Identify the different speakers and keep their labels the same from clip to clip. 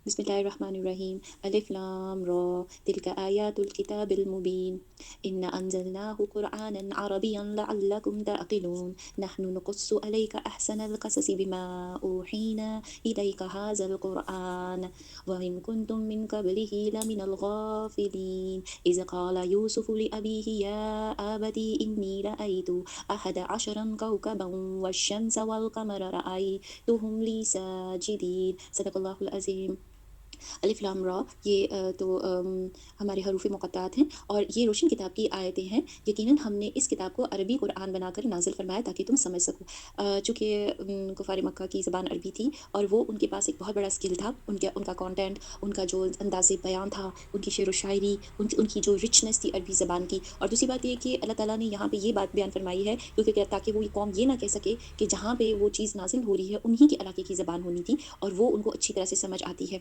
Speaker 1: बिस्मिल्लाहिर्रहमानिर्रहीम। अलिफ लाम रा तिल्का आयातुल किताबिल मुबीन इन्ना अंज़लनाहु क़ुरआनन अरबिय्यन लअल्लकुम तअक़िलून नहनु नक़ुस्सु अलैका अहसनल क़ससि बिमा ऊहीना इलैका हाज़ल क़ुरआन व इन कुंतुम मिन क़ब्लिही लमिनल गाफ़िलीन इज़ क़ाला यूसुफ़ु लिअबीही या अबती इन्नी रअयतु अहद अशरन कौकबन वश्शम्स वल क़मर रअयतुहुम ली साजिदीन। सदक़ल्लाहुल अज़ीम। अलिफ लाम را یہ ہمارے حروف مقطعات ہیں اور یہ روشن کتاب کی آیتیں ہیں۔ یقیناً ہم نے اس کتاب کو عربی قرآن بنا کر نازل فرمایا تاکہ تم سمجھ سکو۔ چونکہ کفار مکہ کی زبان عربی تھی اور وہ ان کے پاس ایک بہت بڑا اسکل تھا، ان کا کانٹینٹ، ان کا جو انداز بیان تھا، ان کی شعر و شاعری، ان کی جو رچنس تھی عربی زبان کی۔ اور دوسری بات یہ کہ اللہ تعالیٰ نے یہاں پہ یہ بات بیان فرمائی ہے کیونکہ تاکہ وہ قوم یہ نہ کہہ سکے کہ جہاں پہ وہ چیز نازل ہو رہی ہے انہی کے علاقے کی زبان ہونی تھی اور وہ ان کو اچھی طرح سے سمجھ آتی ہے،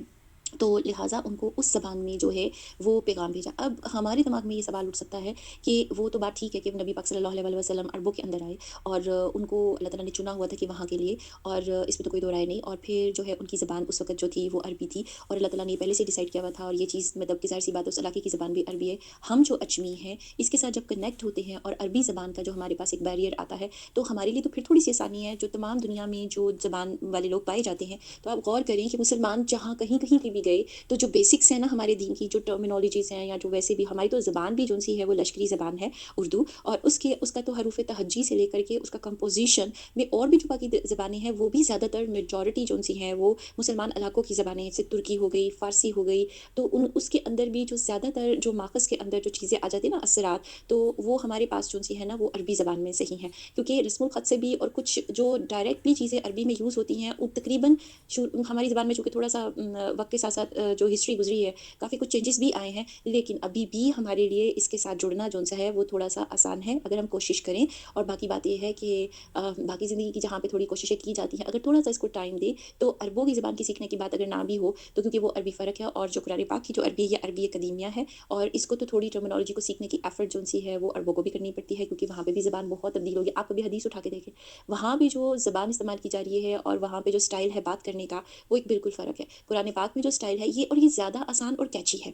Speaker 1: تو لہٰذا ان کو اس زبان میں جو ہے وہ پیغام بھیجا۔ اب ہمارے دماغ میں یہ سوال اٹھ سکتا ہے کہ وہ تو بات ٹھیک ہے کہ نبی پاک صلی اللہ علیہ وسلم عربوں کے اندر آئے اور ان کو اللہ تعالیٰ نے چنا ہوا تھا کہ وہاں کے لیے، اور اس میں تو کوئی دو رائے نہیں، اور پھر جو ہے ان کی زبان اس وقت جو تھی وہ عربی تھی اور اللہ تعالیٰ نے پہلے سے ڈیسائیڈ کیا ہوا تھا، اور یہ چیز مطلب کہ ظاہر سی بات ہے اس علاقے کی زبان بھی عربی ہے۔ ہم جو اجمی ہیں اس کے ساتھ جب کنیکٹ ہوتے ہیں اور عربی زبان کا جو ہمارے پاس ایک بیریئر آتا ہے تو ہمارے لیے تو پھر تھوڑی سی آسانی ہے۔ جو تمام دنیا میں جو زبان والے لوگ پائے جاتے ہیں، تو آپ غور کریں کہ مسلمان جہاں کہیں پہ بھی گئے تو جو بیسکس ہیں نا ہمارے دین کی، جو ٹرمینالوجیز ہیں یا جو ویسے بھی ہماری تو زبان بھی جو سی ہے وہ لشکری زبان ہے اردو، اور اس کا تو حروف تہجی سے لے کر کے اس کا کمپوزیشن میں اور بھی جو باقی زبانیں ہیں وہ بھی زیادہ تر میجورٹی جو سی ہیں وہ مسلمان علاقوں کی زبانیں ہیں، جیسے ترکی ہو گئی، فارسی ہو گئی، تو اس کے اندر بھی جو زیادہ تر جو ماخذ کے اندر جو چیزیں آ جاتی ہیں نا اثرات، تو وہ ہمارے پاس جو سی ہے نا وہ عربی زبان میں صحیح ہیں، کیونکہ رسم الخط سے بھی اور کچھ جو ڈائریکٹلی چیزیں عربی میں یوز ہوتی ہیں وہ تقریباً ہماری زبان میں چونکہ تھوڑا سا وقت کے ساتھ ساتھ جو ہسٹری گزری ہے کافی کچھ چینجز بھی آئے ہیں، لیکن ابھی بھی ہمارے لیے اس کے ساتھ جڑنا جو سا ہے وہ تھوڑا سا آسان ہے اگر ہم کوشش کریں۔ اور باقی بات یہ ہے کہ باقی زندگی کی جہاں پہ تھوڑی کوششیں کی جاتی ہیں، اگر تھوڑا سا اس کو ٹائم دے تو عربوں کی زبان کی سیکھنے کی بات اگر نہ بھی ہو تو کیونکہ وہ عربی فرق ہے، اور جو قرآن پاک کی جو عربی ہے یہ عربی قدیمیہ ہے، اور اس کو تو تھوڑی ٹرمینالوجی کو سیکھنے کی ایفرٹ جو سی ہے وہ عربوں کو بھی کرنی پڑتی ہے، کیونکہ وہاں پہ بھی زبان بہت تبدیل ہوگی۔ آپ کبھی حدیث اٹھا کے دیکھیں، وہاں بھی جو زبان استعمال کی جا رہی ہے اور وہاں پہ جو سٹائل ہے بات کرنے کا وہ ایک بالکل فرق ہے۔ قرآن پاک میں جو سٹائل ہے یہ، اور یہ زیادہ آسان اور کیچی ہے،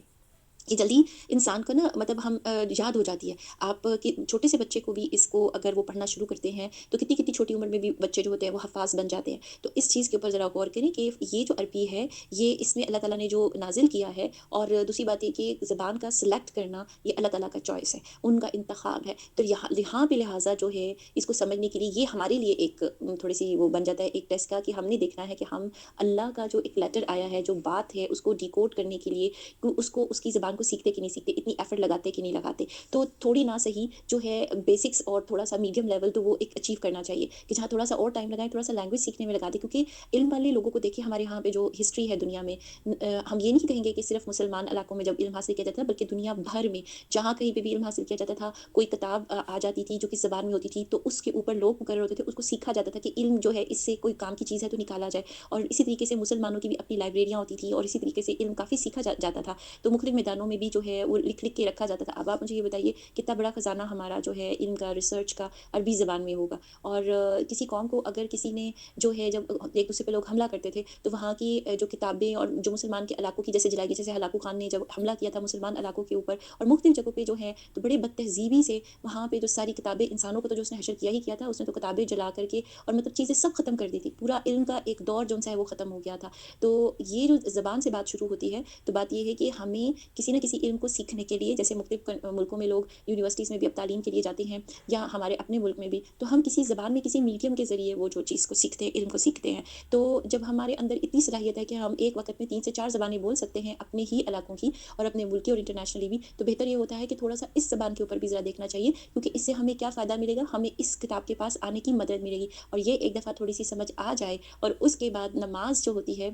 Speaker 1: یہ جلدی انسان کو نا مطلب ہم یاد ہو جاتی ہے۔ آپ چھوٹے سے بچے کو بھی اس کو اگر وہ پڑھنا شروع کرتے ہیں تو کتنی کتنی چھوٹی عمر میں بھی بچے جو ہوتے ہیں وہ حفاظ بن جاتے ہیں۔ تو اس چیز کے اوپر ذرا غور کریں کہ یہ جو عربی ہے یہ اس میں اللہ تعالیٰ نے جو نازل کیا ہے، اور دوسری بات یہ کہ زبان کا سلیکٹ کرنا یہ اللہ تعالیٰ کا چوائس ہے، ان کا انتخاب ہے، تو یہاں پہ لہٰذا جو ہے اس کو سمجھنے کے لیے یہ ہمارے لیے ایک تھوڑی سی وہ بن جاتا ہے ایک ٹیسٹ کا، کہ ہم نے دیکھنا ہے کہ ہم اللہ کا جو ایک لیٹر آیا ہے، جو بات ہے اس کو ڈیکوڈ کرنے کے لیے اس کی زبان کو سیکھتے کہ نہیں سیکھتے، اتنی ایفرٹ لگاتے کہ نہیں لگاتے۔ تو تھوڑی نہ صحیح جو ہے بیسکس اور تھوڑا سا میڈیم لیول تو وہ ایک اچیو کرنا چاہیے، کہ جہاں تھوڑا سا اور ٹائم لگائیں، تھوڑا سا لینگویج سیکھنے میں لگا دیں، کیونکہ علم والے لوگوں کو دیکھیں ہمارے یہاں پہ جو ہسٹری ہے دنیا میں، ہم یہ نہیں کہیں گے کہ صرف مسلمان علاقوں میں جب علم حاصل کیا جاتا تھا، بلکہ دنیا بھر میں جہاں کہیں پہ بھی علم حاصل کیا جاتا تھا، کوئی کتاب آ جاتی تھی جو کس زبان میں ہوتی تھی تو اس کے اوپر لوگ مقرر ہوتے تھے، اس کو سیکھا جاتا تھا کہ علم جو ہے اس سے کوئی کام کی چیز ہے تو نکالا جائے، اور اسی طریقے سے مسلمانوں کی بھی اپنی لائبریریاں ہوتی تھی اور اسی طریقے سے علم کافی سیکھا جاتا تھا، تو مختلف میدانوں میں بھی جو ہے وہ لکھ کے رکھا جاتا تھا۔ اب آپ مجھے یہ بتائیے کتنا بڑا خزانہ ہمارا جو ہے علم کا، ریسرچ کا عربی زبان میں ہوگا، اور کسی قوم کو اگر کسی نے جو ہے جب ایک دوسرے پہ لوگ حملہ کرتے تھے تو وہاں کی جو کتابیں اور جو مسلمان کے علاقوں کی جیسے جلائی گئی، جیسے ہلاکو خان نے جب حملہ کیا تھا مسلمان علاقوں کے اوپر اور مختلف جگہوں پہ جو ہے تو بڑے بد تہذیبی سے وہاں پہ جو ساری کتابیں، انسانوں کو تو جو اس نے حشر کیا ہی کیا تھا، اس نے تو کتابیں جلا کر کے اور مطلب چیزیں سب ختم کر دی تھی، پورا علم کا ایک دور جو سا ہے وہ ختم ہو گیا تھا۔ تو یہ جو زبان سے بات شروع ہوتی ہے تو بات یہ ہے کہ ہمیں کسی نہ کسی علم کو سیکھنے کے لیے، جیسے مختلف ملکوں میں لوگ یونیورسٹیز میں بھی اب تعلیم کے لیے جاتے ہیں یا ہمارے اپنے ملک میں بھی، تو ہم کسی زبان میں کسی میڈیم کے ذریعے وہ جو چیز کو سیکھتے ہیں، علم کو سیکھتے ہیں، تو جب ہمارے اندر اتنی صلاحیت ہے کہ ہم ایک وقت میں 3 سے 4 زبانیں بول سکتے ہیں اپنے ہی علاقوں کی اور اپنے ملکی اور انٹرنیشنلی بھی، تو بہتر یہ ہوتا ہے کہ تھوڑا سا اس زبان کے اوپر بھی ذرا دیکھنا چاہیے، کیونکہ اس سے ہمیں کیا فائدہ ملے گا، ہمیں اس کتاب کے پاس آنے کی مدد ملے گی، اور یہ ایک دفعہ تھوڑی سی سمجھ آ جائے اور اس کے بعد نماز جو ہوتی ہے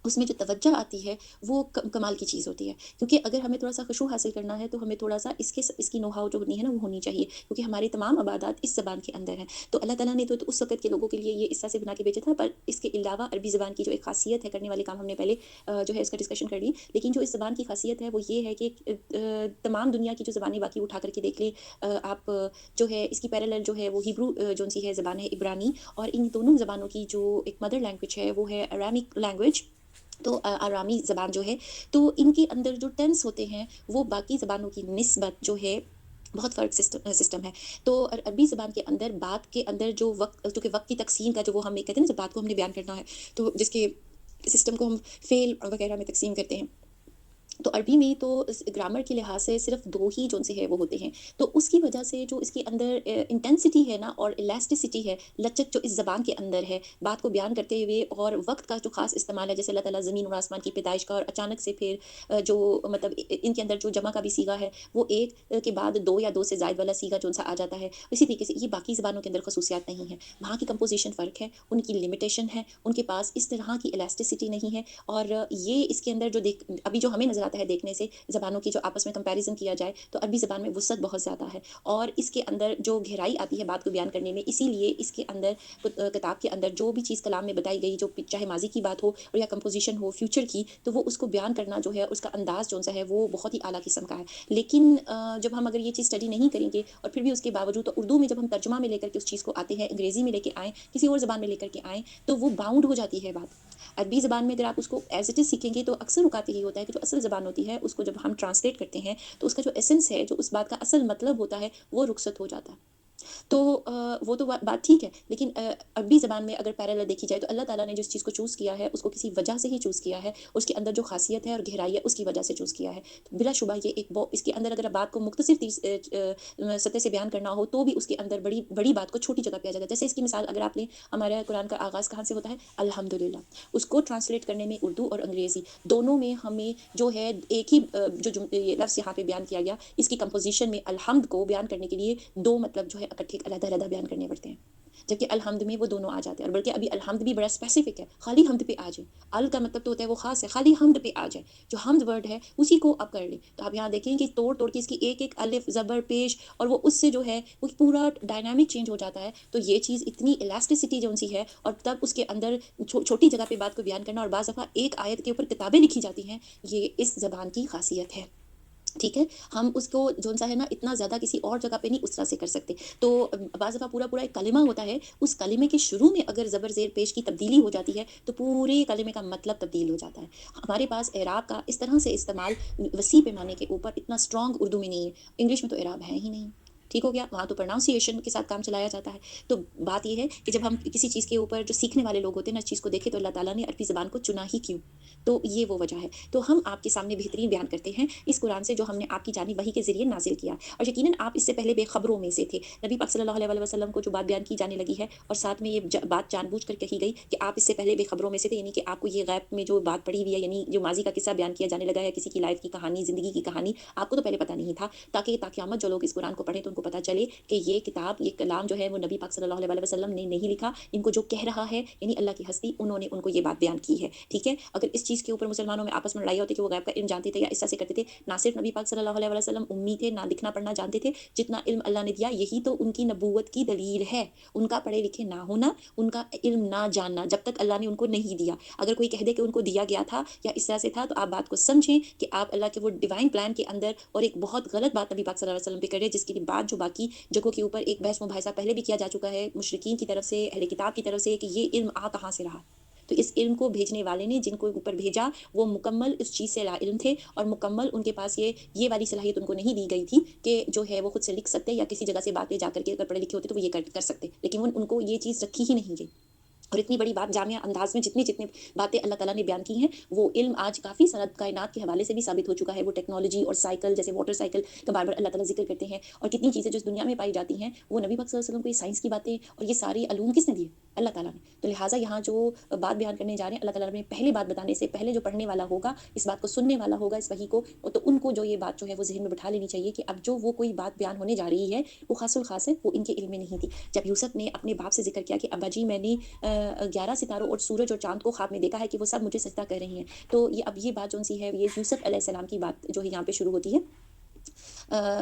Speaker 1: اس میں جو توجہ آتی ہے وہ کمال کی چیز ہوتی ہے، کیونکہ اگر ہمیں تھوڑا سا خشوع حاصل کرنا ہے تو ہمیں تھوڑا سا اس کی نو ہاؤ جو ہونی ہے نا وہ ہونی چاہیے، کیونکہ ہمارے تمام عبادات اس زبان کے اندر ہیں۔ تو اللہ تعالیٰ نے تو اس وقت کے لوگوں کے لیے یہ اس طرح سے بنا کے بھیجا تھا، پر اس کے علاوہ عربی زبان کی جو ایک خاصیت ہے، کرنے والے کام ہم نے پہلے جو ہے اس کا ڈسکشن کر لی، لیکن جو اس زبان کی خاصیت ہے وہ یہ ہے کہ تمام دنیا کی جو زبانیں باقی اٹھا کر کے دیکھ لیں آپ، جو ہے اس کی پیرالل جو ہے وہ ہیبرو جو سی ہے زبان ہے عبرانی، اور ان دونوں زبانوں کی جو ایک مدر لینگویج ہے وہ ہے ارامیک لینگویج، تو आरामी ज़बान जो है, तो इनके अंदर जो टेंस होते हैं, वो बाकी ज़बानों की निस्बत जो है, बहुत फ़र्क सिस्टम है। तो अरबी ज़बान के अंदर बात के अंदर जो वक़्त, चूँकि वक़्त की तक़सीम का जो वो हम एक कहते हैं ना, जब बात को हमने बयान करना है, तो जिसके सिस्टम को हम फ़ेल वग़ैरह में तक़सीम करते हैं। तो अरबी में तो इस ग्रामर के लिहाज से सिर्फ 2 ही जो से है वो होते हैं। तो उसकी वजह से जो इसके अंदर इंटेंसिटी है ना, और इलास्टिसिटी है, लचक जो इस ज़बान के अंदर है, बात को बयान करते हुए, और वक़्त का जो ख़ास इस्तेमाल है, जैसे अल्लाह ताला ज़मीन और आसमान की पैदाइश का, और अचानक से फिर जो मतलब इनके अंदर जो जमा का भी सीगा है, वो एक के बाद 2 या 2 से ज़ायद वाला सीगा जो-सा आ जाता है। इसी तरीके से ये बाकी ज़बानों के अंदर ख़ुसूसियात नहीं है। वहाँ की कंपोज़िशन फ़र्क है, उनकी लिमिटेशन है, उनके पास इस तरह की इलास्टिसिटी नहीं है। और ये इसके अंदर जो देख अभी जो हमें नज़र आता है देखने से, ज़बानों की जो आपस में कंपैरिज़न किया जाए, तो अरबी ज़बान में वुसअत बहुत ज़्यादा है, और इसके अंदर जो गहराई आती है बात को बयान करने में, इसीलिए इसके अंदर किताब के अंदर जो भी चीज़ कलाम में बताई गई, जो चाहे माज़ी की बात हो और या कंपोज़िशन हो फ्यूचर की, तो वो उसको बयान करना जो है, उसका अंदाज़ जो-सा है, वो बहुत ही आला किस्म का है। लेकिन जब हम अगर ये चीज़ स्टडी नहीं करेंगे, और फिर भी उसके बावजूद, तो उर्दू में जब हम तर्जुमा में लेकर के उस चीज़ को आते हैं, अंग्रेज़ी में लेके आएँ, किसी और ज़बान में लेकर के आएँ, तो वो बाउंड हो जाती है बात। अरबी ज़बान में अगर आप उसको एज़ इट इज़ सीखेंगे, तो अक्सर औक़ात यही होता है कि जो असल ज़बान होती है, उसको जब हम ट्रांसलेट करते हैं, तो उसका जो एसेंस है, जो उस बात का असल मतलब होता है, वो रुखसत हो जाता है। तो वो तो बात ठीक है, लेकिन अरबी ज़बान में अगर पैरेलल देखी जाए, तो अल्लाह ताला ने जिस चीज़ को चूज़ किया है, उसको किसी वजह से ही चूज़ किया है, उसके अंदर जो ख़ासियत है और गहराई है, उसकी वजह से चूज़ किया है। तो बिलाशुबा ये एक इसके अंदर अगर बात को मुख्तसर सतह से बयान करना हो, तो भी उसके अंदर बड़ी बड़ी बात को छोटी जगह पे आ जाता है। जैसे इसकी मिसाल अगर आप लें, हमारे कुरान का आगाज़ कहाँ से होता है? अल्हम्दुलिल्लाह। उसको ट्रांसलेट करने में उर्दू और अंग्रेज़ी दोनों में हमें जो है एक ही ये लफ्ज़ यहाँ पे बयान किया गया, इसकी कंपोज़िशन में अल्हम्द को बयान करने के लिए 2 मतलब जो है इकट्ठे अलग-अलग बयान करने पड़ते हैं। जबकि अलहम्द में वो दोनों आ जाते हैं, और बल्कि अभी अलहम्द भी बड़ा स्पेसिफिक है, खाली हम्द पे आ जाए। अल का मतलब तो होता है वो ख़ास है, खाली हम्द पे आ जाए। जो हम्द वर्ड है उसी को आप कर लें। तो आप यहाँ देखें कि तोड़-तोड़ के इसकी एक-एक अलिफ, ज़बर, पेश, और वो उससे जो है वो पूरा डायनामिक चेंज हो जाता है। तो ये चीज़ इतनी इलास्टिसिटी जो-सी है, और तब उसके अंदर छोटी जगह पे बात को बयान करना, और बाज़ दफ़ा एक आयत के ऊपर किताबें लिखी जाती हैं, ये इस ज़बान की ख़ासियत है। ठीक है? हम उसको जोन-सा है ना, इतना ज़्यादा किसी और जगह पे नहीं उस तरह से कर सकते। तो बाज़ दफ़ा पूरा-पूरा एक कलिमा होता है, उस कलिमे के शुरू में अगर ज़बर, ज़ेर, पेश की तब्दीली हो जाती है, तो पूरे कलिमे का मतलब तब्दील हो जाता है। हमारे पास एराब का इस तरह से इस्तेमाल वसी पैमाने के ऊपर इतना स्ट्रॉन्ग उर्दू में नहीं है। इंग्लिश में तो एराब है ही नहीं। ठीक हो गया? वहाँ तो प्रोनाउंसिएशन के साथ काम चलाया जाता है। तो बात ये है कि जब हम किसी चीज़ के ऊपर जो सीखने वाले लोग होते हैं ना, इस चीज़ को देखें, तो अल्लाह ताला ने अरबी ज़बान को चुना ही क्यों? तो ये वो वजह है। तो हम आपके सामने बेहतरीन बयान करते हैं इस कुरान से, जो हमने आपकी जानिब वही के ज़रिए नाज़िल किया। और यकीनन आप इससे पहले बेखबरों में से थे। नबी पाक सल्लल्लाहु अलैहि वसल्लम को जो बात बयान की जाने लगी है, और साथ में ये बात जानबूझकर कही गई कि आप इससे पहले बेखबरों में से थे, यानी कि आपको ये गैब में जो बात पड़ी हुई है, यानी जो माज़ी का किस्सा बयान किया जाने लगा है, किसी की लाइफ़ की कहानी, ज़िंदगी की कहानी, आपको तो पहले पता नहीं था, ताकि ता क़यामत जो लोग इस कुरान को पढ़ें, तो उनको पता चले कि ये किताब, ये कलाम जो है, वो नबी पाक सल्लल्लाहु अलैहि वसल्लम ने नहीं लिखा। इनको जो कह रहा है, यानी अल्लाह की हस्ती, उन्होंने उनको ये बात बयान की है। ठीक है? अगर इस चीज़ के ऊपर मुसलमानों में आपस में लड़ाई होती कि वो गैब का इल्म जानते थे या इस तरह से करते थे, ना सिर्फ नबी पाक सल्लल्लाहु अलैहि वसल्लम उम्मी थे, ना लिखना पढ़ना जानते थे, जितना इल्म अल्लाह ने दिया, यही तो उनकी नबूवत की दलील है। उनका पढ़े लिखे ना होना, उनका इल्म ना जानना, जब तक अल्लाह ने उनको नहीं दिया। अगर कोई कह दे कि उनको दिया गया था या इस तरह से था, तो आप बात को समझें कि आप अल्लाह के वो डिवाइन प्लान के अंदर, और एक बहुत गलत बात नबी पाक सल्लल्लाहु अलैहि वसल्लम पे कर रहे हैं, जिसकी बात जो बाकी जगहों के ऊपर एक बहस मुबाहिसा पहले भी किया जा चुका है, मुशरिकीन की तरफ से, अहले किताब की तरफ से, कि ये इल्म आ कहाँ से रहा। तो इस इल्म को भेजने वाले ने जिनको ऊपर भेजा, वो मुकम्मल इस चीज़ से लाइल्म थे, और मुकम्मल उनके पास ये वाली सलाहियत उनको नहीं दी गई थी कि जो है वो खुद से लिख सकते, या किसी जगह से बातें जा करके अगर पढ़े लिखे होते तो वो ये कर सकते, लेकिन उनको ये चीज़ रखी ही नहीं गई। और इतनी बड़ी बात जामिया अंदाज में जितनी जितनी बातें अल्लाह ताला ने बयान की हैं, वो इल्म आज काफ़ी सनद कायनात के हवाले से भी साबित हो चुका है। वो टेक्नोलॉजी और साइकिल, जैसे वाटर साइकिल का बार बार अल्लाह ताला जिक्र करते हैं, और कितनी चीज़ें जो इस दुनिया में पाई जाती हैं, वो नबी पाक सल्लल्लाहु अलैहि वसल्लम को ये साइंस की बातें और ये सारी अलूम किसने दिए? अल्लाह ताला ने। तो लिहाजा यहाँ जो बात बयान करने जा रहे हैं, अल्लाह ताला ने पहले बात बताने से पहले जो पढ़ने वाला होगा, इस बात को सुनने वाला होगा, इस वही को, तो उनको जो ये बात जो है वो ज़हन में बिठा लेनी चाहिए कि अब जो वो कोई बात बयान होने जा रही है, वो ख़ासुल ख़ास है, वो इनके इल्म में नहीं थी। जब यूसुफ ने अपने बाप से ज़िक्र किया कि अब्बा जी, मैंने 11 सितारों और सूरज और चाँद को ख्वाब में देखा है कि वो सब मुझे सजदा कर रही हैं। तो ये अब ये बात जो-सी है, ये यूसुफ अलैहिस्सलाम की बात जो है यहाँ पे शुरू होती है।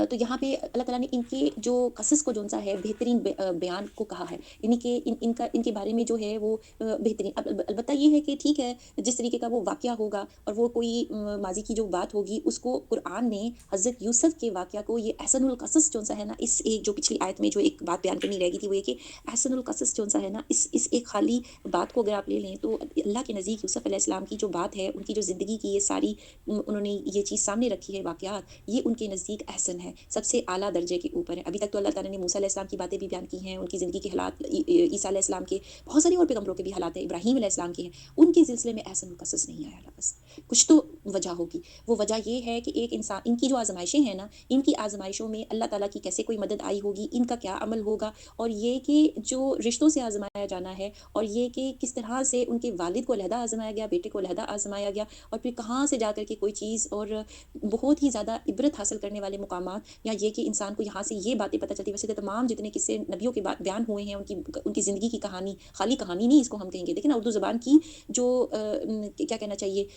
Speaker 1: तो यहाँ पे अल्लाह ताला ने इनके जो क़सस को जौन-सा है बेहतरीन बयान को कहा है। यानी कि इनके बारे में जो है वो बेहतरीन अलबत्ता ये है कि ठीक है, जिस तरीके का वो वाक़या होगा और वो कोई माज़ी की जो बात होगी उसको कुरान ने हज़रत यूसुफ़ के वाक़या को ये अहसनुल क़सस जौन-सा है ना, इस एक जो पिछली आयत में जो एक बात बयान करनी रह गई थी वो ये कि अहसनुल क़सस जौन-सा है ना, इस एक खाली बात को अगर आप ले लें तो अल्लाह के नज़दीक यूसुफ़ अलैहिस्सलाम की जो बात है, उनकी जो ज़िंदगी की ये सारी उन्होंने ये चीज़ सामने रखी है वाक़यात, ये उनके नज़दीक अहसन है, सबसे आला दर्जे के ऊपर है। अभी तक तो अल्लाह ताला ने मूसा अलैहिस्सलाम की बातें भी बयान की हैं, उनकी ज़िंदगी के हालात, ईसा अलैहिस्सलाम के, बहुत सारे और पैगम्बरों के भी हालात हैं, इब्राहीम अलैहिस्सलाम के हैं, उनके सिलसिले में अहसनुल क़सस नहीं आया लफ़्ज़। कुछ तो वजह होगी, वो वजह ये है कि एक इंसान, इनकी जो आज़माइशें हैं ना, इनकी आज़माइशों में अल्लाह ताला की कैसे कोई मदद आई होगी, इनका क्या अमल होगा, और ये कि जो रिश्तों से आज़माया जाना है, और ये कि किस तरह से उनके वालिद को अलहदा आज़माया गया, बेटे को अलहदा आज़माया गया, और फिर कहाँ से जा कर के कोई चीज़, और बहुत ही ज़्यादा इबरत हासिल करने वाले मुकामात, या ये कि इंसान को यहाँ से ये बातें पता चलती। वैसे तो तमाम जितने किस्से नबियों के बयान हुए हैं, उनकी ज़िंदगी की कहानी, खाली कहानी नहीं इसको हम कहेंगे, देखिए ना उर्दू ज़बान की जो क्या कहना चाहिए,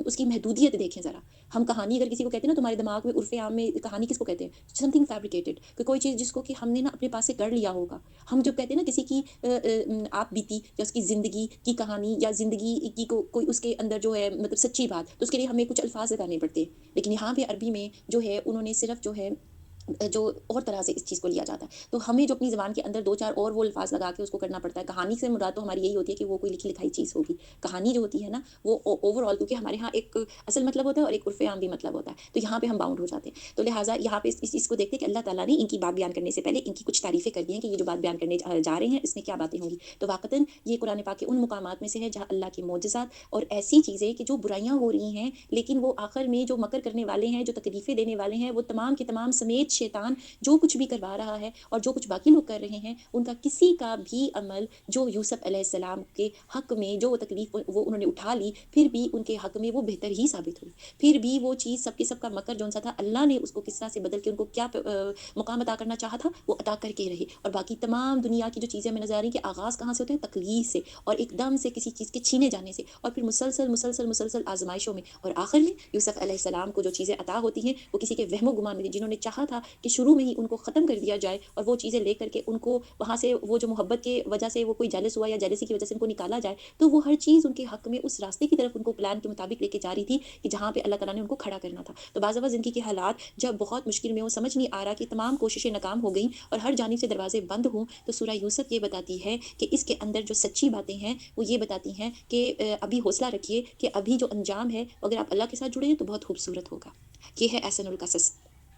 Speaker 1: उसकी महदूदियत देखें ज़रा। हम कहानी अगर किसी को कहते हैं ना, तुम्हारे दिमाग में उर्फ़े आम में कहानी किसको कहते हैं? समथिंग फैब्रिकेटेड, कि कोई चीज़ जिसको कि हमने ना अपने पास से गढ़ लिया होगा। हम जब कहते हैं ना किसी की आप बीती या उसकी ज़िंदगी की कहानी, या ज़िंदगी की कोई उसके अंदर जो है मतलब सच्ची बात, तो उसके लिए हमें कुछ अल्फ़ाज़ लगाने पड़ते हैं। लेकिन यहाँ पे अरबी में जो है उन्होंने सिर्फ़ जो है जो और तरह से इस चीज़ को लिया जाता है। तो हमें जो अपनी ज़ुबान के अंदर 2-4 और वो अल्फ़ाज़ लगा के उसको करना पड़ता है। कहानी से मुराद तो हमारी यही होती है कि वो कोई लिखी-लिखाई चीज़ होगी। कहानी जो होती है ना, वो ओवरऑल, क्योंकि हमारे यहाँ एक असल मतलब होता है और एक उर्फ़े आम भी मतलब होता है। तो यहाँ पे हम बाउंड हो जाते हैं। तो लिहाज़ा यहाँ पे इस चीज़ को देखते हैं कि अल्लाह ताला ने इनकी बात बयान करने से पहले इनकी कुछ तारीफ़ें कर दी हैं कि ये जो बात बयान करने जा रहे हैं, इसमें क्या बातें होंगी। तो वाक़तन ये कुरान पाक के उन मुकामात में से है जहाँ अल्लाह के मोजज़ात और ऐसी चीज़ें कि जो बुराइयाँ हो रही हैं, लेकिन वो आखिर में जो मकर करने वाले हैं, जो तकलीफ़ें देने वाले हैं, वो तमाम के तमाम समेत शैतान जो कुछ भी करवा रहा है और जो कुछ बाकी लोग कर रहे हैं, उनका किसी का भी अमल जो यूसुफ अलैहिस्सलाम के हक़ में जो तकलीफ़ वो उन्होंने उठा ली, फिर भी उनके हक़ में वो बेहतर ही साबित हुई। फिर भी वो चीज़ सब के सब का मकर जौन-सा था, अल्लाह ने उसको किस तरह से बदल के उनको क्या मुकाम अता करना चाहा था, वो अता करके रहे। और बाकी तमाम दुनिया की जो चीज़ें हमें नज़र आ रही हैं कि आगाज़ कहाँ से होते हैं? तकलीफ़ से, और एकदम से किसी चीज़ के छीने जाने से, और फिर मुसलसल आज़माइशों में, और आखिर में यूसुफ अलैहिस्सलाम को जो चीज़ें अता होती हैं, वो किसी के वहमो गुमान में थी। जिन्होंने चाहा था कि शुरू में ही उनको ख़त्म कर दिया जाए, और वो चीज़ें लेकर के उनको वहाँ से, वो जो मोहब्बत के वजह से वो कोई जेलस हुआ या जेलसी की वजह से उनको निकाला जाए, तो वो हर चीज़ उनके हक़ में उस रास्ते की तरफ उनको प्लान के मुताबिक लेके जा रही थी कि जहाँ पे अल्लाह ताला ने उनको खड़ा करना था। तो बाज़ दफ़ा ज़िंदगी के हालात जब बहुत मुश्किल में हो, समझ नहीं आ रहा कि तमाम कोशिशें नाकाम हो गईं और हर जानिब से दरवाज़े बंद हों, तो सूरह यूसुफ ये बताती है कि इसके अंदर जो सच्ची बातें हैं, वो ये बताती हैं कि अभी हौसला रखिए कि अभी जो अंजाम है, अगर आप अल्लाह के साथ जुड़े हैं तो बहुत खूबसूरत होगा। ये है अहसनुल क़सस।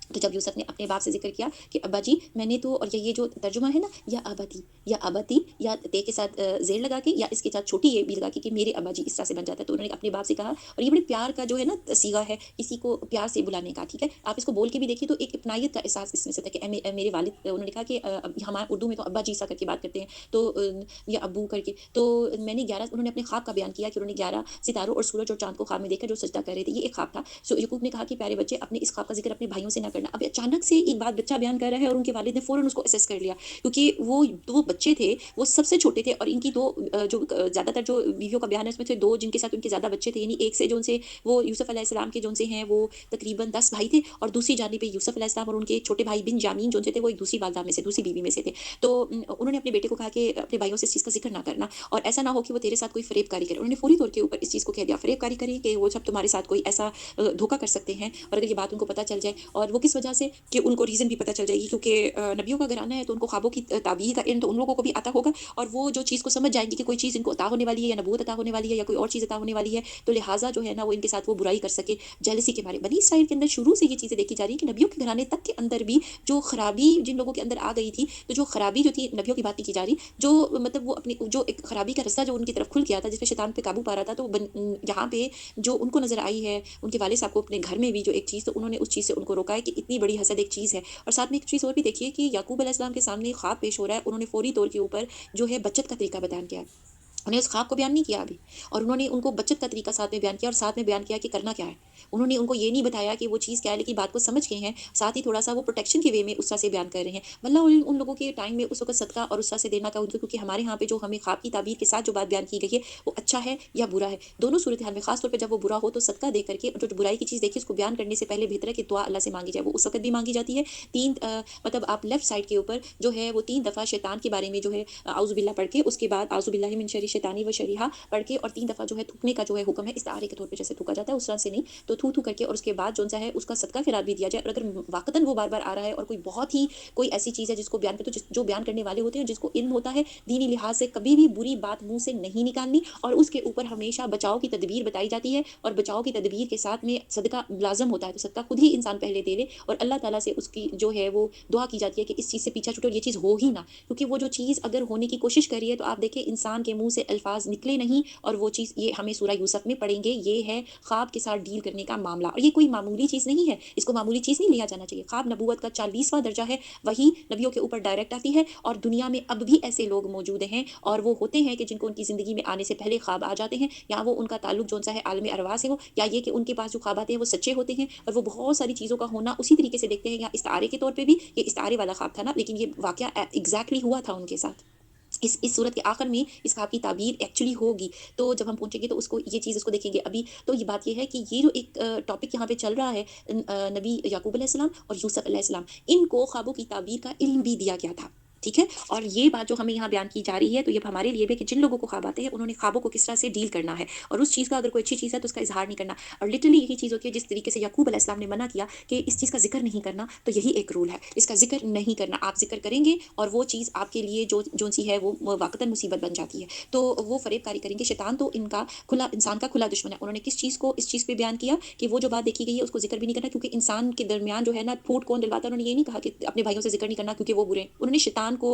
Speaker 1: तो जब यूसुफ ने अपने बाप से ज़िक्र किया कि अब्बा जी, मैंने तो, और ये जो तर्जुमा है ना, या अबती, या ते के साथ ज़ेर लगा के, या इसके साथ छोटी ये भी लगा के, कि मेरे अब्बा जी, इस तरह से बन जाता है। तो उन्होंने अपने बाप से कहा, और ये बड़े प्यार का जो है ना सीगा है, किसी को प्यार से बुलाने का, ठीक है? आप इसको बोल के भी देखिए तो एक अपनायत का एहसास इसमें से था कि मेरे वालिद, उन्होंने कहा कि हमारे उर्दू में तो अब्बा जी सा करके बात करते हैं, तो या अब्बू करके। तो मैंने 11, उन्होंने अपने ख्वाब का बयान किया कि उन्होंने 11 सितारों और सूरज और चाँद को ख्वाब में देखा जो सजदा कर रहे थे। ये एक ख्वाब था। सो याकूब ने कहा कि प्यारे बच्चे, अपने इस ख्वाब का ज़िक्र अपने भाइयों से ना करना। अब अचानक से एक बात बच्चा बयान कर रहा है, और उनके वालिद ने फ़ौरन उसको असेस कर लिया, क्योंकि वो 2 बच्चे थे, वो सबसे छोटे थे, और इनकी 2 ज़्यादातर जो बीवियों का बयान है उसमें से 2 जिनके साथ उनके ज़्यादा बच्चे थे, यानी एक से जो उनसे वो यूसुफ अलैहिस्सलाम के जो उनसे हैं वो तकरीबन 10 भाई थे, और दूसरी जानिब पे यूसुफ अलैहिस्सलाम और उनके छोटे भाई बिन्यामीन जो थे वो एक दूसरी वालदा में से, दूसरी बीवी में से थे। तो उन्होंने अपने बेटे को कहा कि अपने भाइयों से इस चीज़ का ज़िक्र ना करना, और ऐसा ना हो कि वो तेरे साथ कोई फ़रेबकारी करे। उन्होंने फ़ौरी तौर के ऊपर इस चीज़ को कह दिया, फ़रेबकारी करें कि वो सब तुम्हारे साथ कोई ऐसा धोखा कर सकते हैं, और अगर ये बात उनको पता चल जाए, और वो किस वजह से, कि उनको रीज़न भी पता चल जाएगी, क्योंकि नबियों का घराना है, तो उनको ख्वाबों की ताबीर का इल्म तो उन लोगों को भी आता होगा, और वो जो चीज़ को समझ जाएँगे कि कोई चीज़ इनको अता होने वाली है, या नबूवत अता होने वाली है, या कोई और चीज़ अता होने वाली है, तो लिहाज़ा जो है ना वो इनके साथ वो बुराई कर सके, जेलसी के मारे। बनी इसराइल के अंदर शुरू से ये चीज़ें देखी जा रही हैं कि नबियों के घराने तक के अंदर भी जो खराबी जिन लोगों के अंदर आ गई थी, तो जो खराबी जो थी, नबियों की बात नहीं की जा रही, जो मतलब वो अपनी जो एक खराबी का रास्ता जो उनकी तरफ खुल गया था, जिसमें शैतान पे काबू पा रहा था, तो यहाँ पे जो उनको नज़र आई है, उनके वालिद साहब को अपने घर में भी जो एक चीज़, तो उन्होंने उस चीज़ से उनको रोका है कि इतनी बड़ी हसद एक चीज़ है। और साथ में एक चीज़ और भी देखिए कि याकूब अलैहिस्सलाम के सामने ख्वाब पेश हो रहा है, उन्होंने फ़ौरी तौर के ऊपर जो है बचत का तरीका बयान किया है। उन्हें उस ख्वाब को बयान नहीं किया अभी, और उन्होंने उनको बचत का तरीका साथ में बयान किया और साथ में बयान किया कि करना क्या है। उन्होंने उनको ये नहीं बताया कि वो चीज़ क्या है, लेकिन बात को समझ गए हैं, साथ ही थोड़ा-सा वो प्रोटेक्शन के वे में उस तरह से बयान कर रहे हैं। वल्लाह उन उन लोगों के टाइम में उस वक़्त सदका और उस तरह से देना था उनको, क्योंकि हमारे यहाँ पे जो हमें ख्वाब की ताबीर के साथ जो बात बयान की गई है, वो अच्छा है या बुरा है। दोनों सूरत-हाल में ख़ास तौर पे जब वो बुरा हो तो सदका दे करके जो बुराई की चीज़ देखिए उसको बयान करने से पहले बेहतर है कि दुआ अल्लाह से माँगी जाए। वो उस वक़्त भी माँगी जाती है। 3 मतलब आप लेफ्ट साइड के ऊपर जो है वो 3 दफ़ा शैतान के बारे में जो है औज़ु बिल्लाह पढ़ के, उसके बाद औज़ु बिल्लाहि मिन शर्रि शैतानी व शर्रिहा पढ़ के, और 3 दफ़ा जो है थूकने का जो है हुक्म है, इस्तिआरे के तौर पे जैसे थूका जाता है उस तरह से नहीं, तो थू-थू करके, और उसके बाद जो-सा है उसका सदका ख़िरात भी दिया जाए। और अगर वाक़तन वो बार-बार आ रहा है और कोई बहुत ही कोई ऐसी चीज़ है जिसको बयान कर, तो जो बयान करने वाले होते हैं, जिसको इल्म होता है, दीनी लिहाज़ से कभी भी बुरी बात मुँह से नहीं निकालनी, और उसके ऊपर हमेशा बचाव की तदबीर बताई जाती है, और बचाव की तदबीर के साथ में सदका लाज़िम होता है। तो सदका खुद ही इंसान पहले दे ले, और अल्लाह ताला से उसकी जो है वो दुआ की जाती है कि इस चीज़ से पीछा छूटे और ये चीज़ हो ही ना। क्योंकि वो जो चीज़ अगर होने की कोशिश कर रही है, तो आप देखिए इंसान के मुँह से अल्फ़ाज़ निकले नहीं, और वो चीज़ ये हमें सूरह यूसुफ में पढ़ेंगे, ये है ख्वाब के साथ डील करने का मामला। और ये कोई मामूली चीज़ नहीं है, इसको मामूली चीज़ नहीं लिया जाना चाहिए। ख्वाब नबूवत का 40वां दर्जा है, वही नबियों के ऊपर डायरेक्ट आती है, और दुनिया में अब भी ऐसे लोग मौजूद हैं, और वो होते हैं कि जिनको उनकी ज़िंदगी में आने से पहले ख्वाब आ जाते हैं, या वो उनका ताल्लुक जौन-सा है आलम अरवाह से हो, या ये कि उनके पास जो ख्वाब आते हैं वो सच्चे होते हैं, और वो बहुत सारी चीज़ों का होना उसी तरीके से देखते हैं। या इस्तारे के तौर पे भी ये इस्तारे वाला ख्वाब था ना, लेकिन ये वाक़या एग्ज़ैक्टली हुआ था उनके साथ। इस सूरत के आखिर में इस ख्वाब की ताबीर एक्चुअली होगी। तो जब हम पहुँचेंगे तो उसको ये चीज़ उसको देखेंगे। अभी तो ये बात ये है कि ये जो एक टॉपिक यहाँ पे चल रहा है, नबी याकूब अलैहिस्सलाम और यूसुफ अलैहिस्सलाम, इनको ख्वाबों की ताबीर का इल्म भी दिया गया था। ठीक है? और ये बात जो हमें यहाँ बयान की जा रही है, तो ये हमारे लिए भी है कि जिन लोगों को ख्वाब आते हैं, उन्होंने ख्वाबों को किस तरह से डील करना है, और उस चीज़ का अगर कोई अच्छी चीज़ है तो उसका इज़हार नहीं करना। और लिटरली यही चीज़ होती है, जिस तरीके से याकूब अलैहिस्सलाम ने मना किया कि इस चीज़ का ज़िक्र नहीं करना, तो यही एक रूल है, इसका ज़िक्र नहीं करना। आप ज़िक्र करेंगे और वो चीज़ आपके लिए जो-सी है वो वाक़तन मुसीबत बन जाती है। तो वो फ़रेबकारी करेंगे। शैतान तो इनका खुला इंसान का खुला दुश्मन है। उन्होंने किस चीज़ को इस चीज़ पे बयान किया कि वो जो बात देखी गई है उसको ज़िक्र भी नहीं करना, क्योंकि इंसान के दरमियान जो है ना फूट कौन दिलवाता है। उन्होंने ये नहीं कहा कि अपने भाइयों से ज़िक्र नहीं करना क्योंकि वो बुरे हैं। उन्होंने शैतान को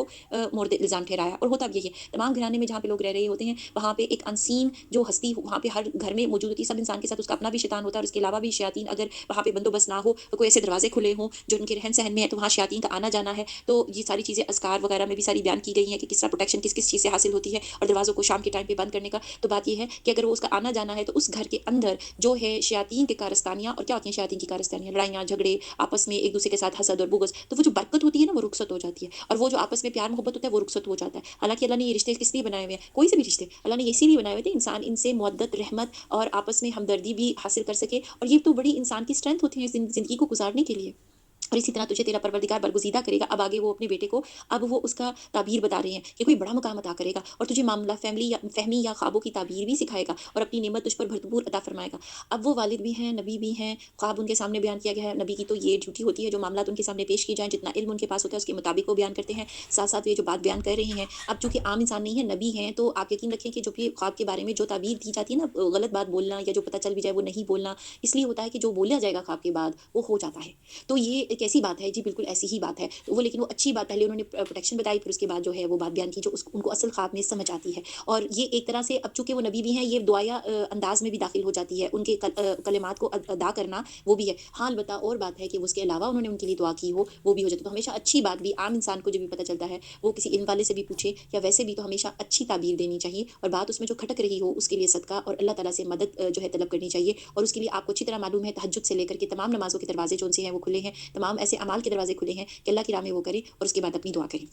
Speaker 1: मोर्द इल्ज़ाम ठहराया, और होता भी यही है। तमाम घराने में जहाँ पे लोग रह रहे होते हैं, वहाँ पे एक अनसीन जो हस्ती वहाँ पे हर घर में मौजूद होती है। सब इंसान के साथ उसका अपना भी शैतान होता है, और इसके अलावा भी शयातीन अगर वहाँ पे बंदोबस्त ना हो, तो कोई ऐसे दरवाज़े खुले हों जो उनके रहन-सहन में है, तो वहाँ शयातीन का आना-जाना है। तो ये सारी चीज़ें अज़कार वगैरह में भी सारी बयान की गई हैं कि किस तरह प्रोटेक्शन किस-किस चीज़ से हासिल होती है, और दरवाज़ों को शाम के टाइम पे बंद करने का। तो बात ये है कि अगर वो उसका आना-जाना है, तो उस घर के अंदर जो है शयातीन के कारस्तानियाँ, और क्या होती हैं शयातीन की कारस्तानियाँ? लड़ाइयाँ, झगड़े, आपस में एक-दूसरे के साथ हसद और बुग़्ज़, तो वो जो बरकत होती है ना, वो रुखसत हो जाती है, और वो जो आपस में प्यार मोहब्बत होता है, वो रुखसत हो जाता है। हालाँकि अल्लाह ने ये रिश्ते किस लिए बनाए हुए हैं? कोई से भी रिश्ते अल्लाह ने इसीलिए बनाए हुए थे, इंसान इनसे मवद्दत, रहमत और आपस में हमदर्दी भी हासिल कर सके, और ये तो बड़ी इंसान की स्ट्रेंथ होती है ज़िंदगी को गुज़ारने के लिए। और इसी तरह तुझे तेरा परवरदिगार बरगुज़ीदा करेगा। अब आगे वो अपने बेटे को, अब वो उसका ताबीर बता रहे हैं कि कोई बड़ा मुकाम अता करेगा, और तुझे मामला फ़हमी या ख्वाबों की ताबीर भी सिखाएगा, और अपनी नेमत तुझ पर भरपूर अता फ़रमाएगा। अब वो वालिद भी हैं, नबी भी हैं, ख्वाब उनके सामने बयान किया गया है। नबी की तो ये ड्यूटी होती है, जो मामलात उनके सामने पेश किए जाएँ, जितना इल्म उनके पास होता है उसके मुताबिक वो बयान करते हैं। साथ-साथ ये जो बात बयान कर रहे हैं, अब चूँकि आम इंसान नहीं है, नबी हैं, तो आप यकीन रखें कि जो भी ख्वाब के बारे में जो ताबीर दी जाती है ना, गलत बात बोलना या जो पता चल भी जाए वो नहीं बोलना, इसलिए होता है कि जो बोला जाएगा ख्वाब के बाद, वो हो जाता है। तो ये एक ऐसी बात है, जी बिल्कुल ऐसी ही बात है। तो वो, लेकिन वो अच्छी बात पहले उन्होंने प्रोटेक्शन बताई, फिर उसके बाद जो है वो बात बयान की जो उनको असल ख्वाब में समझ आती है। और ये एक तरह से अब चूँकि वो नबी भी हैं, ये दुआया अंदाज़ में भी दाखिल हो जाती है। उनके कलिमात को अदा करना वो भी है। हाँ, अलबत्ता और बात है कि उसके अलावा उन्होंने उनके लिए दुआ की हो, वो भी हो जाती है। तो हमेशा अच्छी बात भी आम इंसान को जब भी पता चलता है, वो किसी इल्म वाले से भी पूछे या वैसे भी, तो हमेशा अच्छी ताबीर देनी चाहिए, और बात उसमें जो खटक रही हो उसके लिए सदका और अल्लाह ताला से मदद जो है तलब करनी चाहिए। और उसके लिए आपको अच्छी तरह मालूम है, तहज्जुद से लेकर के तमाम नमाज़ों के दरवाज़े जौन से हैं वो खुले हैं, तमाम ऐसे अमाल के दरवाज़े खुले हैं कि अल्लाह की राह में वो करें और उसके बाद अपनी दुआ करें।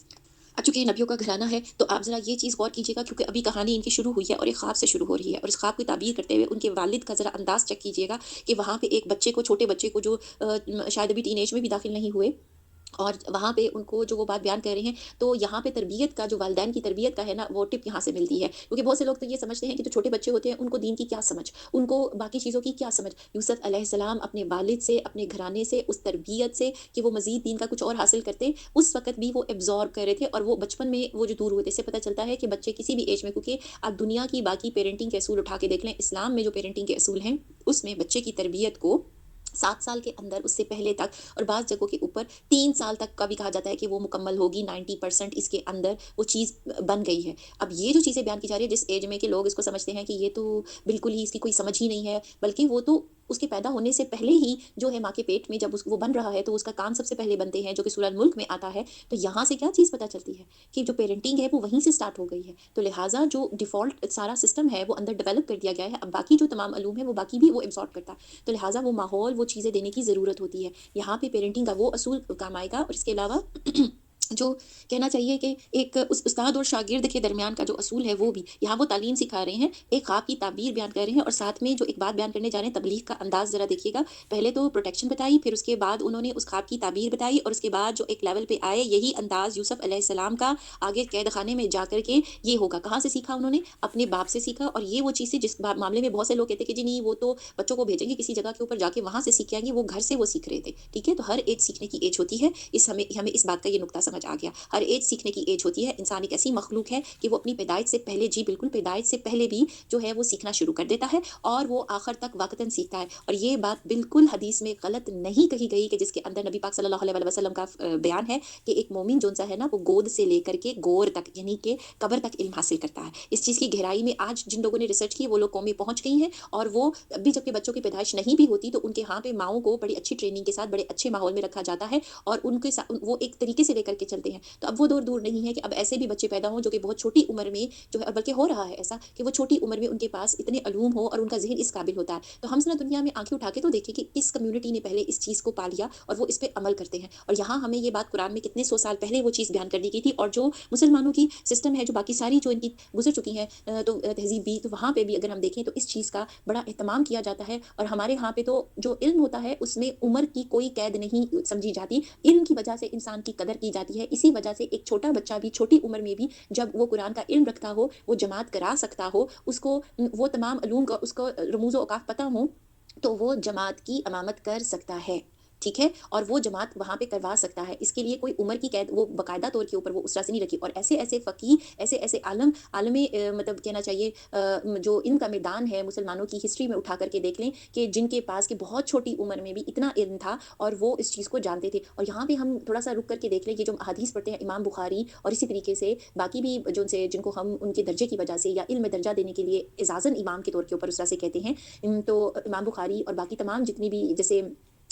Speaker 1: अब चूँकि ये नबियों का घराना है, तो आप ज़रा ये चीज़ गौर कीजिएगा, क्योंकि अभी कहानी इनकी शुरू हुई है और एक ख्वाब से शुरू हो रही है, और इस ख्वाब की ताबीर करते हुए उनके वालिद का ज़रा अंदाज़ चेक कीजिएगा कि वहाँ पे एक बच्चे को, छोटे बच्चे को, जो शायद अभी टीनेज में भी दाखिल नहीं हुए, और वहाँ पे उनको जो वो बात बयान कर रहे हैं, तो यहाँ पे तरबियत का, जो वालिदैन की तरबियत का है ना, वो टिप यहाँ से मिलती है। क्योंकि बहुत से लोग तो ये समझते हैं कि जो छोटे बच्चे होते हैं, उनको दीन की क्या समझ, उनको बाकी चीज़ों की क्या समझ। यूसुफ अलैहिस्सलाम अपने वालिद से, अपने घराने से, उस तरबियत से कि वो मज़ीद दीन का कुछ और हासिल करते, उस वक़्त भी वो एब्ज़ॉर्ब कर रहे थे, और वो बचपन में वो जो दूर हुए थे। इससे पता चलता है कि बच्चे किसी भी एज में, क्योंकि आप दुनिया की बाकी पेरेंटिंग के असूल उठा के देख लें, इस्लाम में जो पेरेंटिंग के असूल हैं, उसमें बच्चे की तरबियत को 7 साल के अंदर, उससे पहले तक, और बाज़ जगहों के ऊपर 3 साल तक का भी कहा जाता है कि वो मुकम्मल होगी, 90% इसके अंदर वो चीज़ बन गई है। अब ये जो चीज़ें बयान की जा रही है जिस एज में कि लोग इसको समझते हैं कि ये तो बिल्कुल ही इसकी कोई समझ ही नहीं है, बल्कि वो तो उसके पैदा होने से पहले ही जो है माँ के पेट में जब वो बन रहा है तो उसका कान सबसे पहले बनते हैं, जो कि सूरह मुल्क में आता है। तो यहाँ से क्या चीज़ पता चलती है कि जो पेरेंटिंग है वो वहीं से स्टार्ट हो गई है। तो लिहाज़ा जो डिफ़ॉल्ट सारा सिस्टम है वो अंदर डेवलप कर दिया गया है। अब बाकी जो तमाम अलूम है वो बाकी भी वो एब्ज़ॉर्ब करता है। तो लिहाज़ा वो माहौल, वो चीज़ें देने की ज़रूरत होती है। यहाँ पे पेरेंटिंग का वो असूल काम आएगा, और इसके अलावा जो कहना चाहिए कि एक उस उस्ताद और शागिर्द के दरमियान का जो असूल है वो भी, यहाँ वो तालीम सिखा रहे हैं, एक ख़्वाब की ताबीर बयान कर रहे हैं, और साथ में जो एक बात बयान करने जा रहे हैं, तबलीग का अंदाज़ ज़रा देखिएगा। पहले तो प्रोटेक्शन बताई, फिर उसके बाद उन्होंने उस ख़्वाब की ताबीर बताई, और उसके बाद जो एक लेवल पे आए, यही अंदाज़ यूसुफ़ अलैहिस्सलाम का आगे कैद खाने में जाकर के ये होगा। कहाँ से सीखा उन्होंने? अपने बाप से सीखा, और ये वो चीज़ थी जिस मामले में बहुत से लोग कहते हैं कि जी नहीं, वो तो बच्चों को भेजेंगे किसी जगह के ऊपर जाके वहाँ से सीख के आएँगे, वो घर से वो सीख रहे थे। ठीक है? तो हर एज सीखने की एज होती है। इस हमें हमें इस बात का ये नुक्ता समझ आ गया। हर एज सीखने की एज होती है। इंसान एक ऐसी मखलूक है कि वो अपनी पैदाइश से पहले, जी बिल्कुल, पैदाइश से पहले भी जो है वो सीखना शुरू कर देता है, और वो आखिर तक वाक़तन सीखता है। और ये बात बिल्कुल हदीस में गलत नहीं कही गई कि जिसके अंदर नबी पाक सल्लल्लाहु अलैहि वसल्लम का बयान है कि एक मोमिन जोन सा है ना, वो गोद से लेकर के गोर तक, यानी कि कब्र तक इल्म हासिल करता है। इस चीज़ की गहराई में आज जिन लोगों ने रिसर्च की, वो लोग कौमें पहुँच गई हैं, और वो अभी जबकि बच्चों की पैदाइश नहीं भी होती तो उनके यहाँ पे माँओं को बड़ी अच्छी ट्रेनिंग के साथ बड़े अच्छे माहौल में रखा जाता है, और उनके साथ वो एक तरीके से लेकर के चलते हैं। तो अब वो दौर दूर नहीं है कि अब ऐसे भी बच्चे पैदा हों जो कि बहुत छोटी उम्र में जो है, बल्कि हो रहा है ऐसा कि वो छोटी उम्र में उनके पास इतने अलूम हो और उनका ज़हन इस काबिल होता है। तो हम ज़रा दुनिया में आँखें उठा के तो देखें कि किस कम्युनिटी ने पहले इस चीज़ को पा लिया और वो इस पे अमल करते हैं। और यहाँ हमें ये बात कुरान में कितने सौ साल पहले वो चीज़ बयान कर दी गई थी, और जो मुसलमानों की सिस्टम है, जो बाकी सारी जो इनकी गुज़र चुकी हैं तहज़ीब भी, तो वहाँ पे भी अगर हम देखें तो इस चीज़ का बड़ा एहतमाम किया जाता है। और हमारे यहाँ पे तो जो इल्म होता है उसमें उम्र की कोई कैद नहीं समझी जाती। इल्म की वजह से इंसान की कदर की जाती है। इसी वजह से एक छोटा बच्चा भी छोटी उम्र में भी जब वो कुरान का इल्म रखता हो, वो जमात करा सकता हो, उसको वो तमाम उलूम का उसको रमूज़ ओ औक़ाफ़ पता हो, तो वो जमात की इमामत कर सकता है। ठीक है? और वो जमात वहाँ पे करवा सकता है। इसके लिए कोई उम्र की कैद वो बाकायदा तौर के ऊपर वो उस तरह से नहीं रखी। और ऐसे-ऐसे फ़क़ीह, ऐसे-ऐसे आलमे मतलब कहना चाहिए जो इल्म का मैदान है मुसलमानों की हिस्ट्री में उठा कर के देख लें कि जिनके पास कि बहुत छोटी उम्र में भी इतना इल्म था और वो इस चीज़ को जानते थे। और यहाँ पे हम थोड़ा-सा रुक कर के देख लें, ये जो हदीस पढ़ते हैं इमाम बुखारी और इसी तरीके से बाकी भी जो उनसे जिनको हम उनके दर्जे की वजह से या इल्म में दर्जा देने के लिए एज़ाज़न इमाम के तौर के ऊपर उस तरह से कहते हैं। तो इमाम बुखारी और बाकी तमाम जितनी भी, जैसे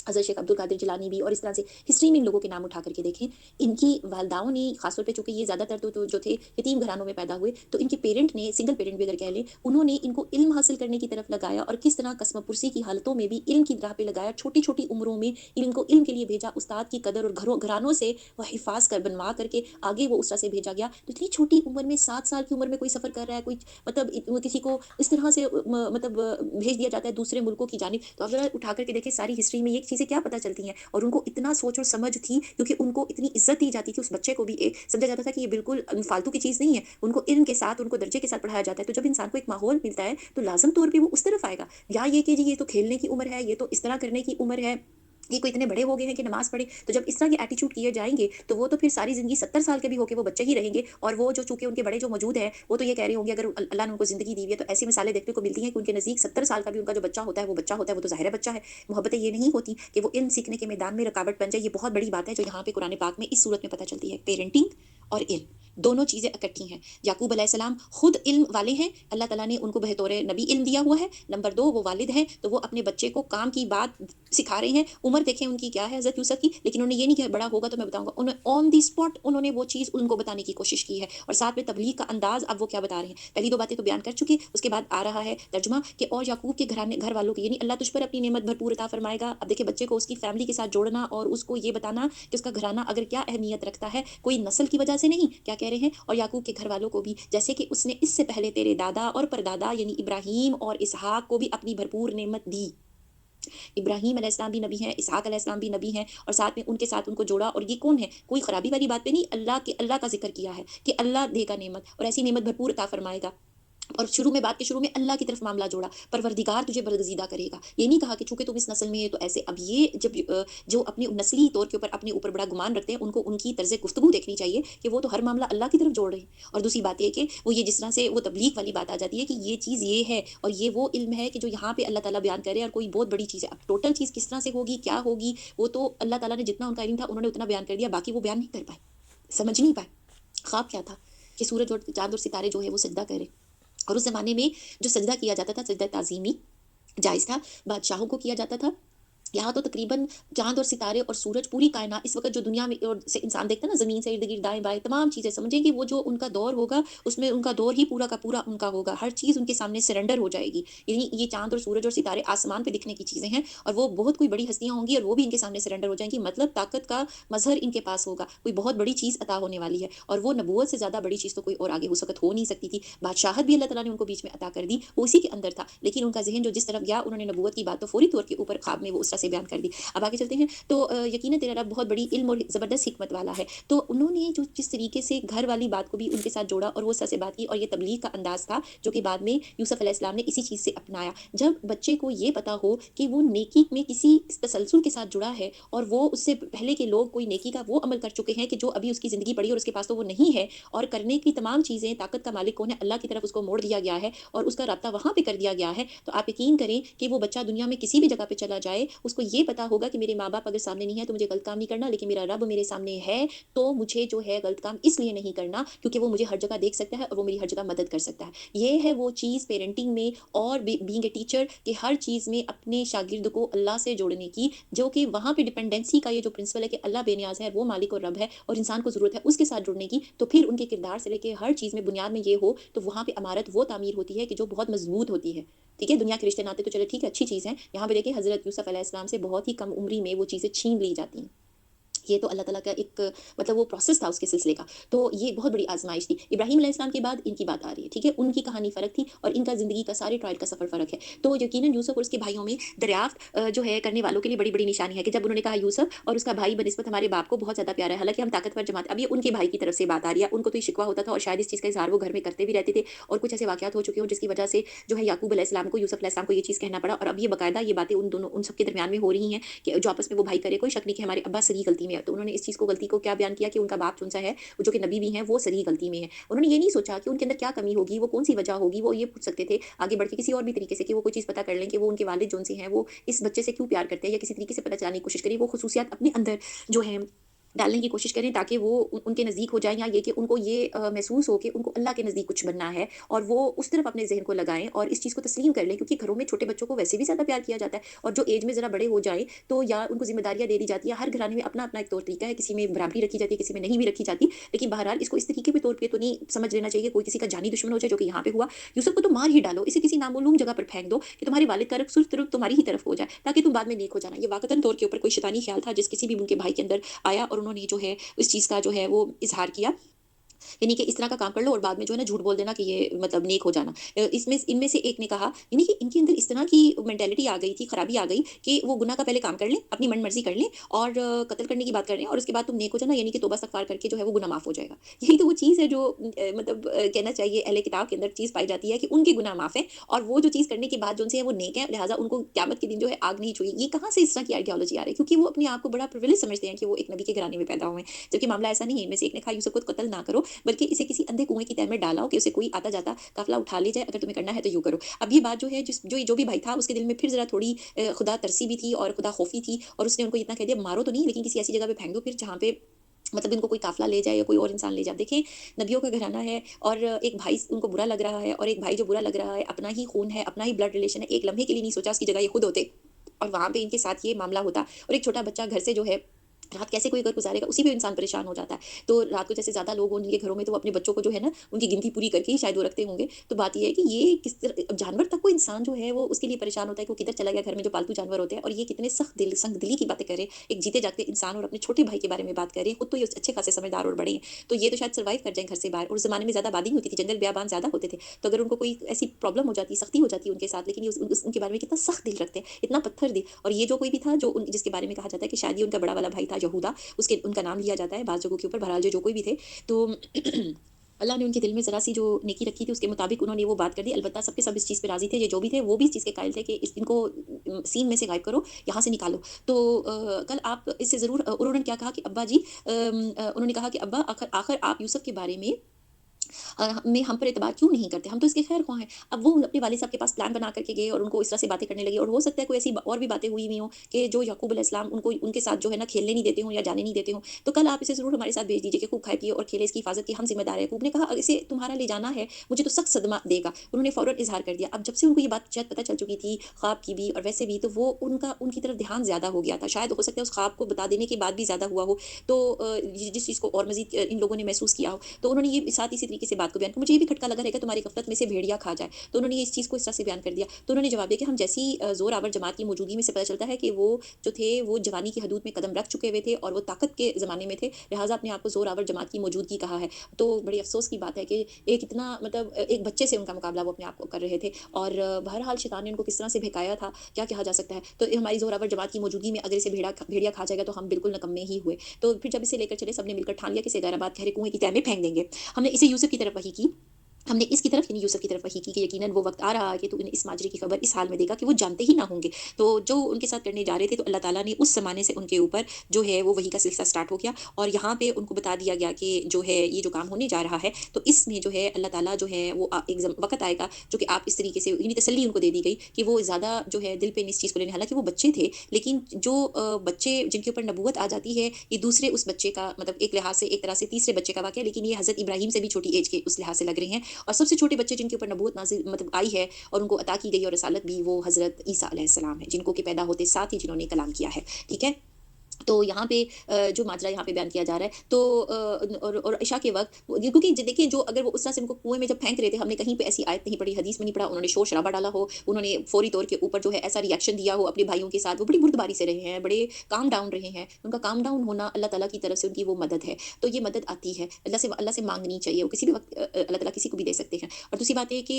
Speaker 1: हज़रत शेख अब्दुल कादिर जिलानी भी, और इस तरह से हिस्ट्री में इन लोगों के नाम उठा करके देखें, इनकी वालदाओं ने ख़ास तौर पे, चूँकि ये ज़्यादातर तो जो थे यतीम घरानों में पैदा हुए, तो इनके पेरेंट ने, सिंगल पेरेंट भी अगर कह लें, उन्होंने इनको इल्म हासिल करने की तरफ लगाया, और किस तरह कसमपुरसी की हालतों में भी इल्म की राह पे लगाया, छोटी-छोटी उम्रों में इनको इल्म के लिए भेजा, उस्ताद की कदर और घरानों से वह हिफ़ाज़ कर बनवा करके आगे वो उस तरह से भेजा गया। तो इतनी छोटी उम्र में, 7 साल की उम्र में कोई सफ़र कर रहा है, कोई मतलब किसी को इस तरह से मतलब भेज दिया जाता है दूसरे मुल्कों की जानिब। तो आप ज़रा उठा कर के देखें सारी हिस्ट्री में ये चीज़ें क्या पता चलती हैं। और उनको इतना सोच और समझ थी, क्योंकि उनको इतनी इज़्ज़त दी जाती थी, उस बच्चे को भी समझा जाता था कि ये बिल्कुल फालतू की चीज़ नहीं है। उनको इल्म के साथ, उनको दर्जे के साथ पढ़ाया जाता है। तो जब इंसान को एक माहौल मिलता है, तो लाज़िम तौर पे वो उस तरफ आएगा। या ये कि जी ये तो खेलने की उम्र है, ये तो इस तरह करने की उम्र है, ये कोई इतने बड़े हो गए हैं कि नमाज़ पढ़े। तो जब इस तरह के एटीट्यूड किए जाएँगे, तो वो तो फिर सारी ज़िंदगी 70 साल के भी होके वो बच्चे ही रहेंगे। और वो जो चूँकि उनके बड़े जो मौजूद हैं, वो तो ये कह रहे होंगे, अगर अल्लाह ने उनको ज़िंदगी दी हुई है, तो ऐसी मिसालें देखने को मिलती हैं कि उनके नज़दीक 70 साल का भी उनका जो बच्चा होता है, वो बच्चा होता है, वो तो ज़ाहिर है बच्चा है। मोहब्बतें ये नहीं होती कि वो इल्म सीखने के मैदान में रुकावट बन जाए। ये बहुत बड़ी बात है जो यहाँ पे कुरान पाक में इस सूरत में पता चलती है। पेरेंटिंग और इल्म, दोनों चीज़ें इकट्ठी हैं। याकूब अलैहिस्सलाम खुद इल्म वाले हैं, अल्लाह ताला ने उनको बतौर नबी इल्म दिया हुआ है। नंबर 2 वो वालिद हैं, तो वो अपने बच्चे को काम की बात सिखा रहे हैं। उम्र देखें उनकी क्या है हज़रत यूसुफ की, लेकिन उन्होंने ये नहीं कहा बड़ा होगा तो मैं बताऊँगा। उन्होंने ऑन द स्पॉट उन्होंने वो चीज़ उनको बताने की कोशिश की है, और साथ में तबलीग का अंदाज़ अब वो क्या बता रहे हैं। पहली 2 बातें तो बयान कर चुके, उसके बाद आ रहा है तर्जुमा कि और याकूब के घराने घर वालों की, यानी अल्लाह तुझ पर अपनी नेमत भरपूर अता फरमाएगा। अब देखिए बच्चे को उसकी फैमिली के साथ जोड़ना और उसको ये बताना कि उसका घराना अगर क्या अहमियत रखता है, कोई नस्ल की वजह से नहीं, क्या कह रहे हैं, और याकूब के घर वालों को भी, जैसे कि उसने इससे पहले तेरे दादा और परदादा यानी इब्राहीम और इसहाक को भी अपनी भरपूर नेमत दी। इब्राहीम अलैहिस्सलाम भी नबी हैं, इसहाक अलैहिस्सलाम भी नबी हैं, और साथ में उनके साथ उनको जोड़ा। और ये कौन है, कोई खराबी वाली बात पे नहीं, अल्लाह का जिक्र किया है कि अल्लाह देगा नेमत और ऐसी नेमत भरपूर अता फरमाएगा। اور शुरू में बात के शुरू में अल्लाह की तरफ मामला जोड़ा, परवरदिगार तुझे बरगज़ीदा करेगा। ये नहीं कहा कि चूँकि तुम इस नस्ल में है तो ऐसे। अब ये जब जो अपने नस्ली तौर के ऊपर अपने ऊपर बड़ा गुमान रखते हैं, उनको उनकी तर्ज़ गुफ्तगू देखनी चाहिए कि वो तो हर मामला अल्लाह की तरफ जोड़ रहे हैं। और दूसरी बात ये है कि वो ये जिस तरह से वो तबलीग वाली बात आ जाती है कि ये चीज़ ये है और ये वो इल्म है कि जो यहाँ पे अल्लाह ताला बयान कर रहे हैं और कोई बहुत बड़ी चीज़ है। अब टोटल चीज़ किस तरह से होगी, क्या होगी, वो तो अल्लाह ताला ने जितना उनका इल्म था उन्होंने उतना बयान कर दिया, बाकी वो बयान नहीं कर पाए, समझ नहीं पाए। ख्वाब क्या था कि सूरज और चाँद और सितारे जो है वो सजदा करें। और उस ज़माने में जो सजदा किया जाता था, सजदा ताज़ीमी जायज़ था, बादशाहों को किया जाता था। यहाँ तो तकरीबन चाँद और सितारे और सूरज पूरी कायनात इस वक़्त जो दुनिया में और से इंसान देखता है ना ज़मीन से इर्द-गिर्द दाएँ-बाएँ तमाम चीज़ें समझें कि वो जो उनका दौर होगा, उसमें उनका दौर ही पूरा का पूरा उनका होगा। हर चीज़ उनके सामने सरेंडर हो जाएगी। यानी ये चाँद और सूरज और सितारे आसमान पे दिखने की चीज़ें हैं और वो बहुत कोई बड़ी हस्तियाँ होंगी और वो भी इनके सामने सरेंडर हो जाएँगी। मतलब ताकत का मज़हर इनके पास होगा। कोई बहुत बड़ी चीज़ अता होने वाली है और वो नबूवत से ज़्यादा बड़ी चीज़ तो कोई और आगे उस वक़्त हो नहीं सकती थी। बादशाहत भी अल्लाह ताला ने उनको बीच में अता कर दी, वो उसी के अंदर था। लेकिन उनका ज़हन जो जिस तरफ गया, उन्होंने नबूवत की बात तो फ़ौरी तौर के ऊपर ख्वाब में वो उस तरह से बयान कर दी। अब आगे चलते हैं तो यकीनन तेरा रब बहुत बड़ी इल्म और ज़बरदस्त हिकमत वाला है। तो उन्होंने जो जिस तरीके से घर वाली बात को भी उनके साथ जोड़ा और वो सर से बात की और ये तबलीग का अंदाज़ था जो कि बाद में यूसुफ अलैहिस्सलाम ने इसी चीज़ से अपनाया। जब बच्चे को ये पता हो कि वो नेकी में किसी तसलसल के साथ जुड़ा है और वो उससे पहले के लोग कोई नेकी का वो अमल कर चुके हैं कि जो अभी उसकी ज़िंदगी पड़ी और उसके पास तो वो नहीं है और करने की तमाम चीज़ें ताकत का मालिक कौन है? अल्लाह की तरफ उसको मोड़ दिया गया है और उसका राब्ता वहाँ पे कर दिया गया है। तो आप यकीन करें कि वो बच्चा दुनिया में किसी भी जगह पे चला जाए, उसको ये पता होगा कि मेरे माँ-बाप अगर सामने नहीं है तो मुझे गलत काम नहीं करना, लेकिन मेरा रब मेरे सामने है, तो मुझे जो है गलत काम इसलिए नहीं करना क्योंकि वो मुझे हर जगह देख सकता है और वो मेरी हर जगह मदद कर सकता है। ये है वो चीज़ पेरेंटिंग में और बीइंग ए टीचर कि हर चीज़ में अपने शागिर्द को अल्लाह से जोड़ने की, जो कि वहाँ पे डिपेंडेंसी का ये जो प्रिंसिपल है कि अल्लाह बेनियाज़ है, वो मालिक और रब है और इंसान को ज़रूरत है उसके साथ जुड़ने की, तो फिर उनके किरदार से लेके हर चीज़ में बुनियाद में ये हो, तो वहाँ पे इमारत वो तामीर होती है कि जो बहुत मज़बूत होती है। ठीक है? दुनिया के रिश्ते नाते तो चलो ठीक है, अच्छी चीज़ है। यहाँ पे देखिए हज़रत यूसुफ अलैहिस्सलाम से बहुत ही कम उम्री में वो चीज़ें छीन ली जाती हैं। ये तो अल्लाह ताला का एक मतलब वो प्रोसेस था उसके सिलसिले का। तो ये बहुत बड़ी आज़माइश थी। इब्राहीम अलैहिस्सलाम के बाद इनकी बात आ रही है, ठीक है? उनकी कहानी फ़र्क थी और इनका ज़िंदगी का सारे ट्रायल का सफ़र फ़र्क है। तो यकीनन यूसुफ और उसके भाइयों में दरियाफ़्त जो है करने वालों के लिए बड़ी-बड़ी निशानी है कि जब उन्होंने कहा यूसुफ और उसका भाई बनिस्बत हमारे बाप को बहुत ज़्यादा प्यारा है, हालाँकि हम ताकतवर जमात अब ये उनके भाई की तरफ से बात आ रही है। उनको तो ये शिकवा होता था और शायद इस चीज़ का इज़हार वो घर में करते भी रहते थे और कुछ ऐसे वाक़यात हो चुके हों जिसकी वजह से जो है याकूब अलैहिस्सलाम को, यूसुफ अलैहिस्सलाम को ये चीज़ कहना पड़ा और अब ये बाकायदा ये बातें उन दोनों उन सब के दरमियान में हो रही हैं कि जो आपस में वो भाई करे, कोई शक नहीं कि हमारे अब्बा सरी गलती में है। तो उन्होंने इस चीज़ को गलती को क्या बयान किया कि उनका बाप जो-सा है, वो जो कि नबी भी हैं, वो सरी गलती में है। उन्होंने ये नहीं सोचा कि उनके अंदर क्या कमी होगी, वो कौन-सी वजह होगी, वो ये पूछ सकते थे आगे बढ़ के किसी और भी तरीके से कि वो कोई चीज़ पता कर लें कि वो उनके वालिद जो उनसे हैं, वो इस बच्चे से क्यों प्यार करते हैं या किसी तरीके से पता चलाने की कोशिश करें, वो खुसूसियात अपने अंदर जो है डालने की कोशिश करें ताकि वो उनके नज़दीक हो जाएँ या ये कि उनको ये महसूस हो कि उनको अल्लाह के नज़दीक कुछ बनना है और वो उस तरफ अपने ज़हन को लगाएँ और इस चीज़ को तस्लीम कर लें क्योंकि घरों में छोटे बच्चों को वैसे भी ज़्यादा प्यार किया जाता है और जो एज में ज़रा बड़े हो जाएँ तो या उनको ज़िम्मेदारियाँ दे दी जाती है। हर घराने में अपना-अपना एक तौर तरीका है, किसी में बराबरी रखी जाती है, किसी में नहीं भी रखी जाती। लेकिन बहरहाल इसको इस तरीके के तौर पे तो नहीं समझ लेना चाहिए कोई किसी का जानी दुश्मन हो जाए जो कि यहाँ पे हुआ। यूसुफ को तो मार ही डालो, इसे किसी नामालूम जगह पर फेंक दो कि तुम्हारे वालिद का रुख सिर्फ़ तुम्हारी ही तरफ हो जाए ताकि तुम बाद में नेक हो जाना। ये वाक़तन तौर के ऊपर कोई शैतानी ख़्याल था जिस किसी भी उनके भाई के अंदर आया और उन्होंने जो है इस चीज़ का जो है वो इज़हार किया। यानी कि इस तरह का काम कर लो और बाद में जो है ना झूठ बोल देना कि ये मतलब नेक हो जाना। इसमें इनमें से एक ने कहा यानी कि इनके अंदर इस तरह की मेंटालिटी आ गई थी, खराबी आ गई कि वो गुनाह का पहले काम कर लें, अपनी मनमर्ज़ी कर लें और कत्ल करने की बात कर रहे हैं और उसके बाद तुम नेक हो जाना यानी कि तौबा इस्तग़फ़ार करके जो है वो गुनाह माफ़ हो जाएगा। यही तो वो चीज़ है जो मतलब कहना चाहिए अहले किताब के अंदर चीज़ पाई जाती है कि उनके गुनाह माफ़ हैं और वो जो चीज़ करने के बाद जो उनसे है वो नेक है, लिहाज़ा उनको क़यामत के दिन जो है आग नहीं छुई। ये कहाँ से इस तरह की आइडियोलॉजी आ रही है? क्योंकि वो अपने आप को बड़ा प्रिविलेज समझते हैं कि वो एक नबी के घराने में पैदा हुए हैं। जबकि मामला ऐसा नहीं है। इनमें से एक ने कहा यूसुफ को कत्ल ना करो बल्कि इसे किसी अंधे कुएँ की तह में डाला कि उसे कोई आता-जाता काफ़िला उठा ले जाए, अगर तुम्हें करना है तो यूँ करो। अब ये बात जो है जो भी भाई था उसके दिल में फिर ज़रा थोड़ी खुदा तरसी भी थी और खुदा खौफ़ी थी और उसने उनको इतना कह दिया मारो तो नहीं लेकिन किसी ऐसी जगह पे फेंक दो फिर जहाँ पे मतलब इनको कोई काफ़िला ले जाए या कोई और इंसान ले जाए। अब देखें नबियों का घराना है और एक भाई उनको बुरा लग रहा है और एक भाई जो बुरा लग रहा है, अपना ही खून है, अपना ही ब्लड रिलेशन है, एक लम्हे के लिए नहीं सोचा उसकी जगह ये खुद होते और वहाँ पे इनके साथ ये मामला होता और एक छोटा बच्चा घर से जो है रात कैसे कोई घर गुज़ारेगा, उसी पे इंसान परेशान हो जाता है। तो रात को जैसे ज़्यादा लोग हों जिनके घरों में तो वो अपने बच्चों को जो है ना, उनकी गिनती पूरी करके ही शायद वो रखते होंगे। तो बात ये है कि ये किस तरह अब जानवर तक को इंसान जो है वो उसके लिए परेशान होता है कि वो किधर चला गया घर में जो पालतू जानवर होते हैं और ये कितने संगदिली की बातें कर रहे हैं। एक जीते-जागते इंसान और अपने छोटे भाई के बारे में बात कर रहे हैं, खुद तो ये अच्छे खासे समझदार और बड़े हैं। तो ये तो शायद सर्वाइव कर जाएँ घर से बाहर और उस ज़माने में ज़्यादा आबादी नहीं होती थी, जंगल-बियाबान ज़्यादा होते थे। तो अगर उनको कोई ऐसी प्रॉब्लम हो जाती, सख्ती हो जाती उनके साथ लेकिन ये उनके बारे में कितना सख्त दिल रखते हैं, इतना पत्थर दिल और ये जो कोई भी था जो जिसके बारे में कहा जाता है कि शायद ये उनका बड़ा वाला भाई था यहूदा, उसके उनका नाम लिया जाता है बाज़ जगहों के ऊपर, बहरहाल जो कोई भी थे। तो अल्लाह ने उनके दिल में ज़रा-सी जो नेकी रखी थी उसके मुताबिक उन्होंने वो बात कर दी। अलबत्ता सब के सब इस चीज़ पे राज़ी थे, ये जो भी थे वो भी इस चीज़ के कायल थे कि इनको सीन में से गायब करो, यहाँ से निकालो। तो कल आप इससे ज़रूर उन्होंने क्या कहा कि अब्बा जी उन्होंने कहा कि अब्बा आखिर आखिर आप यूसुफ के बारे में हम पर एतबार क्यों नहीं करते? हम तो इसके खैर-ख्वाह हैं। अब वो अपने वालिद साहब के पास प्लान बना कर के गए और उनको इस तरह से बातें करने लगे और हो सकता है कोई ऐसी और भी बातें हुई हों कि जो याकूब अलैहिस्सलाम उनको उनके साथ जो है ना खेलने नहीं देते हों या जाने नहीं देते हों। तो कल आप इसे ज़रूर हमारे साथ भेज दीजिए कि खूब खाए-पिए और खेले, इसकी हिफाज़त की हम ज़िम्मेदार हैं। याकूब ने कहा, "इसे तुम्हारा ले जाना है, मुझे तो सख्त सदमा देगा।" उन्होंने फ़ौरन इज़हार कर दिया। अब जब से उनको ये बात शायद पता चल चुकी थी, ख्वाब की भी और वैसे भी, तो वो उनका उनकी तरफ ध्यान ज़्यादा हो गया था। शायद हो सकता है उस ख्वाब को बता देने के बाद भी ज़्यादा हुआ हो। तो जिस चीज़ को और मज़ीद इन लोगों ने महसूस किया हो, तो उन्होंने ये साथ इसी तरीके से बात को बयान किया। मुझे ये भी खटका लगा रहेगा तुम्हारी गफ़लत में से भेड़िया खा जाए। तो उन्होंने ये इस चीज़ को इस तरह से बयान कर दिया। तो उन्होंने जवाब दिया कि हम जैसी ज़ोर आवर जमात की मौजूदगी में से पता चलता है कि वो जो थे वो जवानी की हदूद में कदम रख चुके हुए थे और वो ताकत के ज़माने में थे। लिहाज़ा अपने आप को ज़ोर आवर जमात की मौजूदगी कहा है। तो बड़ी अफ़सोस की बात है कि एक इतना मतलब एक बच्चे से उनका मुकाबला वो अपने आप को कर रहे थे और बहरहाल शैतान ने उनको किस तरह से बहकाया था, क्या कहा जा सकता है। तो ये हमारी ज़ोर आवर जमात की मौजूदगी में अगर इसे भेड़िया खा जाएगा तो हम बिल्कुल निकम्मे ही हुए। तो फिर जब इसे लेकर चले सबने मिलकर ठान लिया कि इसे गैराबाद गहरे कुएँ की तह में फेंक देंगे। हमने इसे यूसुफ की तरफ वही की। हमने इसकी तरफ यानी यूसुफ की तरफ वही की कि यकीनन वो वक़्त आ रहा है कि तू इन्हें इस माजरे की खबर इस हाल में देगा कि वो जानते ही ना होंगे। तो जो उनके साथ करने जा रहे थे तो अल्लाह ताला ने उस ज़माने से उनके ऊपर जो है वो वही का सिलसिला स्टार्ट हो गया और यहाँ पे उनको बता दिया गया कि जो है ये जो काम होने जा रहा है तो इसमें जो है अल्लाह ताला जो है वो एक वक़्त आएगा जो कि आप इस तरीके से यानी तसल्ली उनको दे दी गई कि वो ज़्यादा जो है दिल पे इस चीज़ को लेने, हालाँकि वो बच्चे थे लेकिन जो बच्चे जिनके ऊपर नबूवत आ जाती है ये दूसरे उस बच्चे का मतलब एक लिहाज़ से एक तरह से तीसरे बच्चे का वाक़या, लेकिन ये हज़रत इब्राहीम से भी छोटी एज के उस लिहाज़ से लग रहे हैं और सबसे छोटे बच्चे जिनके ऊपर नबूवत नाज़िल मतलब आई है और उनको अता की गई और रिसालत भी वो हज़रत ईसा अलैहिस्सलाम है, जिनको कि पैदा होते साथ ही जिन्होंने कलाम किया है, ठीक है? तो यहाँ पे जो माजरा यहाँ पे बयान किया जा रहा है तो और इशा के वक़्त क्योंकि देखिए जो अगर वो उस तरह से उनको कुएँ में जब फेंक रहे थे, हमने कहीं पे ऐसी आयत नहीं पढ़ी, हदीस में नहीं पढ़ा, उन्होंने शोर-शराबा डाला हो, उन्होंने फ़ौरी तौर के ऊपर जो है ऐसा रिएक्शन दिया हो अपने भाइयों के साथ, वो बड़ी बुर्दबारी से रहे हैं, बड़े काम डाउन रहे हैं। उनका काम डाउन होना अल्लाह ताला की तरफ से उनकी वो मदद है। तो ये मदद आती है, अल्लाह से माँगनी चाहिए, वो किसी भी वक़्त अल्लाह ताला किसी को भी दे सकते हैं। और दूसरी बात ये कि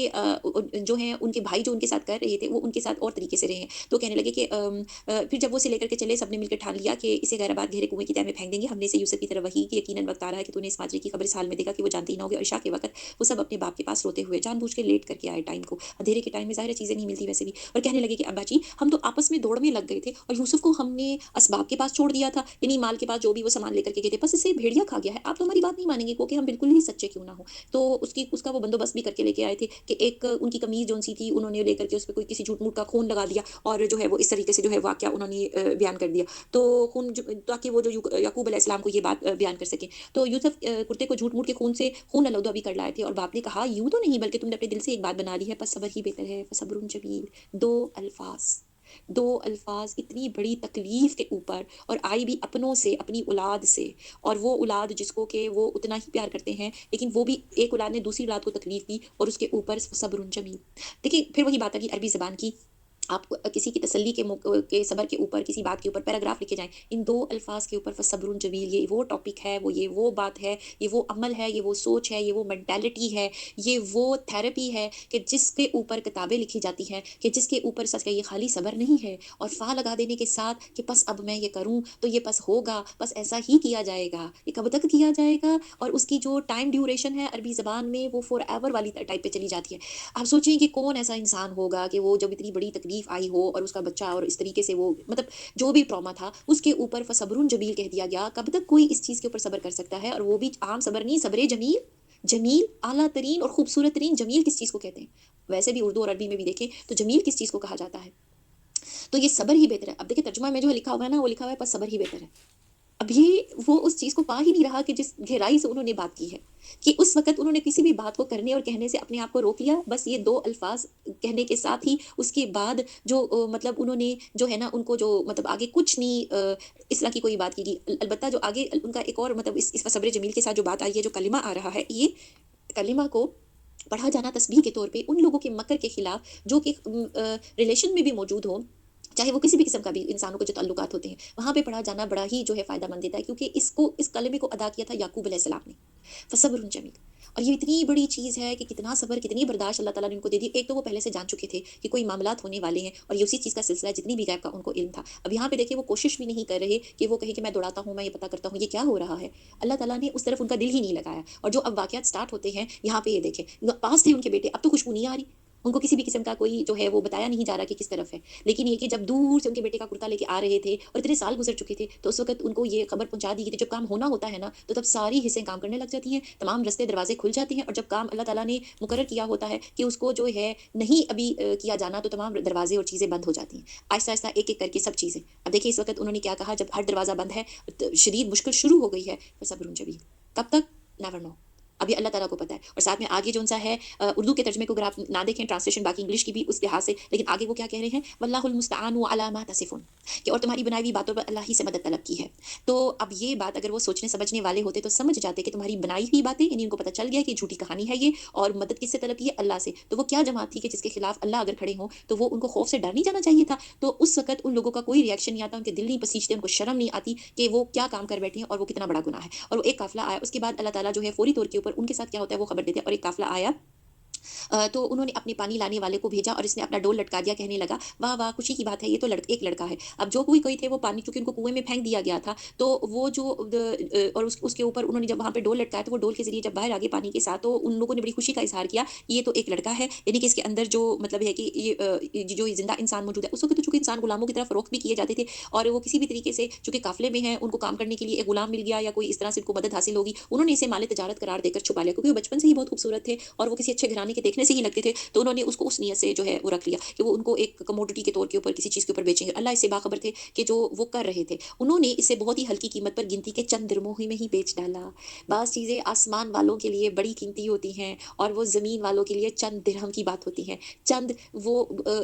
Speaker 1: जो हैं उनके भाई जो उनके साथ कर रहे थे, वो उनके साथ और तरीके से रहे हैं। तो कहने लगे कि फिर जब वो इसे लेकर के चले, सबने मिलकर ठान लिया कि इसे गैराबाद गहरे कुएँ की तह में फेंक देंगे। हमने इसे यूसुफ की तरफ वही कि यकीनन वक़्त आ रहा है कि तूने इस माजरे की खबर इस हाल में देगा कि वो जानते ही ना होगे। और इशा के वक़्त वो सब अपने बाप के पास रोते हुए जानबूझ के लेट करके आए टाइम को। अंधेरे के टाइम में ज़ाहिर है चीज़ें नहीं मिलती वैसे भी और कहने लगे कि अब्बा जी हम तो आपस में दौड़ में लग गए थे और यूसुफ को हमने असबाब के पास छोड़ दिया था, यानी माल के पास जो भी वो सामान लेकर के गए थे, बस इसे भेड़िया खा गया है। आप तो हमारी बात नहीं मानेंगे क्योंकि हम बिल्कुल ही सच्चे क्यों ना हों। तो उसका वो बंदोबस्त भी करके लेके आए थे कि एक उनकी कमीज़ जौन-सी थी उन्होंने लेकर के उसपे कोई किसी झूठ-मूठ का खून लगा दिया और जो है वो इस तरीके से जो है वाक़या उन्होंने बयान कर दिया। तो खून जो ताकि वो जो याकूब अलैहिस्सलाम को ये बात बयान कर सकें। तो यूसुफ कुर्ते को झूठ-मूठ के खून से खून आलूदा भी कर लाए थे और बाप ने कहा, "यूँ तो नहीं बल्कि तुमने अपने दिल से एक बात बना ली है, बस सब्र ही बेहतर है, फसब्रुन जमील।" 2 अल्फ़ाज़ 2 अल्फ़ाज़ इतनी बड़ी तकलीफ़ के ऊपर और आई भी अपनों से, अपनी औलाद से और वो औलाद जिसको कि वो उतना ही प्यार करते हैं, लेकिन वो भी एक औलाद ने दूसरी औलाद को तकलीफ़ दी और उसके ऊपर सब्रुन जमील। देखिए, फिर वही बात आ गई अरबी ज़बान की। आप किसी की तसल्ली के सब्र के ऊपर, किसी बात के ऊपर पैराग्राफ लिखे जाएँ, इन 2 अल्फ़ाज़ के ऊपर फसब्रुन जमील, ये वो टॉपिक है, ये वो बात है, ये वो अमल है, ये वो सोच है, ये वो मेंटालिटी है, ये वो थेरेपी है कि जिसके ऊपर किताबें लिखी जाती हैं, कि जिसके ऊपर सच कहिए खाली सब्र नहीं है और फ़ा लगा देने के साथ कि बस अब मैं ये करूँ, तो ये बस होगा, बस ऐसा ही किया जाएगा। ये कब तक किया जाएगा और उसकी जो टाइम ड्यूरेशन है अरबी ज़बान में वो फ़ॉरएवर वाली टाइप पे चली जाती है। आप सोचिए कि कौन ऐसा इंसान होगा कि वो जब इतनी बड़ी तकलीफ आई हो और उसका बच्चा और इस तरीके से वो मतलब जो भी ट्रॉमा था उसके ऊपर फसब्रुन जमील कह दिया गया। कब तक कोई इस चीज़ के ऊपर सब्र कर सकता है और वो भी आम सब्र नहीं, सब्र जमील। जमील आला तरीन और खूबसूरत तरीन जमील किस चीज़ को कहते हैं? वैसे भी उर्दू और अरबी में भी देखें तो जमील किस चीज़ को कहा जाता है? तो ये सब्र ही बेहतर है। अब देखिए तर्जुमा में जो लिखा हुआ है ना वो लिखा हुआ है बस सब्र ही बेहतर है। अब ये वो उस चीज़ को पा ही नहीं रहा कि जिस गहराई से उन्होंने बात की है, कि उस वक़्त उन्होंने किसी भी बात को करने और कहने से अपने आप को रोक लिया, बस ये 2 अल्फ़ाज़ कहने के साथ ही उसके बाद जो मतलब उन्होंने जो है ना उनको जो मतलब आगे कुछ नहीं इस तरह की कोई बात की गई। अलबत्ता जो आगे उनका एक और मतलब इस सब्र जमील के साथ जो बात आई है, जो कलिमा आ रहा है, ये कलिमा को पढ़ा जाना तस्बीह के तौर पे उन लोगों के मकर के खिलाफ जो कि रिलेशन में भी मौजूद हों चाहे वो किसी भी किस्म का भी इंसानों के जो ताल्लुकात होते हैं, वहाँ पे पढ़ा जाना बड़ा ही जो है फ़ायदा मंद देता है, क्योंकि इस कलमे को अदा किया था याकूब अलैहिस्सलाम ने, फ़सब्रुन जमील। और ये इतनी बड़ी चीज़ है कि कितना सब्र, कितनी बर्दाश्त अल्लाह ताला ने उनको दे दी। एक तो वो पहले से जान चुके थे कि कोई मामलात होने वाले हैं, और ये उसी चीज़ का सिलसिला है, जितनी भी गैब का उनको इल्म था। अब यहाँ पे देखिए वो कोशिश भी नहीं कर रहे कि वो कहे कि मैं दौड़ाता हूँ, मैं ये पता करता हूँ, ये क्या हो रहा है। अल्लाह ताला ने उस तरफ उनका दिल ही नहीं लगाया, और जो अब वाक़यात स्टार्ट होते हैं, यहाँ पे ये देखें, पास थे उनके बेटे, अब तो खुशबू नहीं आ रही। उनको किसी भी किस्म का कोई जो है वो बताया नहीं जा रहा कि किस तरफ है। लेकिन ये कि जब दूर से उनके बेटे का कुर्ता लेके आ रहे थे और इतने साल गुज़र चुके थे, तो उस वक़्त उनको ये खबर पहुँचा दी गई थी। जब काम होना होता है ना, तो तब सारी हिस्सें काम करने लग जाती हैं, तमाम रास्ते दरवाज़े खुल जाते हैं, और जब काम अल्लाह ताला ने मुकर्रर किया होता है कि उसको जो है नहीं अभी किया जाना, तो तमाम दरवाज़े और चीज़ें बंद हो जाती हैं। आहिस्ता-आहिस्ता एक-एक करके सब चीज़ें। अब देखिए इस वक़्त उन्होंने क्या कहा, जब हर दरवाज़ा बंद है, शदीद मुश्किल शुरू हो गई है, फसब्रुन जमील। कब तक? Never know. अभी अल्लाह ताला को पता है। और साथ में आगे जो उनसा है, उर्दू के तर्जुमे को अगर आप ना देखें, ट्रांसलेशन बाकी इंग्लिश की भी उस लिहाज से, लेकिन आगे वो क्या कह रहे हैं, वल्लाहुल मुस्तआनु अला मा तसिफुन, कि और तुम्हारी बनाई हुई बातों पर अल्लाह ही से मदद तलब की है। तो अब ये बात अगर वो सोचने समझने वाले होते तो समझ जाते कि तुम्हारी बनाई हुई बातें, यानी उनको पता चल गया कि झूठी कहानी है ये, और मदद किससे तलब की है, अल्लाह से। तो वो क्या जमात थी कि जिसके खिलाफ अल्लाह अगर खड़े हों, तो वो उनको खौफ से डर नहीं जाना चाहिए था। तो उस वक़्त उन लोगों का कोई रिएक्शन नहीं आता, उनके दिल नहीं पसीजते, उनको शर्म नहीं आती कि वो क्या काम कर बैठे हैं और वो कितना बड़ा गुनाह है। और वो एक काफ़िला आया, उसके बाद अल्लाह ताला जो है फ़ौरी तौर के ऊपर उनके साथ क्या होता है वो खबर देते हैं, और एक काफ़िला आया, तो उन्होंने अपने पानी लाने वाले को भेजा, और इसने अपना डोल लटका दिया, कहने लगा, वाह वाह खुशी की बात है, ये तो एक लड़का है। अब जो कोई कोई थे वो पानी, चूंकि उनको कुएं में फेंक दिया गया था, तो वो जो और उसके ऊपर उन्होंने जब वहाँ पे डोल लटकाया, तो वो डोल के जरिए जब बाहर आ गए पानी के साथ, तो उन लोगों ने बड़ी खुशी का इजहार किया, ये तो एक लड़का है, यानी कि इसके अंदर जो मतलब है कि ये जो जिंदा इंसान मौजूद है। उस वक्त तो चूंकि इंसान गुलामों की तरफ फरोख्त भी किए जाते थे, और वो किसी भी तरीके से चूंकि काफिले में हैं, उनको काम करने के लिए एक गुलाम मिल गया, या कोई इस तरह से उनको मदद हासिल होगी, उन्होंने इसे माले तजारत करार देकर छुपा लिया, क्योंकि वो बचपन से ही बहुत खूबसूरत थे, और वो किसी अच्छे घराने के देखने से ही लगते थे। तो उन्होंने उसको उस नीयत से जो है वो रख लिया कि वो उनको एक कमोडिटी के तौर के ऊपर किसी चीज़ के ऊपर बेचेंगे। अल्लाह इससे बाखबर थे कि जो वो कर रहे थे, उन्होंने इसे बहुत ही हल्की कीमत पर गिनती के चंद दिरहमों ही में ही बेच डाला। बाज़ चीज़ें आसमान वालों के लिए बड़ी कीमती होती हैं, और वो ज़मीन वालों के लिए चंद दिरहम की बात होती है, चंद वो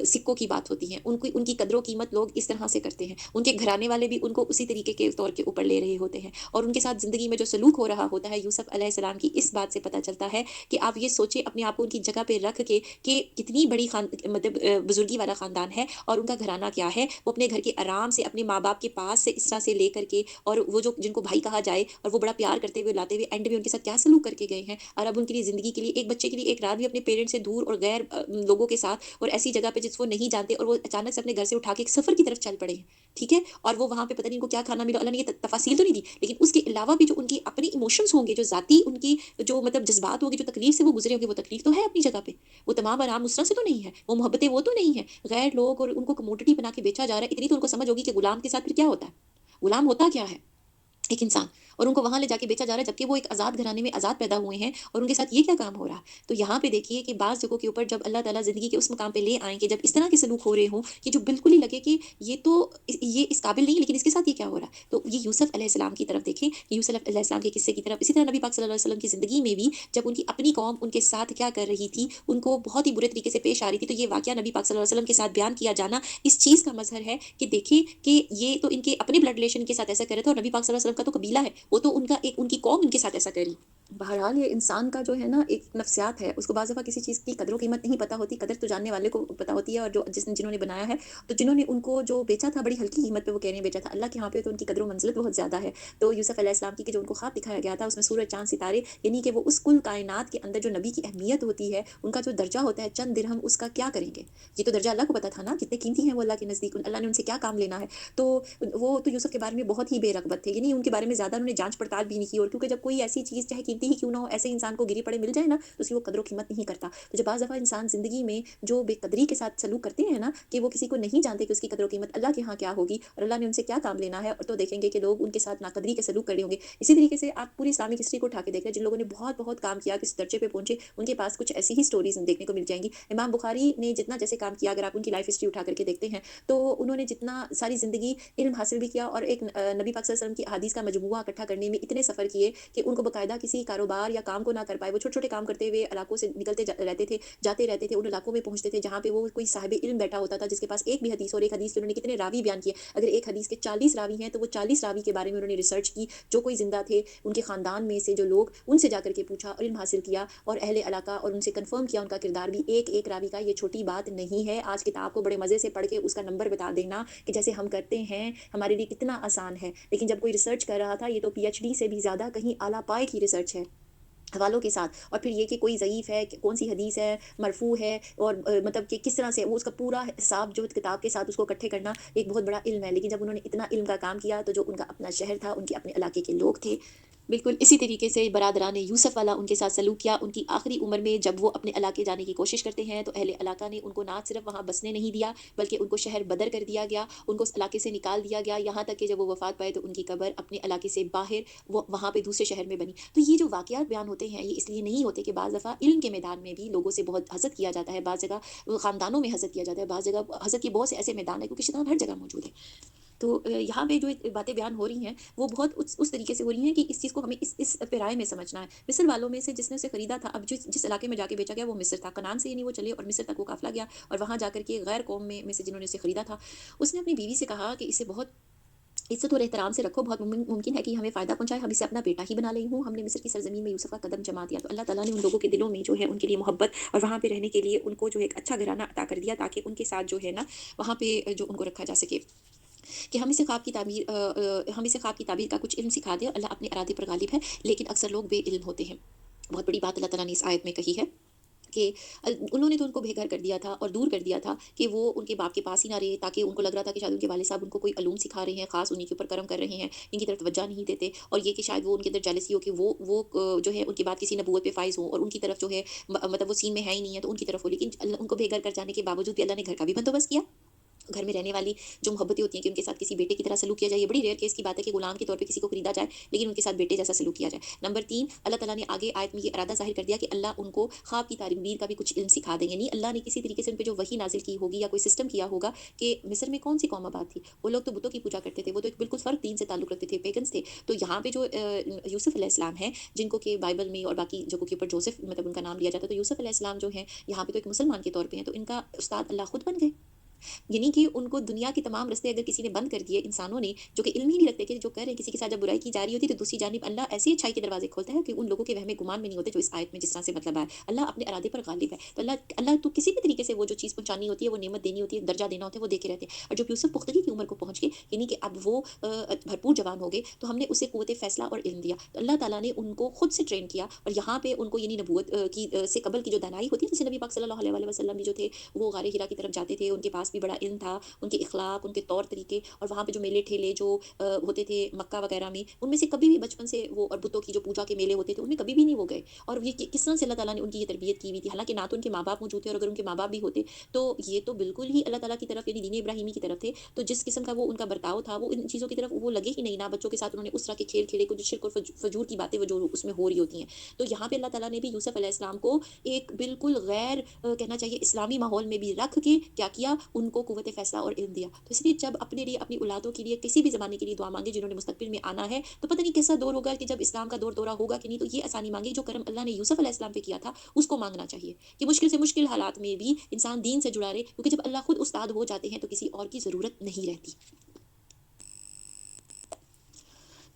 Speaker 1: सिक्कों की बात होती है। उनकी उनकी कदर कीमत लोग इस तरह से करते हैं। उनके घराने वाले भी उनको उसी तरीके के तौर के ऊपर ले रहे होते हैं, और उनके साथ ज़िंदगी में जो सलूक हो रहा होता है, यूसुफ अलैहिस्सलाम की इस बात से पता चलता है कि आप ये सोचें अपने आप को उनकी जगह पे रख के कि कितनी बड़ी मतलब बुजुर्गी वाला ख़ानदान है, और उनका घराना क्या है। वो अपने घर के आराम से अपने माँ बाप के पास से इस तरह से ले करके, और वो जो जिनको भाई कहा जाए, और वो बड़ा प्यार करते हुए लाते हुए एंड में उनके साथ क्या सलूक करके गए हैं। और अब उनके लिए ज़िंदगी के लिए, एक बच्चे के लिए एक रात भी अपने पेरेंट्स से दूर और गैर लोगों के साथ, और ऐसी जगह पे जिसको नहीं जानते, और वो अचानक से अपने घर से उठा के एक सफ़र की तरफ चल पड़े हैं, ठीक है। और वो वहाँ पे पता नहीं उनको क्या खाना मिला, अल्लाह ने ये तफासिल तो नहीं दी, लेकिन उसके अलावा भी जो उनकी अपने इमोशंस होंगे, जो ज़ाती उनकी जो मतलब जज्बात होंगे, जो तकलीफ से वो गुजरे होंगे, वो तकलीफ तो है अपनी जगह पे। वो तमाम आराम उस तरह से तो नहीं है, वो मोहब्बतें वो तो नहीं है। गैर लोग, और उनको कमोडिटी बना के बेचा जा रहा है, इतनी तो उनको समझ होगी कि गुलाम के साथ फिर क्या होता है। गुलाम होता क्या है? एक इंसान, और उनको वहाँ ले जाके बेचा जा रहा है, जबकि वो एक आज़ाद घराने में आज़ाद पैदा हुए हैं, और उनके साथ ये क्या काम हो रहा है। तो यहाँ पे देखिए कि बाज़ जगहों के ऊपर जब अल्लाह ताला ज़िंदगी के उस मुकाम पे ले आएँ कि जब इस तरह के सलूक हो रहे हों कि जो बिल्कुल ही लगे कि ये तो ये इस काबिल नहीं है, लेकिन इसके साथ ये क्या हो रहा है। तो ये यूसुफ अलैहिस्सलाम की तरफ देखें, यूसुफ अलैहिस्सलाम के किस्से की तरफ, इसी तरह नबी पाक सल्लल्लाहु अलैहि वसल्लम की ज़िंदगी में भी जब उनकी अपनी कौम उनके साथ क्या कर रही थी, उनको बहुत ही बुरे तरीके से पेश आ रही थी, तो ये वाक़या नबी पाक सल्लल्लाहु अलैहि वसल्लम के साथ बयान किया जाना इस चीज़ का मज़हर है कि देखिए कि ये तो इनके अपने ब्लड रिलेशन के साथ ऐसा कर रहे थे, और नबी पाक सल्लल्लाहु अलैहि वसल्लम का तो कबीला है, वो तो उनका एक उनकी कौम उनके साथ ऐसा करी। बहरहाल ये इंसान का जो है ना एक नफ्सियात है, उसको बाज़ दफ़ा किसी चीज़ की कदर कीमत नहीं पता होती, कदर तो जानने वाले को पता होती है, और जो जिन्होंने बनाया है, तो जिन्होंने उनको जो बेचा था बड़ी हल्की कीमत पे, वो कह रहे हैं बेचा था, अल्लाह के यहाँ पे तो उनकी कदर मंजिलत बहुत ज़्यादा है। तो यूसुफ अलैहिस्सलाम की कि जो उनको ख्वाब दिखाया गया था, उसमें सूरज चाँद सितारे, यानी कि वो उस कुल कायनात के अंदर जो नबी की अहमियत होती है, उनका जो दर्जा होता है, चंद दिरहम उसका क्या करेंगे। ये तो दर्जा अल्लाह को पता था ना, कितने कीमती हैं वो अल्लाह के नज़दीक, अल्लाह ने उनसे क्या काम लेना है। तो वो तो यूसुफ के बारे में बहुत ही बेरग़बत थे, यानी उनके बारे में ज़्यादा उन्होंने जाँच पड़ताल भी नहीं की, और क्योंकि जब कोई ऐसी चीज़ चाहे कीमती ही क्यों ना हो, ऐसे इंसान को गिरी पड़े मिल जाए ना, तो उसकी वो कदर कीमत नहीं करता। तो जब बाज़ दफ़ा इंसान ज़िंदगी में जो बेकदरी के साथ सलूक करते हैं ना, कि वो किसी को नहीं जानते कि उसकी कदर कीमत अल्लाह के यहाँ क्या होगी, और अल्लाह ने उनसे क्या काम लेना है, और तो देखेंगे कि लोग उनके साथ नाकदरी के सलूक कर रहे होंगे। इसी तरीके से आप पूरी इस्लामिक हिस्ट्री को उठा के देख लें, जिन लोगों ने बहुत बहुत काम किया, किस दर्जे पे पहुंचे, उनके पास कुछ ऐसी ही स्टोरीज देखने को मिल जाएंगी। इमाम बुखारी ने जितना जैसे काम किया, अगर आप उनकी लाइफ हिस्ट्री उठा करके देखते हैं, तो उन्होंने जितना सारी ज़िंदगी इल्म हासिल भी किया, और एक नबी पाक सल्लल्लाहु अलैहि वसल्लम की अहादीस का मजमूआ इकट्ठा करने में इतने सफ़र किए कि उनको बाकायदा किसी कोई कारोबार या काम को ना कर पाए, वो छोटे-छोटे काम करते हुए इलाकों से निकलते रहते थे, जाते रहते थे, उन इलाकों में पहुँचते थे जहाँ पे वो कोई साहिब इल्म बैठा होता था जिसके पास एक भी हदीस, और एक हदीस के उन्होंने कितने रावी बयान किए। अगर एक हदीस के 40 रावी हैं तो वो 40 रावी के बारे में उन्होंने रिसर्च की, जो कोई ज़िंदा थे, उनके ख़ानदान में से जो लोग, उनसे जाकर के पूछा और इल्म हासिल किया और अहले इलाका, और उनसे कन्फर्म किया उनका किरदार भी एक-एक रावी का। ये छोटी बात नहीं है। आज किताब को बड़े मज़े से पढ़ के उसका नंबर बता देना कि जैसे हम करते हैं, हमारे लिए कितना आसान है। लेकिन जब कोई रिसर्च कर रहा था, ये तो पीएचडी से भी ज़्यादा कहीं आला पाए की रिसर्च है, हवालों के साथ। और फिर ये कि कोई ज़ईफ़ है, कौन सी हदीस है, मरफ़ू है, और मतलब कि किस तरह से वो उसका पूरा हिसाब जो किताब के साथ उसको इकट्ठे करना एक बहुत बड़ा इल्म है। लेकिन जब उन्होंने इतना इल्म का काम किया, तो जो उनका अपना शहर था, उनके अपने इलाके के लोग थे, बिल्कुल इसी तरीके से बरादरान यूसुफ़ वाला उनके साथ सलूक किया। उनकी आखिरी उम्र में जब वो अपने इलाके जाने की कोशिश करते हैं, तो अहले इलाका ने उनको ना सिर्फ़ वहाँ बसने नहीं दिया, बल्कि उनको शहर बदर कर दिया गया, उनको उस इलाके से निकाल दिया गया। यहाँ तक कि जब वो वफ़ात पाए, तो उनकी कब्र अपने इलाके से बाहर वो वहाँ पे दूसरे शहर में बनी। तो ये जो वाक़यात बयान होते हैं, ये इसलिए नहीं होते कि बाज़ दफ़ा इल्म के मैदान में भी लोगों से बहुत हसद किया जाता है, बाज़ जगह ख़ानदानों में हसद किया जाता है, बाज़ जगह हसद के बहुत से ऐसे मैदान हैं, क्योंकि शैतान हर जगह मौजूद है। तो यहाँ पे जो बातें बयान हो रही हैं, वो बहुत उस तरीके से हो रही हैं कि इस चीज़ को हमें इस पैराए में समझना है। मिस्र वालों में से जिसने उसे खरीदा था, अब जिस इलाके में जाके बेचा गया वो मिस्र था। कनान से यानी वो चले और मिस्र तक वो काफ़िला गया, और वहाँ जाकर के गैर कौम में से जिन्होंने उसे खरीदा था, उसने अपनी बीवी से कहा कि इसे बहुत इज़्ज़त और एहतराम से रखो, बहुत मुमकिन है कि हमें फ़ायदा पहुँचाए, हम इसे अपना बेटा ही बना रही हूँ। हमने मिस्र की सरज़मीन में यूसुफ़ का कदम जमा दिया, तो अल्लाह ताला ने उन लोगों के दिलों में जो है उनके लिए मोहब्बत और वहाँ पे रहने के लिए उनको जो है एक अच्छा घराना अता कर दिया, ताकि उनके साथ जो है ना, वहाँ पे जो उनको रखा जा सके। कि हम इसे ख्वाब की ताबीर का कुछ इल्म सिखा दें। अल्लाह अपने इरादे पर गालिब है, लेकिन अक्सर लोग बेइल्म होते हैं। बहुत बड़ी बात अल्लाह ताला ने इस आयत में कही है कि उन्होंने तो उनको बेघर कर दिया था और दूर कर दिया था कि वो उनके बाप के पास ही ना रहे, ताकि उनको लग रहा था कि शायद उनके वालिद साहब उनको कोई अलूम सिखा रहे हैं, ख़ास उन्हीं के ऊपर करम कर रहे हैं, इनकी तरफ तवज्जो नहीं देते, और ये कि शायद वो उनके अंदर जेलसी हो कि जो है उनकी बात किसी नबूवत पे फ़ाइज़ हो, और उनकी तरफ जो है मतलब वो सीन में है ही नहीं है, तो उनकी तरफ हो। लेकिन उनको बेघर कर जाने के बावजूद भी अल्लाह ने घर का भी बंदोबस्त किया। घर में रहने वाली जो मोहब्बतें होती हैं कि उनके साथ किसी बेटे की तरह सलूक किया जाए, ये बड़ी रेयर केस की बात है कि गुलाम के तौर पे किसी को खरीदा जाए, लेकिन उनके साथ बेटे जैसा सलूक किया जाए। नंबर 3, अल्लाह ताला ने आगे आयत में ये इरादा ज़ाहिर कर दिया कि अल्लाह उनको ख्वाब की ताबीर का भी कुछ इल्म सिखा दें। यानी अल्लाह ने किसी तरीके से उन पे जो वही नाज़िल की होगी या कोई सिस्टम किया होगा कि मिस्र में कौन-सी कौम आबाद थी? वो लोग तो बुतों की पूजा करते थे, वो तो एक बिल्कुल फ़र्क दीन से ताल्लुक रखते थे, पेगन्स थे। तो यहाँ पे जो यूसुफ़ अलैहिस्सलाम हैं, जिनको कि बाइबल में और बाकी जगहों के ऊपर जोसेफ मतलब उनका नाम लिया जाता है, तो यूसुफ़ अलैहिस्सलाम जो हैं, यहाँ पे तो एक मुसलमान के तौर पे हैं, तो इनका उस्ताद अल्लाह खुद बन गए। यानी कि उनको दुनिया के तमाम रास्ते अगर किसी ने बंद कर दिए इंसानों ने, जो कि इल्म ही नहीं रखते कि जो कर रहे हैं, किसी के साथ जब बुराई की जा रही होती है, तो दूसरी जानिब अल्लाह ऐसी अच्छाई के दरवाजे खोलता है कि उन लोगों के वहम गुमान में नहीं होते, जो इस आयत में जिस तरह से मतलब आया। अल्लाह अपने इरादे पर गालिब है, तो अल्लाह अल्लाह तो किसी भी तरीके से वो जो चीज़ पहुँचानी होती है, वो नेमत देनी होती है, दर्जा देना होता है, वो देके रहते हैं। और जब यूसुफ पुख्तगी की उम्र को पहुँच गए, यानी कि अब वो भरपूर जवान हो गए, तो हमने उसे क़ुव्वत फ़ैसला और इल्म दिया। तो अल्लाह ताला ने उनको खुद से ट्रेन किया, और यहाँ पे उनको यानी नबूवत से कबल की जो दानाई होती है, जैसे नबी पाक सल्लल्लाहु अलैहि वसल्लम भी जो थे, वो गारे हिरा की तरफ जाते थे, उनके पास भी बड़ा इल्म था, उनके इखलाक, उनके तौर तरीके, और वहाँ पे जो मेले ठेले जो होते थे मक्का वगैरह में, उनमें से कभी भी बचपन से वो, और बुतों की जो पूजा के मेले होते थे, उनमें कभी भी नहीं वो गए। और ये किस तरह से अल्लाह ताला ने उनकी ये तरबियत की हुई थी। हालाँकि ना तो उनके माँ-बाप मौजूद थे, और अगर उनके माँ-बाप भी होते, तो ये तो बिल्कुल ही अल्लाह ताला की तरफ यानी दीन इब्राहिमी की तरफ थे। तो जिस किस्म का वो उनका बर्ताव था, वो इन चीज़ों की तरफ वो लगे ही नहीं। ना बच्चों के साथ उन्होंने उस तरह के खेल खेले, कुछ शिर्क और फजूर की बातें वो जो उसमें हो रही होती हैं। तो यहाँ पे अल्लाह ताला ने भी यूसुफ अलैहिस्सलाम को एक बिल्कुल गैर कहना चाहिए इस्लामी माहौल में भी रख के क्या किया, उनको कुव्वत फ़ैसला और इल्म दिया। तो इसलिए जब अपने लिए, अपनी औलादों के लिए किसी भी ज़माने के लिए दुआ मांगे, जिन्होंने मुस्तकबिल में आना है, तो पता नहीं कैसा दौर होगा कि जब इस्लाम का दौर होगा कि नहीं, तो ये आसानी मांगे जो करम अल्लाह ने यूसुफ अलैहिस्सलाम पे किया था, उसको मांगना चाहिए कि मुश्किल से मुश्किल हालात में भी इंसान दीन से जुड़ा रहे, क्योंकि जब अल्लाह खुद उस्ताद हो जाते हैं, तो किसी और की ज़रूरत नहीं रहती।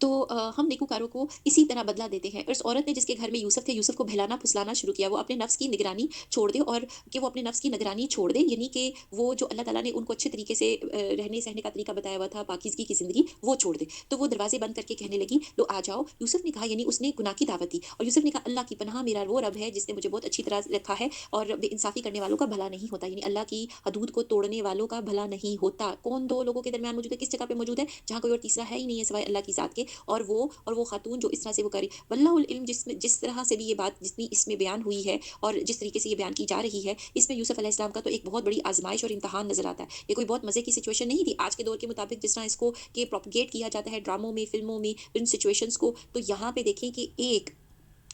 Speaker 1: तो हम नेकूकारों को इसी तरह बदला देते हैं। उस औरत ने जिसके घर में यूसुफ थे, यूसुफ को बहलाना-फुसलाना शुरू किया। वो अपने नफ्स की निगरानी छोड़ दे, और कि वो अपने नफ्स की निगरानी छोड़ दे, यानी कि वो जो अल्लाह ताला ने उनको अच्छे तरीके से रहने-सहने का तरीका बताया हुआ था, पाकीज़गी की ज़िंदगी, वो छोड़ दे। तो वो दरवाज़े बंद करके कहने लगी, "लो आ जाओ।" यूसुफ ने कहा, यानी उसने गुनाह की दावत दी, और यूसुफ ने कहा, "अल्लाह की पनाह, मेरा वो रब है जिसने मुझे बहुत अच्छी तरह से रखा है, और बेइंसाफ़ी करने वालों का भला नहीं होता।" यानी अल्लाह की हदूद को तोड़ने वालों का भला नहीं होता। कौन 2 लोगों के दरमियान मौजूद है? किस जगह पे मौजूद है? जहाँ कोई और तीसरा है ही नहीं है सिवाय अल्लाह की ज़ात के। और वो खातून जो इस तरह से वो करी, वल्लाहुल इल्म, जिस तरह से भी ये बात जितनी इसमें बयान हुई है, और जिस तरीके से ये बयान की जा रही है, इसमें यूसुफ अलैहिस्सलाम का तो एक बहुत बड़ी आज़माइश और इम्तिहान नज़र आता है। ये कोई बहुत मज़े की सिचुएशन नहीं थी। आज के दौर के मुताबिक जिस तरह इसको प्रोपेगेट किया जाता है ड्रामों में, फ़िल्मों में, इन सिचुएशंस को, तो यहाँ पे देखें कि एक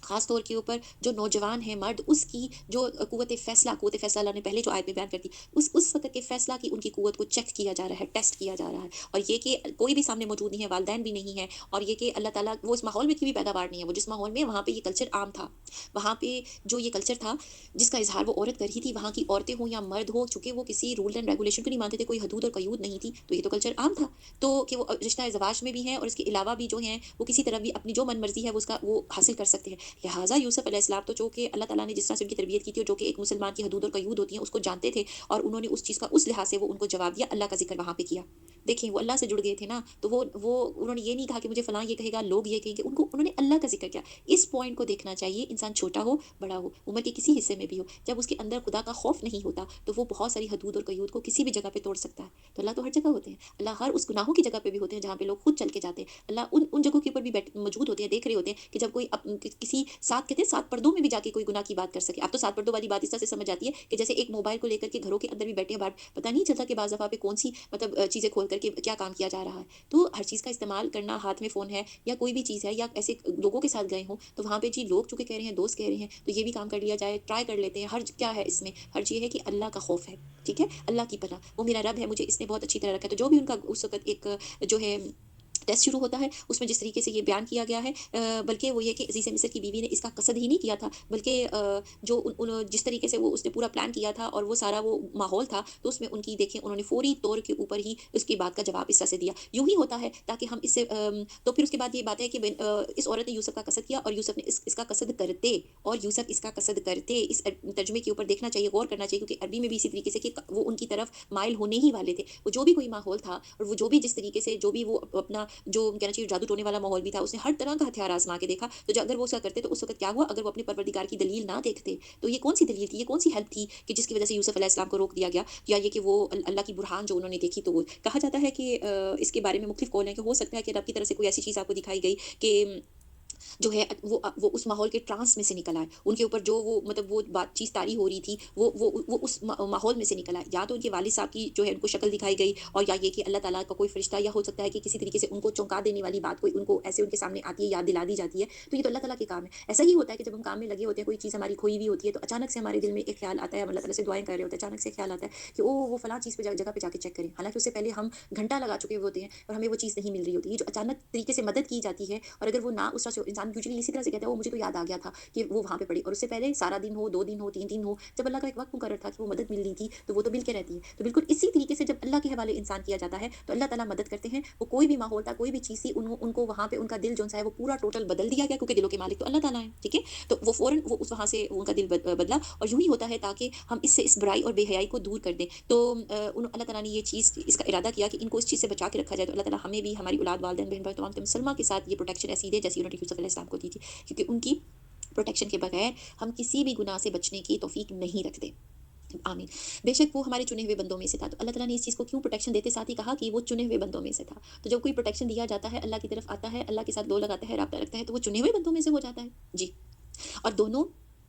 Speaker 1: ख़ास तौर के ऊपर जो नौजवान है मर्द, उसकी जो क़ुव्वत फ़ैसला अल्लाह ने पहले जो आयत में बयान कर दी, उस वक़्त के फ़ैसला की उनकी क़ुव्वत को चेक किया जा रहा है, टेस्ट किया जा रहा है। और ये कि कोई भी सामने मौजूद नहीं है, वालिदैन भी नहीं है, और ये कि अल्लाह ताला वो इस माहौल में की भी पैदावार नहीं है, वो जिस माहौल में वहाँ पे ये कल्चर आम था। वहाँ पे जो ये कल्चर था, जिसका इज़हार वो औरत कर रही थी, वहाँ की औरतें हों या मर्द हो, चूँकि वो किसी रूल एंड रेगुलेशन को नहीं मानते थे, कोई हदूद और क़यूद नहीं थी, तो ये तो कल्चर आम था। तो कि वो रिश्ता ज़वाज में भी हैं और इसके अलावा भी जो हैं, वो किसी तरह भी अपनी जो मनमर्ज़ी है वो उसका वो हासिल कर सकते हैं। लिहाज़ा यूसुफ़ अलैहिस्सलाम तो जो कि अल्लाह ताला ने जिस तरह से उनकी तरबियत की थी और जो कि एक मुसलमान की हदूद और क़यूद होती हैं, उसको जानते थे, और उन्होंने उस चीज़ का उस लिहाज़ से वो उनको जवाब दिया, अल्लाह का ज़िक्र वहाँ पे किया। देखिए, वो अल्लाह से जुड़ गए थे ना, तो वो उन्होंने ये नहीं कहा कि मुझे फलाँ ये कहेगा, लोग ये कहेंगे, उनको उन्होंने अल्लाह का ज़िक्र किया। इस पॉइंट को देखना चाहिए, इंसान छोटा हो, बड़ा हो, उम्र के किसी हिस्से में भी हो, जब उसके अंदर खुदा का खौफ नहीं होता, तो वो बहुत सारी हदूद और क़यूद को किसी भी जगह पे तोड़ सकता है। तो अल्लाह तो हर जगह होते हैं, अल्लाह हर उस गुनाहों की जगह पे भी होते हैं जहाँ पे लोग खुद चल के जाते हैं। अल्लाह उन जगहों के ऊपर भी मौजूद होते हैं, देख रहे होते हैं कि जब कोई किसी सात, कहते हैं सात पर्दों में भी जाके कोई गुनाह की बात कर सके। अब तो सात पर्दों वाली बात इस तरह से समझ आती है कि जैसे एक मोबाइल को लेकर के घरों के अंदर भी बैठे हैं, बाहर पता नहीं चलता कि बाज़ दफ़ा पे कौन-सी मतलब चीज़ें खोल कर के क्या काम किया जा रहा है। तो हर चीज़ का इस्तेमाल करना, हाथ में फ़ोन है या कोई भी चीज़ है या ऐसे लोगों के साथ गए हों, तो वहाँ पे जी लोग चूँकि कह रहे हैं, दोस्त कह रहे हैं, तो ये भी काम कर लिया जाए, ट्राई कर लेते हैं। हर्ज क्या है इसमें? हर्ज ये है कि अल्लाह का खौफ है, ठीक है? अल्लाह की पनाह, वो मेरा रब है, मुझे इसने बहुत अच्छी तरह रखा है। तो जो भी उनका उस वक़्त एक जो है टेस्ट शुरू होता है, उसमें जिस तरीके से ये बयान किया गया है, बल्कि वो ये कि अज़ीज़ मिस्र की बीवी ने इसका कसद ही नहीं किया था, बल्कि जो जिस तरीके से वो उसने पूरा प्लान किया था और वो सारा वो माहौल था, तो उसमें उनकी देखें उन्होंने फ़ौरी तौर के ऊपर ही उसकी बात का जवाब इस तरह से दिया। यूँ ही होता है ताकि हम इससे तो फिर उसके बाद ये बात है कि इस औरत ने यूसुफ़ का कसद किया और यूसुफ़ ने इसका कसद करते, और यूसुफ़ इसका कसद करते, इस तर्जुमे के ऊपर देखना चाहिए, गौर करना चाहिए, क्योंकि अरबी में भी इसी तरीके से कि वो उनकी तरफ माइल होने ही वाले थे। वो जो भी कोई माहौल था और वो जो भी जिस तरीके से जो भी वो अपना जो कहना चाहिए जादू टोने वाला माहौल भी था, उसने हर तरह का हथियार आज़मा के देखा। तो अगर वो उसका करते तो उस वक़्त क्या हुआ? अगर वो अपने परवरदिगार की दलील ना देखते, तो ये कौन-सी दलील थी? ये कौन-सी हेल्प थी कि जिसकी वज़ह से यूसुफ़ अलैहिस्सलाम को रोक दिया गया? या ये कि वो अल्लाह की बुरहान जो उन्होंने देखी, तो वो कहा जाता है कि इसके बारे में मुख्तलिफ़ कौल हैं कि हो सकता है कि रब की तरफ से कोई ऐसी चीज़ आपको दिखाई गई कि जो है वो उस माहौल के ट्रांस में से निकल आए। उनके ऊपर जो वो मतलब वो बात चीज़ तारी हो रही थी, वो उस माहौल में से निकल आए। या तो उनके वालिद साहब की जो है उनको शक्ल दिखाई गई, और या ये कि अल्लाह ताला का कोई फ़रिश्ता, या हो सकता है कि किसी तरीके से उनको चौंका देने वाली बात कोई उनको ऐसे उनके सामने आती है, याद दिला दी जाती है। तो ये तो अल्लाह ताला के काम है। ऐसा ही होता है कि जब हम काम में लगे होते हैं, कोई चीज़ हमारी खोई हुई होती है, तो अचानक से हमारे दिल में एक ख़्याल आता है, हम अल्लाह ताला से दुआएँ कर रहे होते हैं, अचानक से ख़्याल आता है कि ओह! वो फलाँ चीज़ पे जगह पे जाके चेक करें। हालाँकि उससे पहले हम घंटा लगा चुके होते हैं और हमें वो चीज़ नहीं मिल रही होती है। ये जो अचानक तरीके से मदद की जाती है, और अगर वो ना उस तरह से इंसान यूजुअली इसी तरह से कहता है, वो मुझे तो याद आ गया था कि वो वहाँ पे पड़ी, और उससे पहले सारा दिन हो, 2 दिन हो, 3 दिन हो, जब अल्लाह का एक वक़्त मुकर्रर था कि वो मदद मिलनी थी, तो वो तो मिल के रहती है। तो बिल्कुल इसी तरीके से जब अल्लाह के हवाले इंसान किया जाता है, तो अल्लाह ताला मदद करते हैं। वो कोई भी माहौल था, कोई भी चीज़ थी, उनको वहाँ पे उनका दिल जो-सा है वो पूरा टोटल बदल दिया गया, क्योंकि दिलों के मालिक तो अल्लाह ताला हैं, ठीक है? तो वो फ़ौरन वो उस वहाँ से उनका दिल बदला, और यूँ ही होता है ताकि हम इससे इस बुराई और बेहयाई को दूर कर दें। तो अल्लाह ताला ने ये चीज़ इसका इरादा किया कि इनको इस चीज़ से बचा के रखा जाए, तो अल्लाह ताला हमें भी, हमारी औलाद, वालिदैन, बहन-भाई, तमाम मुसलमान के साथ ये प्रोटेक्शन ऐसी दे जैसी उन्होंने यूसुफ़ अलैहिस्सलाम को दी थी। क्योंकि उनकी प्रोटेक्शन के बगैर हम किसी भी गुनाह से बचने की तौफ़ीक नहीं रखते। आमीन। बेशक वो हमारे चुने हुए बंदों में से था, तो अल्लाह ताला ने इस चीज़ को क्यों प्रोटेक्शन देते साथ ही कहा कि वो चुने हुए बंदों में से था। तो जब कोई प्रोटेक्शन दिया जाता है, अल्लाह की तरफ आता है, अल्लाह के साथ लो लगाता है, राब्ता रखता है, तो वो चुने हुए बंदों में से हो जाता है। जी। और दोनों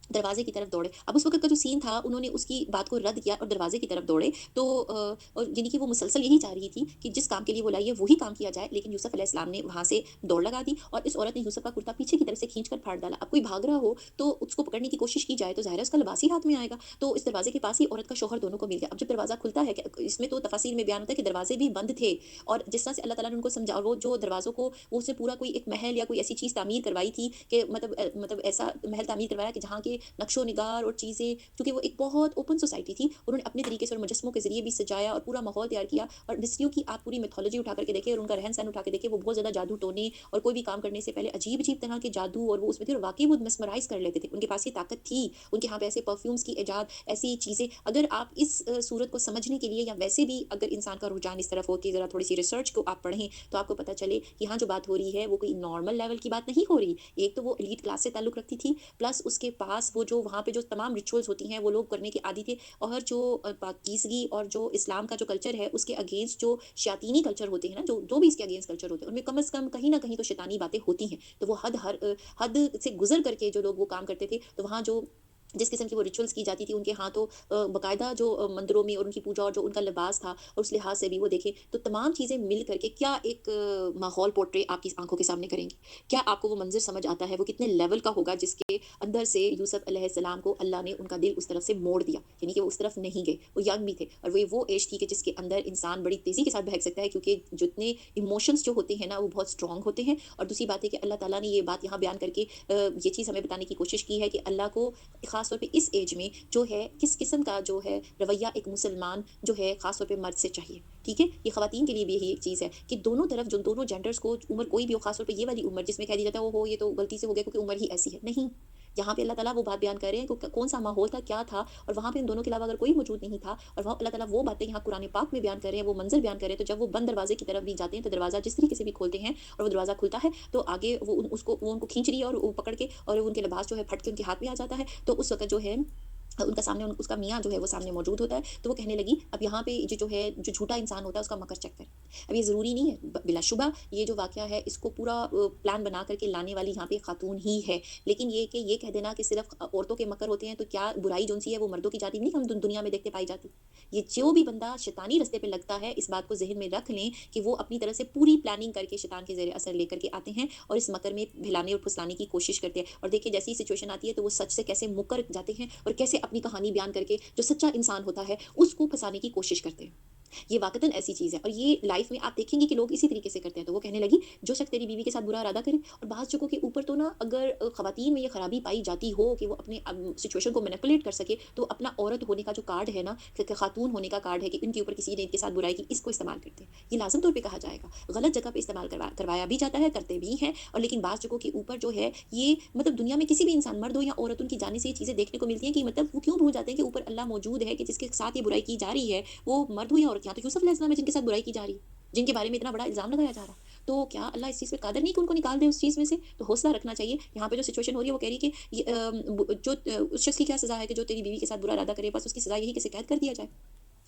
Speaker 1: दरवाज़े की तरफ दौड़े। अब उस वक़्त का जो सीन था, उन्होंने उसकी बात को रद्द किया और दरवाज़े की तरफ दौड़े। तो और यानी कि वो मुसलसल यही चाह रही थी कि जिस काम के लिए वो लाई है, वही काम किया जाए। लेकिन यूसुफ़ अलैहिस्सलाम ने वहाँ से दौड़ लगा दी, और इस औरत ने यूसुफ़ का कुर्ता पीछे की तरफ से खींच कर फाड़ डाला। अब कोई भाग रहा हो, तो उसको पकड़ने की कोशिश की जाए, तो ज़ाहिर है उसका लिबास ही हाथ में आएगा। तो इस दरवाज़े के पास ही औरत का शौहर दोनों को मिल गया। अब जब दरवाज़ा खुलता है, इसमें तो तफ़ासीर में बयान होता है कि दरवाज़े भी बंद थे, और जिस तरह से अल्लाह ताला ने उनको समझा, और वो जो दरवाज़ों को वो उसने पूरा कोई एक महल या कोई ऐसी चीज़ तामीर करवाई थी कि मतलब ऐसा महल तामीर करवाया कि जहाँ के नक्शो-निगार और चीज़ें, क्योंकि वो एक बहुत ओपन सोसाइटी थी, उन्होंने अपने तरीके से और मुजस्समों के ज़रिए भी सजाया और पूरा माहौल तैयार किया। और मिस्रियों की आप पूरी मिथोलॉजी उठा करके देखिए और उनका रहन-सहन उठा के देखिए, वो बहुत ज़्यादा जादू टोने और कोई भी काम करने से पहले अजीब-अजीब तरह के जादू और वो उसमें थे, और वाक़ई वो मेस्मराइज़ कर लेते थे। उनके पास ये ताकत थी, उनके यहाँ पे ऐसे परफ्यूम्स की इजाद, ऐसी चीज़ें, अगर आप इस सूरत को समझने के लिए, या वैसे भी अगर इंसान का रुझान इस तरफ हो कि ज़रा थोड़ी-सी रिसर्च को आप पढ़ें, तो आपको पता चले कि यहाँ जो बात हो रही है, वो कोई नॉर्मल लेवल की बात नहीं हो रही। एक तो वो एलीट क्लास से ताल्लुक़ रखती थी, प्लस उसके पास वो जो वहाँ पे जो तमाम रिचुअल्स होती हैं, वो लोग करने के आदी थे, और जो पाकीज़गी और जो इस्लाम का जो कल्चर है, उसके अगेंस्ट जो शयातीनी कल्चर होते हैं ना, जो भी इसके अगेंस्ट कल्चर होते हैं, उनमें कम से कम कहीं न कहीं तो शैतानी बातें होती हैं। तो वो हद से गुज़र करके जो लोग वो काम करते थे, तो वहाँ जो जिस किस्म की वो रिचुअल्स की जाती थी उनके यहाँ, तो बाकायदा जो मंदिरों में और उनकी पूजा और जो उनका लिबास था और उस लिहाज से भी वो देखें, तो तमाम चीज़ें मिल करके क्या एक माहौल पोर्ट्रे आपकी आँखों के सामने करेंगी। क्या आपको वो मंज़र समझ आता है, वो कितने लेवल का होगा जिसके अंदर से यूसुफ अलैहिस्सलाम को अल्लाह ने उनका दिल उस तरफ से मोड़ दिया। यानी कि वो उस तरफ नहीं गए, वो यंग भी थे और वो एज थी कि जिसके अंदर इंसान बड़ी तेज़ी के साथ बहक सकता है, क्योंकि जितने इमोशंस जो होते हैं ना, वो बहुत स्ट्रॉन्ग होते हैं। और दूसरी बात है कि अल्लाह ताला ने ये बात यहाँ बयान करके ये चीज़ हमें बताने की कोशिश की है कि अल्लाह को ख़ास तौर पे इस एज में जो है किस किस्म का जो है रवैया एक मुसलमान जो है ख़ास तौर पे मर्द से चाहिए। ठीक है? ये ख़वातीन के लिए भी यही एक चीज़ है कि दोनों तरफ जो दोनों जेंडर्स को उम्र कोई भी हो, ख़ास तौर पे ये वाली उम्र जिसमें कह दिया जाता है ओहो ये तो गलती से हो गया क्योंकि उम्र ही ऐसी है। नहीं, यहाँ पे अल्लाह ताला वो बात बयान कर रहे हैं कि कौन-सा माहौल था, क्या था और वहाँ पे इन दोनों के अलावा अगर कोई मौजूद नहीं था और वहाँ अल्लाह ताला वो बातें यहाँ कुरान पाक में बयान कर रहे हैं, वो मंज़र बयान कर रहे हैं। तो जब वो बंद दरवाज़े की तरफ भी जाते हैं, तो दरवाज़ा जिस तरीके से भी खोलते हैं और वो दरवाज़ा खुलता है, तो आगे वो उनको खींच रही है और वो पकड़ के और उनके लिबास जो है फट के उनके हाथ में आ जाता है। तो उस वक़्त जो है उनका सामने उसका मियाँ जो है वो सामने मौजूद होता है। तो वो कहने लगी, अब यहाँ पे जो है जो झूठा इंसान होता है उसका मकर चेक कर। अब ये ज़रूरी नहीं है, बिलाशुबा ये जो वाक़या है इसको पूरा प्लान बना करके लाने वाली यहाँ पे खातून ही है। लेकिन ये कि ये कह देना कि सिर्फ़ औरतों के मकर होते हैं, तो क्या बुराई जो-सी है वो मर्दों की जाती नहीं, हम दुनिया में देखते पाई जाती। ये जो भी बंदा शैतानी रास्ते पे लगता है, इस बात को ज़हन में रख लें कि वो अपनी तरफ से पूरी प्लानिंग करके शैतान के ज़ेर असर लेकर के आते हैं और इस मकर में भिलाने और फुसलाने की कोशिश करते हैं। और देखिए जैसी ही सिचुएशन आती है तो वो सच से कैसे मुकर जाते हैं और कैसे अपनी कहानी बयान करके जो सच्चा इंसान होता है उसको फँसाने की कोशिश करते हैं। ये वाक़तन ऐसी चीज़ है और ये लाइफ़ में आप देखेंगे कि लोग इसी तरीके से करते हैं। तो वो कहने लगी, जो शख़्स तेरी बीवी के साथ बुरा इरादा करे और बाज़ जगहों के ऊपर तो ना अगर ख़वातीन में ये ख़राबी पाई जाती हो कि वो अपने सिचुएशन को मैनिपुलेट कर सके, तो अपना औरत होने का जो कार्ड है ना, क खातून होने का कार्ड है कि इनके ऊपर किसी ने इनके साथ बुराई की, इसको इस्तेमाल करते हैं। ये लाज़िम तौर पे कहा जाएगा। गलत जगह पे इस्तेमाल करवाया भी जाता है, करते भी हैं और लेकिन बाज़ जगहों के ऊपर जो है ये मतलब दुनिया में किसी भी इंसान मर्द हो या औरत उनकी जाने से ये चीज़ें देखने को मिलती हैं कि मतलब वो क्यों भूल जाते हैं कि ऊपर अल्लाह मौजूद है कि जिसके साथ ये बुराई की जा रही है, वो मर्द हो या औरत। यहाँ तो यूसुफ अलैहिस्सलाम है जिनके साथ बुराई की जा रही है, जिनके बारे में इतना बड़ा इल्ज़ाम लगाया जा रहा है। तो क्या अल्लाह इस चीज़ पे कादिर नहीं कि उनको निकाल दे उस चीज़ में से? तो हौसला रखना चाहिए। यहाँ पे जो सिचुएशन हो रही है वो कह रही है कि उस शख़्स की क्या सज़ा है कि जो तेरी बीवी के साथ बुरा इरादा करे, बस उसकी सज़ा यही कि इसे कैद कर दिया जाए।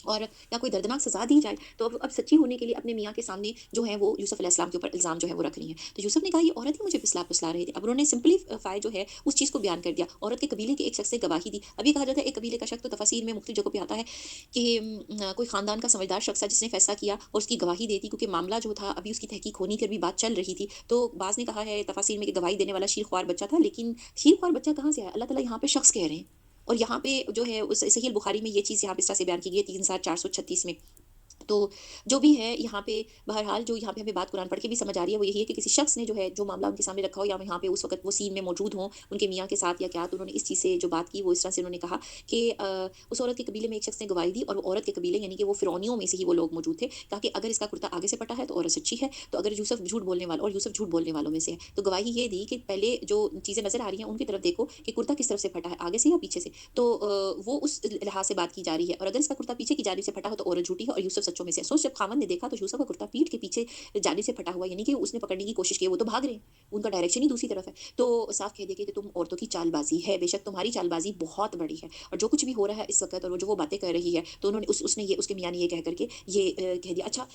Speaker 1: और या कोई दर्दनाक सज़ा दी जाए। तो अब सच्ची होने के लिए अपने मियाँ के सामने जो है वो यूसुफ अलैहिस्सलाम के ऊपर इल्ज़ाम जो है वो रख रही हैं। तो यूसुफ ने कहा ये औरत ही मुझे फुसला रही थी। अब उन्होंने सिम्प्लीफाई जो है उस चीज़ को बयान कर दिया। औरत के कबीले के एक शख़्स ने गवाही दी। अब ये कहा जाता है एक कबीले का शख़्स तो तफ़ासीर में मुख्तलिफ जगहों पे आता है कि कोई ख़ानदान का समझदार शख़्स था जिसने फ़ैसला किया और उसकी गवाही दे दी, क्योंकि मामला जो था अभी उसकी तहकीक होनी थी, अभी बात चल रही थी। तो बाज़ ने कहा है तफ़ासीर में कि गवाही देने वाला शीर ख्वार बच्चा था, लेकिन शीर ख्वार बच्चा कहाँ से आया? अल्लाह ताला यहाँ पे शख़्स कह रहे हैं। और यहाँ पे जो है उस सहीह अल बुखारी में ये चीज़ यहाँ पे इस तरह से बयान की गई है 3436 में। तो जो भी है यहाँ पे बहरहाल जो यहाँ पे हमें बात कुरान पढ़ के भी समझ आ रही है वो यही है कि किसी शख्स ने जो है जो मामला उनके सामने रखा हो या यहाँ पे उस वक़्त वो सीन में मौजूद हों उनके मियाँ के साथ या क्या, तो उन्होंने इस चीज़ से जो बात की वो इस तरह से उन्होंने कहा कि उस औरत के कबीले में एक शख्स ने गवाही दी और वो औरत के कबीले यानी कि वो फ़िरौनियों में से ही वो लोग मौजूद थे। कहा कि अगर इसका कुर्ता आगे से फटा है तो औरत सच्ची है, तो अगर यूसुफ झूठ बोलने वाला और यूसुफ झूठ बोलने वालों में से है। तो गवाही ये दी कि पहले जो चीज़ें नज़र आ रही हैं उनकी तरफ देखो कि कुर्ता किस तरफ से फटा है, आगे से या पीछे से। तो वो उस लिहाज से बात की जा रही है और अगर इसका कुर्ता पीछे की जानिब से फटा हो तो औरत झूठी है और यूसुफ सच्चों में से है। सोच जब खामन ने देखा तो यूसुफ का कुर्ता पीठ के पीछे जानिब से फटा हुआ, यानी कि उसने पकड़ने की कोशिश की है, वो तो भाग रहे हैं, उनका डायरेक्शन ही दूसरी तरफ है। तो साफ कह दिया कि तुम औरतों की चालबाज़ी है, बेशक तुम्हारी चालबाज़ी बहुत बड़ी है और जो कुछ भी हो रहा है इस वक़्त और वो जो वो बातें कर रही है, तो उन्होंने उसने ये उसके मियाँ ने ये कह कर के ये कह दिया। अच्छा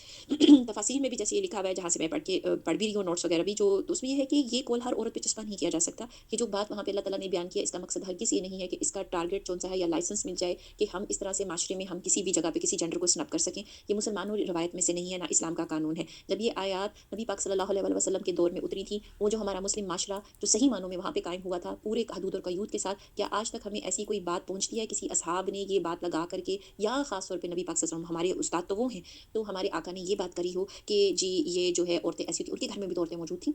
Speaker 1: तफ़ासीर में भी जैसे ये लिखा हुआ है जहाँ से मैं पढ़ भी रही हूँ नोट्स वगैरह भी, जो तो उसमें ये है कि ये कौल हर औरत पे चस्पा नहीं किया जा सकता। कि जो बात वहाँ पे अल्लाह ताला ने बयान किया इसका मकसद हरगिज़ ये नहीं है कि इसका टारगेट कौन-सा है या लाइसेंस मिल जाए कि हम इस तरह से माशरे में हम किसी भी जगह पे किसी जेंडर को स्नब कर सकें। ये मुसलमानों की रवायत में से नहीं है, ना इस्लाम का कानून है। जब ये आयत नबी पाक सल्लल्लाहु अलैहि वसल्लम के दौर में उतरी थी, वो जो हमारा मुस्लिम माशरा जो सही मानों में वहाँ पे कायम हुआ था पूरे हदूद और क़यूद के साथ, क्या आज तक हमें ऐसी कोई बात पहुँचती है किसी असहाब ने ये बात लगा करके, या ख़ास तौर पे नबी पाक सल्लल्लाहु अलैहि वसल्लम हमारे उस्ताद तो वो हैं, तो हमारे आका ने ये बात करी हो कि जी ये जो है औरतें ऐसी थी, उनके घर में भी तो औरतें मौजूद थीं,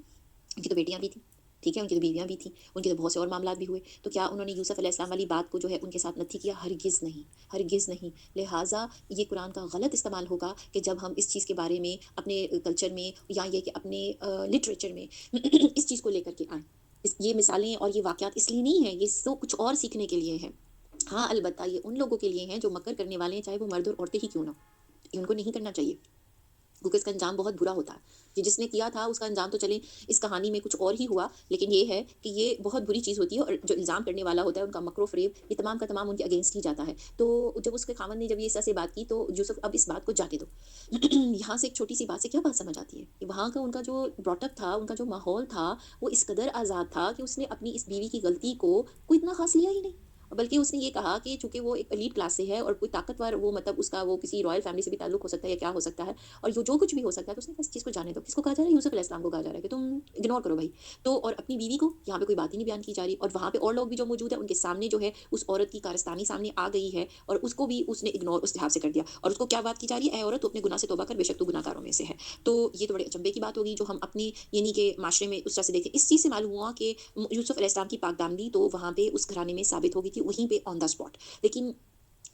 Speaker 1: उनकी तो बेटियाँ भी थीं, ठीक है, उनकी तो बीवियाँ भी थीं, उनके तो बहुत से और मामलात भी हुए। तो क्या उन्होंने यूसुफ अलैहिस्सलाम वाली बात को जो है उनके साथ नथी किया? हरगिज़ नहीं, हरगिज़ नहीं। लिहाज़ा ये कुरान का गलत इस्तेमाल होगा कि जब हम इस चीज़ के बारे में अपने कल्चर में या ये कि अपने लिटरेचर में इस चीज़ को लेकर के आएँ। ये मिसालें और ये वाक़यात इसलिए नहीं हैं, ये सो कुछ और सीखने के लिए हैं। हाँ, अलबत्ता ये उन लोगों के लिए हैं जो मकर करने वाले हैं, चाहे वो मर्द और औरतें ही क्यों ना हों। ये उनको नहीं करना चाहिए। क्योंकि इसका अंजाम बहुत बुरा होता है। ये जिसने किया था उसका अंजाम तो चलें इस कहानी में कुछ और ही हुआ, लेकिन ये है कि ये बहुत बुरी चीज़ होती है और जो इल्ज़ाम करने वाला होता है उनका मकरो-फ़रेब ये तमाम का तमाम उनके अगेंस्ट ही जाता है। तो जब उसके ख़ावंद ने जब ये इस तरह से बात की तो यूसुफ अब इस बात को जाने दो। यहाँ से एक छोटी-सी बात से क्या बात समझ आती है कि वहाँ का उनका जो ब्रॉट अप था, उनका जो माहौल था, वो इस कदर आज़ाद था कि उसने अपनी इस बीवी की गलती को कोई इतना ख़ास लिया ही नहीं। बल्कि उसने ये कहा कि चूँकि वो एक एलीट क्लास से है और कोई ताकतवर वो मतलब उसका वो किसी रॉयल फैमिली से भी ताल्लुक हो सकता है या क्या हो सकता है और जो कुछ भी हो सकता है, तो उसने कहा इस चीज़ को जाने दो। किसको कहा जा रहा है? यूसुफ अलैहिस्सलाम को कहा जा रहा है कि तुम इग्नोर करो भई। तो और अपनी बीवी को यहाँ पे कोई बात ही नहीं बयान की जा रही और वहाँ पे और लोग भी जो मौजूद हैं, उनके सामने जो है उस औरत की कारस्तानी सामने आ गई है और उसको भी उसने इग्नोर उस लिहाज़ से कर दिया और उसको क्या बात की जा रही है, "ऐ औरत तू अपने गुनाह से तौबा कर, बेशक तू गुनाहगारों में से है।" तो ये तो बड़े अचंभे की बात होगी जो हम अपनी यानी कि माशरे में उस तरह से देखते हैं। इस चीज़ से मालूम हुआ कि यूसुफ अलैहिस्सलाम की पाकदामनी तो वहाँ पे उस घराने में साबित हो गई थी, वहीं पे ऑन द स्पॉट। लेकिन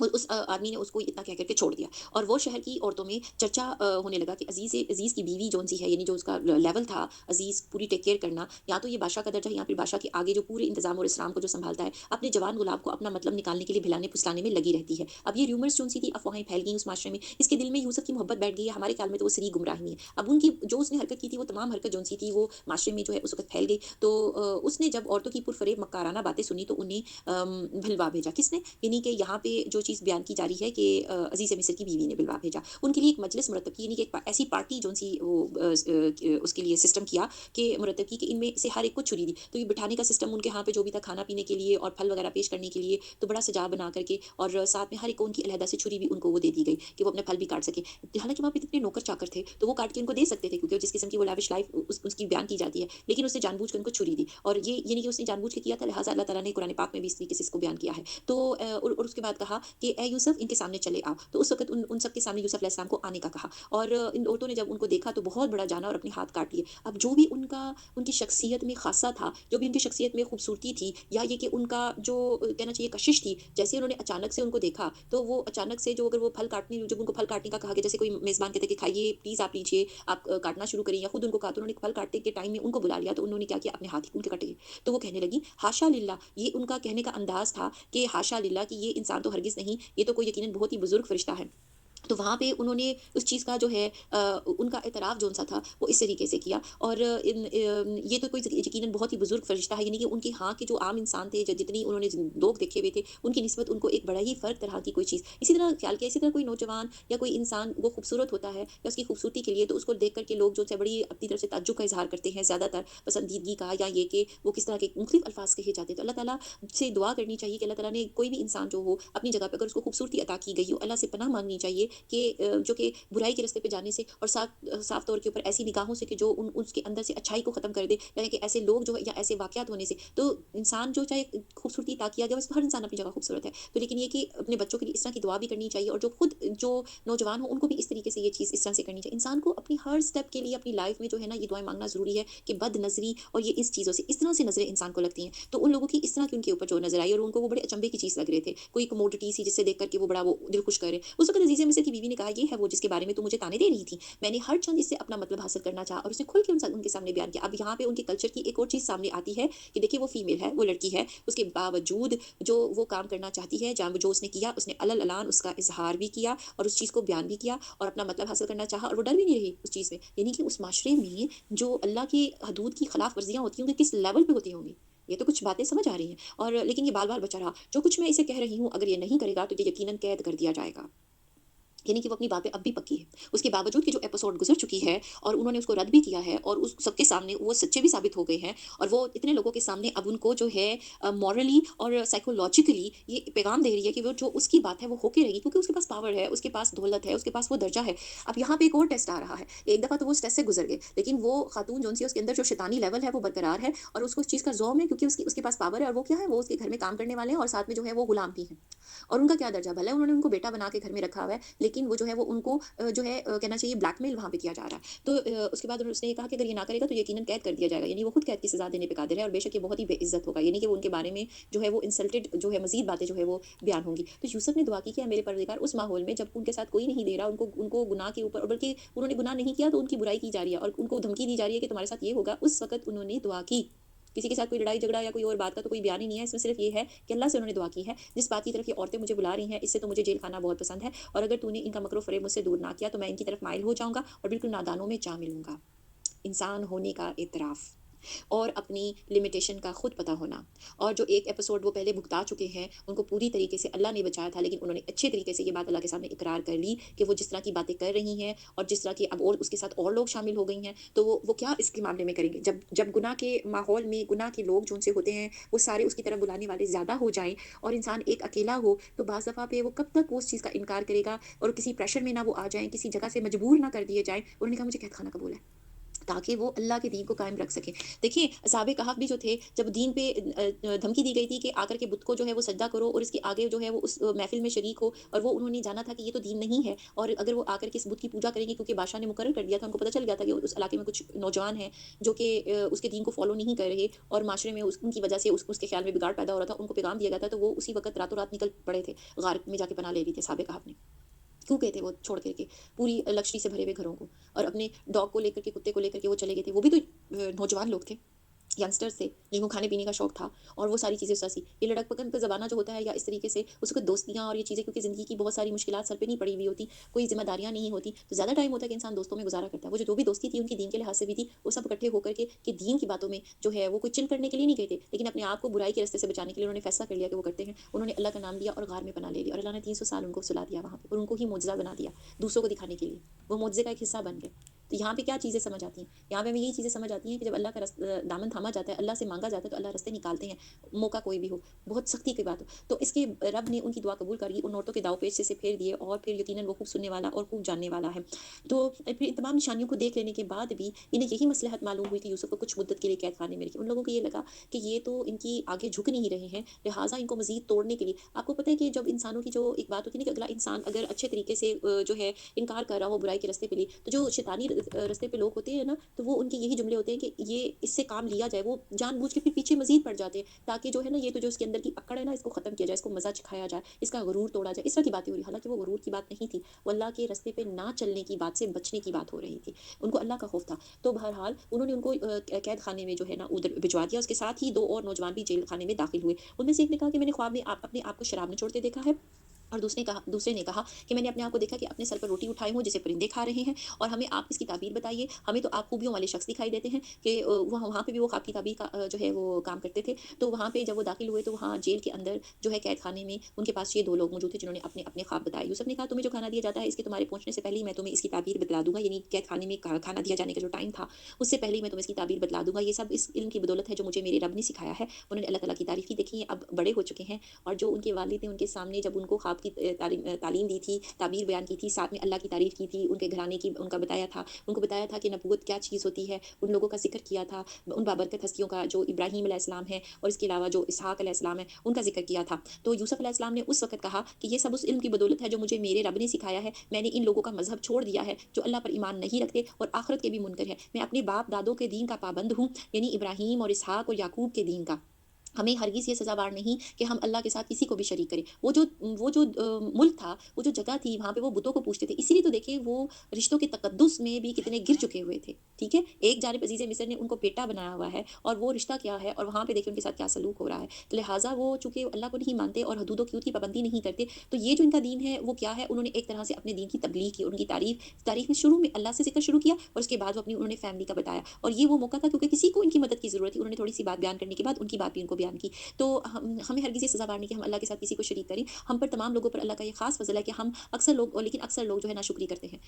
Speaker 1: उस आदमी ने उसको इतना कह कर के छोड़ दिया और वो शहर की औरतों में चर्चा होने लगा कि अज़ीज़ की बीवी जौन-सी है यानी जो उसका लेवल था अज़ीज़ पूरी टेक केयर करना, या तो ये बादशाह का दर्जा है या फिर बादशाह के आगे जो पूरे इंतज़ाम और इस्लाम को जो सँभालता है, अपने जवान गुलाम को अपना मतलब निकालने के लिए भिलाने-फुसलाने में लगी रहती है। अब ये र्यूमर्स जौन-सी थी अफ़वाहें फैल गई उस माशरे में, इसके दिल में यूसुफ की मोहब्बत बैठ गई है, हमारे ख़्याल में तो वो सरी गुमराही है। अब उनकी जो उसने हरकत की थी वो तमाम हरकत जौन-सी थी वो माशरे में जो है उस वक़्त फैल गई। तो उसने जब औरतों की पुरफ़रेब मक्काराना बातें सुनी तो उन्हें भिलवा भेजा। किसने? यानी कि यहाँ पे जो चीज़ बयान की जा रही है कि अज़ीज़ मिस्र की बीवी ने भिलवा भेजा। उनके लिए एक मजलिस मुरतब की यानी कि एक ऐसी पार्टी जौन-सी वो उसके लिए सिस्टम किया कि मुरतब की कि इनमें से हर एक को छुरी दी। तो ये बिठाने का सिस्टम उनके यहाँ पे जो भी था खाना-पीने के लिए और फल वगैरह पेश करने के लिए तो बड़ा सजा बना कर के और साथ में हर एक को उनकी अलहदा से छुरी भी उनको वो दे दी गई कि वो अपने फल भी काट सकें। हालाँकि वहाँ पे इतने नौकर-चाकर थे, तो वो काट के उनको दे सकते थे क्योंकि जिस किस्म की वो लाविश लाइफ़ उसकी बयान की जाती है। लेकिन उसने जानबूझ के उनको छुरी दी और ये यानी कि उसने जानबूझ के किया था लिहाज़ा अल्लाह ताला ने कुरान पाक में भी इस तरीके से इसको बयान किया है। तो और उसके बाद कहा कि ए यूसुफ इनके सामने चले आओ। तो उस वक़्त उन उन सब के सामने यूसुफ अलैहिस्सलाम को आने का कहा और इन औरतों ने जब उनको देखा तो बहुत बड़ा जाना और अपने हाथ काट लिए। अब जो भी उनकी शख्सियत में ख़ासा था, जो भी उनकी शख्सियत में खूबसूरती थी या ये कि उनका जो कहना चाहिए कशिश थी, जैसे उन्होंने अचानक से उनको देखा, तो वो अचानक से जो अगर वो फल काटने जब उनको फल काटने का कहा गया, जैसे कोई मेज़बान कहता है कि खाइए प्लीज़ आप लीजिए, आप काटना शुरू करिए या खुद उनको कहा तो उन्होंने फल काटने के टाइम में उनको बुला लिया, तो उन्होंने क्या किया अपने हाथ ही उनके कट गए। तो वो कहने लगी हाशा लिल्लाह, ये उनका कहने का अंदाज़ था कि हाशा लिल्लाह कि ये इंसान तो हरगिज़ नहीं, ये तो कोई यकीनन बहुत ही बुज़ुर्ग फ़रिश्ता है। तो वहाँ पे उन्होंने उस चीज़ का जो है उनका एतराफ़ जौन-सा था वो इस तरीके से किया और ये तो कोई यकीनन बहुत ही बुज़ुर्ग फ़रिश्ता है यानी कि उनके यहाँ के जो आम इंसान थे जितनी उन्होंने लोग देखे हुए थे उनकी निस्बत उनको एक बड़ा ही फ़र्क तरह की कोई चीज़ इसी तरह ख़्याल किया इसी तरह कोई नौजवान या कोई इंसान वो खूबसूरत होता है या उसकी खूबसूरती के लिए तो उसको देख कर के लोग जो है बड़ी अपनी तरफ से ताज्जुब का इज़हार करते हैं ज़्यादातर पसंदीदगी का या ये कि वो किस तरह के मुख्तलिफ़ अल्फ़ाज़ कहे जाते हैं। तो अल्लाह ताला से दुआ करनी चाहिए कि अल्लाह ताला ने कोई भी इंसान जो हो अपनी जगह पे अगर उसको खूबसूरती अता की गई हो अल्लाह से पनाह माँगनी चाहिए कि जो कि बुराई के रास्ते पे जाने से और साफ तौर के ऊपर ऐसी निगाहों से कि जो उसके अंदर से अच्छाई को ख़त्म कर दे यानी कि ऐसे लोग जो है या ऐसे वाक़यात होने से तो इंसान जो चाहे खूबसूरती अता किया गया वैसे तो हर इंसान अपनी जगह खूबसूरत है। तो लेकिन ये कि अपने बच्चों के लिए इस तरह की दुआ भी करनी चाहिए और जो खुद जो नौजवान हो उनको भी इस तरीके से ये चीज़ इस तरह से करनी चाहिए। इंसान को अपनी हर स्टेप के लिए अपनी लाइफ़ में जो है ना ये दुआएँ माँगना ज़रूरी है कि बदनज़री और ये इस चीज़ों से इस तरह से नज़रें इंसान को लगती हैं। तो उन लोगों की इस तरह की उनके ऊपर जो नज़र आई और उनको वो बड़े अचंभे की चीज़ लग रहे थे। कोई कमोडिटी सी जिसे देख कर के वो बड़ा वो दिल खुश करे। उस वक़्त अज़ीज़ मिस्र की बीवी ने कहा ये है वो जिसके बारे में तू मुझे ताने दे रही थी। मैंने हर चंद इससे अपना मतलब हासिल करना चाहा और उसने खुल के उनके सामने बयान किया। अब यहाँ पे उनके कल्चर की एक और चीज़ सामने आती है कि देखिए वो फीमेल है, वो लड़की है, उसके बावजूद जो वो काम करना चाहती है, जो उसने किया, उसने अलल अलान उसका इज़हार भी किया और उस चीज़ को बयान भी किया और अपना मतलब हासिल करना चाहा और वो डर भी नहीं रही उस चीज़ में। यानी कि उस माशरे में जो अल्लाह की हदूद की खिलाफ वर्जियाँ होती होंगी, किस लेवल पे होती होंगी। ये तो कुछ बातें समझ आ रही हैं और लेकिन ये बाल-बाल बचा रहा। जो कुछ मैं इसे कह रही हूँ, अगर ये नहीं करेगा तो ये यकीनन कैद कर दिया जाएगा। यानी कि वो अपनी बात पे अब भी पक्की है। उसके बावजूद कि जो एपिसोड गुज़र चुकी है और उन्होंने उसको रद्द भी किया है और उस सबके सामने वो सच्चे भी साबित हो गए हैं और वो इतने लोगों के सामने अब उनको जो है मॉरली और साइकोलॉजिकली ये पैगाम दे रही है कि वो जो उसकी बात है वो होके रहेगी क्योंकि उसके पास पावर है, उसके पास दौलत है, उसके पास वो दर्जा है। अब यहाँ पे एक और टेस्ट आ रहा है। एक दफ़ा तो वो इस टेस्ट से गुज़र गए, लेकिन वो खातून जौन-सी है उसके अंदर जो शैतानी लेवल है वो बरकरार है और उसको इस चीज़ का ज़ौम है क्योंकि उसके उसके पास पावर है और वो क्या है, वो उसके घर में काम करने वाले हैं और साथ में जो है वो गुलाम भी हैं। और उनका क्या दर्जा भला है उन्होंने उनको बेटा बना के घर में रखा हुआ है, लेकिन वो जो है वो उनको जो है कहना चाहिए ब्लैकमेल वहाँ पे किया जा रहा है। तो उसके बाद उसने ये कहा कि अगर ये ना करेगा तो यकीनन कैद कर दिया जाएगा, यानी वो खुद कैद की सज़ा देने पे कादिर है और बेशक ये बहुत ही बेइज़्ज़त होगा, यानी कि वो उनके बारे में जो है वो इंसल्टेड जो है मज़ीद बातें जो है वो बयान होंगी। तो यूसुफ ने दुआ की कि मेरे परवरदिगार उस माहौल में जब उनके साथ कोई नहीं दे रहा, उनको उनको गुनाह के ऊपर और बल्कि उन्होंने गुनाह नहीं किया तो उनकी बुराई की जा रही है और उनको धमकी दी जा रही है कि तुम्हारे साथ ये होगा, उस वक़्त उन्होंने दुआ की। किसी के साथ कोई लड़ाई झगड़ा या कोई और बात का तो कोई बयान ही नहीं है, इसमें सिर्फ़ ये है कि अल्लाह से उन्होंने दुआ की है, जिस बात की तरफ ये औरतें मुझे बुला रही हैं, इससे तो मुझे जेल खाना बहुत पसंद है और अगर तूने इनका मकरो फ़रेब मुझसे दूर ना किया तो मैं इनकी तरफ माइल हो जाऊँगा और बिल्कुल नादानों में जा मिलूँगा। इंसान होने का एतराफ़। اور اپنی لمیٹیشن کا خود پتہ ہونا، اور جو ایک ایپیسوڈ وہ پہلے بھگتا چکے ہیں، ان کو پوری طریقے سے اللہ نے بچایا تھا، لیکن انہوں نے اچھے طریقے سے یہ بات اللہ کے سامنے اقرار کر لی کہ وہ جس طرح کی باتیں کر رہی ہیں اور جس طرح کی اب اور اس کے ساتھ اور لوگ شامل ہو گئی ہیں، تو وہ کیا اس کے معاملے میں کریں گے؟ جب گناہ کے ماحول میں گناہ کے لوگ جو ان سے ہوتے ہیں وہ سارے اس کی طرف بلانے والے زیادہ ہو جائیں اور انسان ایک اکیلا ہو، تو بعض دفعہ پہ وہ کب تک وہ اس چیز کا انکار کرے گا، اور کسی پریشر میں نہ وہ آ جائیں، کسی جگہ سے مجبور نہ کر دیے جائیں۔ انہوں نے کہا مجھے قید خانہ قبول ہے، تاکہ وہ اللہ کے دین کو قائم رکھ سکیں۔ دیکھیں اصحاب کہف بھی جو تھے، جب دین پہ دھمکی دی گئی تھی کہ آ کر کے بت کو جو ہے وہ سجدہ کرو اور اس کے آگے جو ہے وہ اس محفل میں شریک ہو، اور وہ انہوں نے جانا تھا کہ یہ تو دین نہیں ہے، اور اگر وہ آ کر کے اس بت کی پوجا کریں گے، کیونکہ بادشاہ نے مقرر کر دیا تھا، ان کو پتہ چل گیا تھا کہ اس علاقے میں کچھ نوجوان ہیں جو کہ اس کے دین کو فالو نہیں کر رہے، اور معاشرے میں ان کی وجہ سے اس کے خیال میں بگاڑ پیدا ہو رہا تھا، ان کو پیغام دیا گیا تھا، تو وہ اسی وقت راتوں رات نکل پڑے تھے، غار میں جا کے پناہ لے لی تھے اصحاب کہف نے۔ کیوں گئے تھے وہ چھوڑ کر کے پوری لکشری سے بھرے ہوئے گھروں کو، اور اپنے ڈاگ کو لے کر کے، کتے کو لے کر کے وہ چلے گئے تھے؟ وہ بھی تو نوجوان لوگ تھے، ینگسٹرز تھے جن کو کھانے پینے کا شوق تھا، اور وہ ساری چیزیں سسی یہ لڑک پکن کا زمانہ جو ہوتا ہے، یا اس طریقے سے اس کو دوستیاں اور یہ چیزیں، کیونکہ زندگی کی بہت ساری مشکلات سر پہ نہیں پڑی ہوئی ہوتی، کوئی ذمہ داریاں نہیں ہوتی، تو زیادہ ٹائم ہوتا ہے کہ انسان دوستوں میں گزارا کرتا ہے۔ وہ جو بھی دوستی تھی ان کی دین کے لحاظ سے بھی تھی، وہ سب اکٹھے ہو کر کے کہ دین کی باتوں میں جو ہے وہ کوئی چل کرنے کے لیے نہیں گئے تھے، لیکن اپنے آپ کو برائی کے رستے سے بچانے کے لیے انہوں نے فیصلہ کر لیا کہ وہ کرتے ہیں۔ انہوں نے اللہ کا نام لیا اور غار میں پناہ لے لی، اور اللہ نے 300 سال ان کو سلا دیا وہاں پہ، اور ان کو ہی معجزہ بنا دیا دوسروں کو دکھانے کے لیے، وہ معجزے کا ایک حصہ بن گئے۔ تو یہاں پہ کیا چیزیں سمجھ آتی ہیں؟ یہاں پہ ہمیں یہی چیزیں سمجھ آتی ہیں کہ جب اللہ کا دامن تھاما جاتا ہے، اللہ سے مانگا جاتا ہے، تو اللہ رستے نکالتے ہیں، موقع کوئی بھی ہو، بہت سختی کی بات ہو تو اس کے رب نے ان کی دعا قبول کر لی، ان عورتوں کے داؤ پیچ سے پھیر دیے، اور پھر یقیناً وہ خوب سننے والا اور خوب جاننے والا ہے۔ تو پھر ان تمام نشانیوں کو دیکھ لینے کے بعد بھی انہیں یہی مصلحت معلوم ہوئی کہ یوسف کو کچھ مدت کے لیے قید خانے میں رکھیں۔ ان لوگوں کو یہ لگا کہ یہ تو ان کی آگے جھک نہیں رہے ہیں، لہٰذا ان کو مزید توڑنے کے لیے، آپ کو پتہ ہے کہ جب انسانوں کی جو ایک بات ہوتی ہے نا کہ اگلا انسان اگر اچھے طریقے سے جو ہے انکار کر رہا ہو برائی کے رستے پہ لیے، تو جو شیطانی رستے پہ لوگ ہوتے ہیں نا، تو وہ ان کے یہی جملے ہوتے ہیں کہ یہ اس سے کام لیا جائے، وہ جان بوجھ کے پھر پیچھے مزید پڑ جاتے ہیں، تاکہ جو ہے نا یہ تو جو اس کے اندر کی اکڑ ہے نا، اس کو ختم کیا جائے، اس کو مزہ چکھایا جائے، اس کا غرور توڑا جائے، اس طرح کی باتیں ہو رہی، حالانکہ وہ غرور کی بات نہیں تھی، وہ اللہ کے رستے پہ نہ چلنے کی بات سے بچنے کی بات ہو رہی تھی، ان کو اللہ کا خوف تھا۔ تو بہرحال انہوں نے ان کو قید خانے میں جو ہے نا ادھر بھجوا دیا، اس کے ساتھ ہی 2 اور نوجوان بھی جیل خانے میں داخل ہوئے۔ ان میں سے ایک نے کہا کہ میں نے خواب میں اپنے آپ کو شراب نچوڑتے دیکھا ہے، اور دوسرے نے کہا کہ میں نے اپنے آپ کو دیکھا کہ اپنے سر پر روٹی اٹھائے ہوں جسے پرندے کھا رہے ہیں، اور ہمیں آپ اس کی تعبیر بتائیے، ہمیں تو آپ خوبیوں والے شخص دکھائی دیتے ہیں کہ وہاں پہ بھی وہ خواب کی تعبیر کا جو ہے وہ کام کرتے تھے۔ تو وہاں پہ جب وہ داخل ہوئے تو وہاں جیل کے اندر جو ہے قید خانے میں ان کے پاس یہ 2 لوگ موجود تھے جنہوں نے اپنے اپنے خواب بتائے۔ یوسف نے کہا تمہیں جو کھانا دیا جاتا ہے اس کے تمہارے پہنچنے سے پہلے ہی میں تمہیں اس کی تعبیر بتلا دوں گا، یعنی قید خانے میں کھانا دیا جانے کا جو ٹائم تھا اس سے پہلے ہی میں تمہیں اس کی تعبیر بتلا دوں گا، یہ سب اس علم کی بدولت ہے جو مجھے میرے رب نے سکھایا ہے۔ انہوں نے اللہ تعالیٰ کی تعریف کی، دیکھیں اب بڑے ہو چکے ہیں، اور جو ان کے والد نے ان کے سامنے جب ان کو خواب کی تعلیم دی تھی، تعبیر بیان کی تھی، ساتھ میں اللہ کی تعریف کی تھی، ان کے گھرانے کی ان کا بتایا تھا، ان کو بتایا تھا کہ نبوت کیا چیز ہوتی ہے، ان لوگوں کا ذکر کیا تھا، ان بابرکت ہستیوں کا جو ابراہیم علیہ السلام ہے، اور اس کے علاوہ جو اسحاق علیہ السلام ہے ان کا ذکر کیا تھا۔ تو یوسف علیہ السلام نے اس وقت کہا کہ یہ سب اس علم کی بدولت ہے جو مجھے میرے رب نے سکھایا ہے، میں نے ان لوگوں کا مذہب چھوڑ دیا ہے جو اللہ پر ایمان نہیں رکھتے اور آخرت کے بھی منکر ہے، میں اپنے باپ دادوں کے دین کا پابند ہوں، یعنی ابراہیم اور اسحاق اور یعقوب کے دین کا۔ ہمیں ہرگز یہ سزاوار نہیں کہ ہم اللہ کے ساتھ کسی کو بھی شریک کریں۔ وہ جو ملک تھا، وہ جو جگہ تھی، وہاں پہ وہ بتوں کو پوجتے تھے، اسی لیے تو دیکھیں وہ رشتوں کے تقدس میں بھی کتنے گر چکے ہوئے تھے، ٹھیک ہے؟ ایک جانب عزیز مصر نے ان کو بیٹا بنایا ہوا ہے، اور وہ رشتہ کیا ہے، اور وہاں پہ دیکھیں ان کے ساتھ کیا سلوک ہو رہا ہے، تو لہٰذا وہ چونکہ اللہ کو نہیں مانتے اور حدود و قیود کی پابندی نہیں کرتے، تو یہ جو ان کا دین ہے وہ کیا ہے، انہوں نے ایک طرح سے اپنے دین کی تبلیغ کی، ان کی تاریخ میں شروع میں اللہ سے ذکر شروع کیا، اور اس کے بعد وہ انہوں نے فیملی کا بتایا، اور یہ وہ موقع تھا کیونکہ کسی کو ان کی مدد کی ضرورت تھی، انہوں نے تھوڑی سی بات بیان کرنے کے بعد ان کی بات بھی ان کو بیان کی۔ تو ہمیں ہرگز یہ سزاوار نہیں کہ ہم اللہ کے ساتھ کسی کو شریک کریں، ہم پر تمام لوگوں پر اللہ کا یہ خاص فضل ہے کہ ہم اکثر لوگ جو ہے ناشکری کرتے ہیں۔